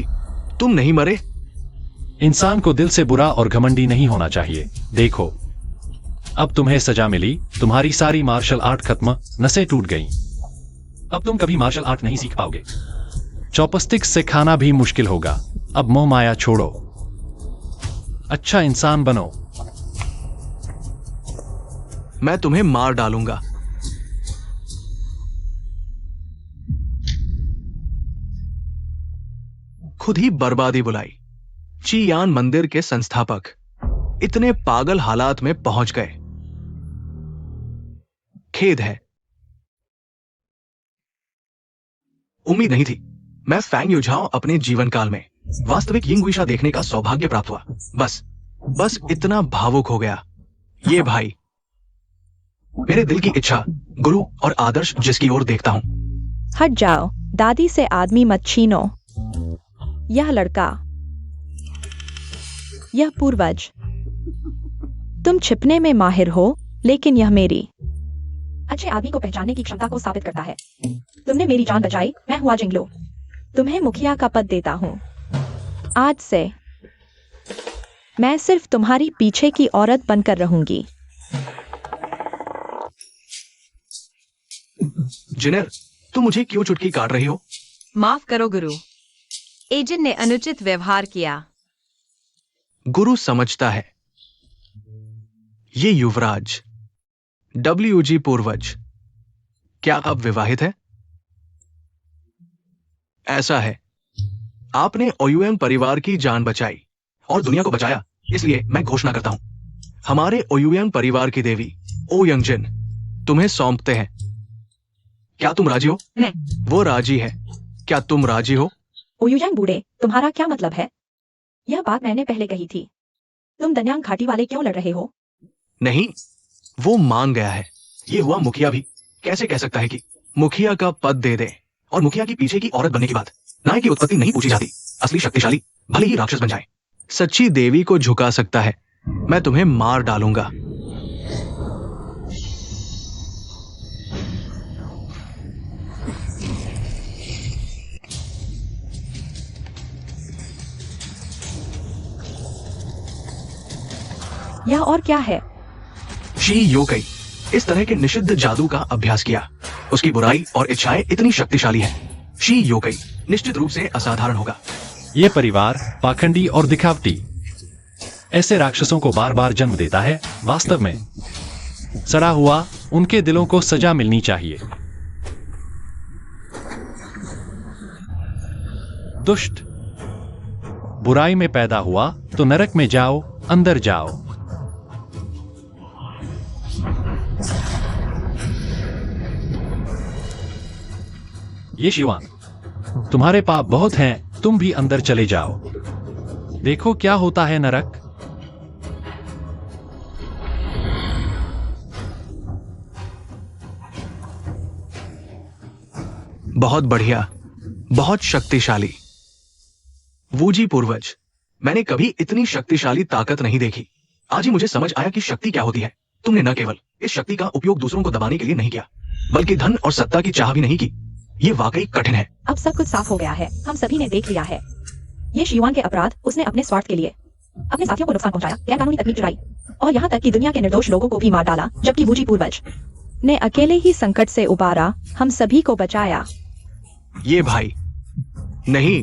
तुम नहीं मरे। इंसान को दिल से बुरा और घमंडी नहीं होना चाहिए। देखो, अब तुम्हें सजा मिली, तुम्हारी सारी मार्शल आर्ट खत्म, नसें टूट गईं। अब तुम कभी मार्शल आर्ट नहीं सीख पाओगे। चॉपस्टिक्स से खाना भी मुश्किल होगा। अब मोह माया छोड़ो, अच्छा इंसान बनो। मैं तुम्हें मार डालूंगा। खुद ही बर्बादी बुलाई। चीयान मंदिर के संस्थापक इतने पागल हालात में पहुंच गए। खेद है। उम्मीद नहीं थी। मैं फैंग युझाओ अपने जीवन काल में वास्तविक यिन गुइशा देखने का सौभाग्य प्राप्त हुआ। बस इतना भावुक हो गया। ये भाई, मेरे दिल की इच्छा, गुरु और आदर्श जिसकी ओर देखता हूं। हट जाओ, दादी से आदमी मत छीनो। यह लड़का, यह पूर्वज। तुम छिपने में माहिर हो, लेकिन यह मेरी अच्छे आदमी को पहचानने की क्षमता को साबित करता है। तुमने मेरी जान बचाई। मैं हुआ जिंगलो। तुम्हें मुखिया का पद देता हूं। आज से मैं सिर्फ तुम्हारी पीछे की औरत बनकर रहूंगी। जिनेर, तुम मुझे क्यों चुटकी काट रही हो? माफ करो गुरु, एजेंट ने अनुचित व्यवहार किया। गुरु समझता है। ये युवराज WG पूर्वज, क्या आप विवाहित हैं? ऐसा है। आपने OUN परिवार की जान बचाई और दुनिया को बचाया, इसलिए मैं घोषणा करता हूं, हमारे OUN परिवार की देवी ओ यंगजिन तुम्हें सौंपते हैं। क्या तुम राजी हो? नहीं। वो राजी है। क्या तुम राजी हो? ओयुजान बूढ़े, तुम्हारा क्या मतलब है? यह बात मैंने पहले कही थी। तुम दन्यांग घाटी वाले क्यों लड़ रहे हो? नहीं, वो मान गया है। ये हुआ मुखिया भी कैसे कह सकता है कि मुखिया का पद दे दे। और मुखिया की पीछे की औरत बनने की बात, नायक की उत्पत्ति नहीं पूछी जाती। असली शक्तिशाली भले ही राक्षस बन जाए, सच्ची देवी को झुका सकता है। मैं तुम्हें मार डालूंगा। यह और क्या है? शी योकई इस तरह के निषिद्ध जादू का अभ्यास किया। उसकी बुराई और इच्छाएं इतनी शक्तिशाली हैं। शी योकई निश्चित रूप से असाधारण होगा। ये परिवार पाखंडी और दिखावटी ऐसे राक्षसों को बार बार जन्म देता है। वास्तव में सड़ा हुआ, उनके दिलों को सजा मिलनी चाहिए। दुष्ट बुराई में पैदा हुआ तो नरक में जाओ, अंदर जाओ। ये शिवान, तुम्हारे पाप बहुत हैं, तुम भी अंदर चले जाओ। देखो क्या होता है नरक। बहुत बढ़िया, बहुत शक्तिशाली। वूजी पूर्वज, मैंने कभी इतनी शक्तिशाली ताकत नहीं देखी। आज ही मुझे समझ आया कि शक्ति क्या होती है। तुमने न केवल इस शक्ति का उपयोग दूसरों को दबाने के लिए नहीं किया, बल्कि धन और सत्ता की चाह भी नहीं की। ये वाकई कठिन है। अब सब कुछ साफ हो गया है, हम सभी ने देख लिया है। ये शिवान के अपराध उसने अपने स्वार्थ के लिए अपने साथियों को नुकसान पहुंचाया, गैरकानूनी तकनीक चुराई और यहाँ तक कि दुनिया के निर्दोष लोगों को भी मार डाला, जबकि वूजी पूर्वज ने अकेले ही संकट से उबारा, हम सभी को बचाया। ये भाई नहीं,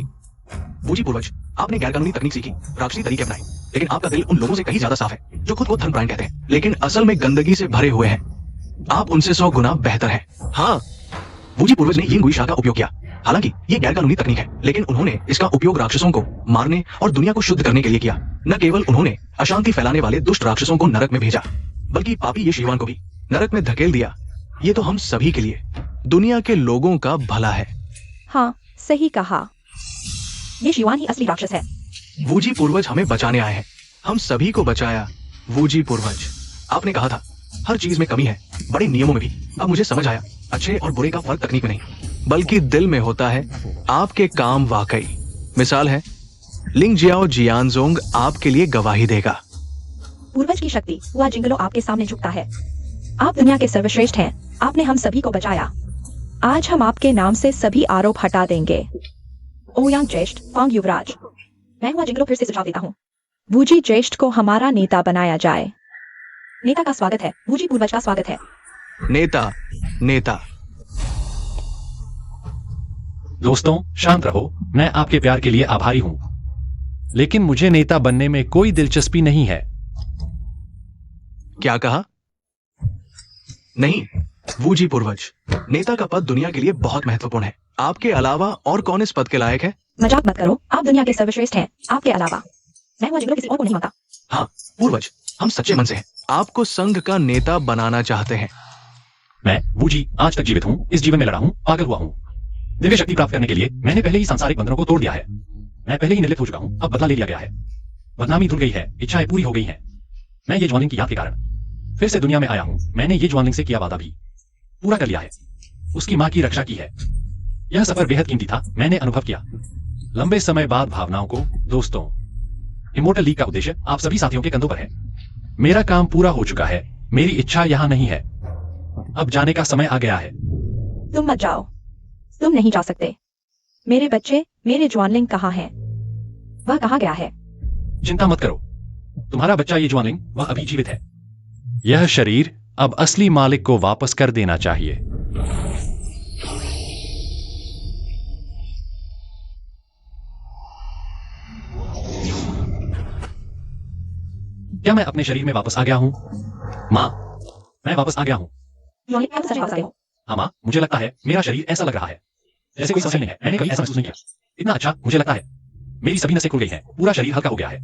वूजी पूर्वज, आपने गैरकानूनी तकनीक सीखी, राक्षसी तरीके अपनाए, लेकिन आपका दिल उन लोगों से कहीं ज्यादा साफ है जो खुद को धर्मपरायण कहते हैं, लेकिन असल में गंदगी से भरे हुए हैं। आप उनसे 100 गुना बेहतर हैं। हाँ, वूजी पूर्वज ने यिंग गुई शा का उपयोग किया। हालांकि ये गैरकानूनी तकनीक है, लेकिन उन्होंने इसका उपयोग राक्षसों को मारने और दुनिया को शुद्ध करने के लिए किया। न केवल उन्होंने अशांति फैलाने वाले दुष्ट राक्षसों को नरक में भेजा, बल्कि पापी ये शिवान को भी नरक में धकेल दिया। ये तो हम सभी के लिए, दुनिया के लोगों का भला है। हाँ, सही कहा। ये शिवान ही असली राक्षस है। वूजी पूर्वज हमें बचाने आए हैं, हम सभी को बचाया। वूजी पूर्वज, आपने कहा था हर चीज में कमी है, बड़े नियमों में भी। अब मुझे समझ आया, अच्छे और बुरे का फर्क तकनीक में नहीं, बल्कि दिल में होता है। आपके काम वाकई मिसाल है। लिंग जियाओ जियानजोंग आपके लिए गवाही देगा। पूर्वज की शक्ति, वह जिंगलो आपके सामने झुकता है। आप दुनिया के सर्वश्रेष्ठ हैं, आपने हम सभी को बचाया। आज हम आपके नाम से सभी आरोप हटा देंगे। ओयांग ज्येष्ठ, फांग युवराज, मैं हुआ जिंगलो फिर से सुझाव देता हूँ। वूजी ज्येष्ठ को हमारा नेता बनाया जाए। नेता का स्वागत है, वूजी पूर्वज का स्वागत है। नेता, नेता। दोस्तों शांत रहो, मैं आपके प्यार के लिए आभारी हूं, लेकिन मुझे नेता बनने में कोई दिलचस्पी नहीं है। क्या कहा? नहीं, वूजी पूर्वज, नेता का पद दुनिया के लिए बहुत महत्वपूर्ण है। आपके अलावा और कौन इस पद के लायक है? मजाक मत करो, आप दुनिया के सर्वश्रेष्ठ हैं, आपके अलावा। मैं हुआ जिंगलो किसी और को नहीं मानता। हाँ पूर्वज, हम सच्चे मन से हैं, आपको संघ का नेता बनाना चाहते हैं। मैं वूजी आज तक जीवित हूं, इस जीवन में लड़ा हूं, पागल हुआ हूं। दिव्य शक्ति प्राप्त करने के लिए मैंने पहले ही सांसारिक बंधनों को तोड़ दिया है। मैं पहले ही निर्लिप्त हो चुका हूं, अब बदला ले लिया गया है। बदनामी धुल गई है, इच्छाएं पूरी हो गई हैं। मैं ये ज्वालिंग की याद के कारण फिर से दुनिया में आया हूं। मैंने ये ज्वालिंग से किया वादा भी पूरा कर लिया है, उसकी मां की रक्षा की है। यह सफर बेहद कीमती था, मैंने अनुभव किया लंबे समय बाद भावनाओं को। दोस्तों, इमोर्टल लीग का उद्देश्य आप सभी साथियों के कंधों पर है। मेरा काम पूरा हो चुका है, मेरी इच्छा यहां नहीं है, अब जाने का समय आ गया है। तुम मत जाओ, तुम नहीं जा सकते। मेरे बच्चे, मेरे ज्वानलिंग कहाँ हैं? वह कहाँ गया है? चिंता मत करो, तुम्हारा बच्चा ये ज्वानलिंग, वह अभी जीवित है। यह शरीर अब असली मालिक को वापस कर देना चाहिए। क्या मैं अपने शरीर में वापस आ गया हूं? मां, मैं वापस आ गया हूं। ज्वालिंग, आप सच वापस गए हो। हाँ मां, मुझे लगता है मेरा शरीर ऐसा लग रहा है जैसे कोई समस्या नहीं है। मैंने कभी ऐसा महसूस नहीं किया। इतना अच्छा मुझे लगता है। मेरी सभी नसें खुल गई हैं, पूरा शरीर हल्का हो गया है।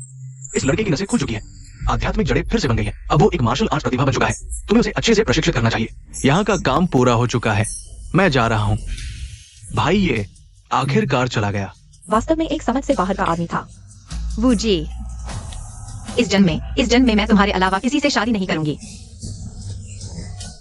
इस लड़के की नसें खुल चुकी हैं, आध्यात्मिक जड़ें फिर से बन गई हैं। अब वो एक मार्शल आर्ट्स प्रतिभा बन चुका है। तुम्हें उसे अच्छे से प्रशिक्षित करना चाहिए। यहाँ का काम पूरा हो चुका है, मैं जा रहा हूँ। भाई ये आखिरकार चला गया। वास्तव में एक समझ से बाहर का आदमी था। वूजी, इस जन्म में मैं तुम्हारे अलावा किसी से शादी नहीं करूंगी।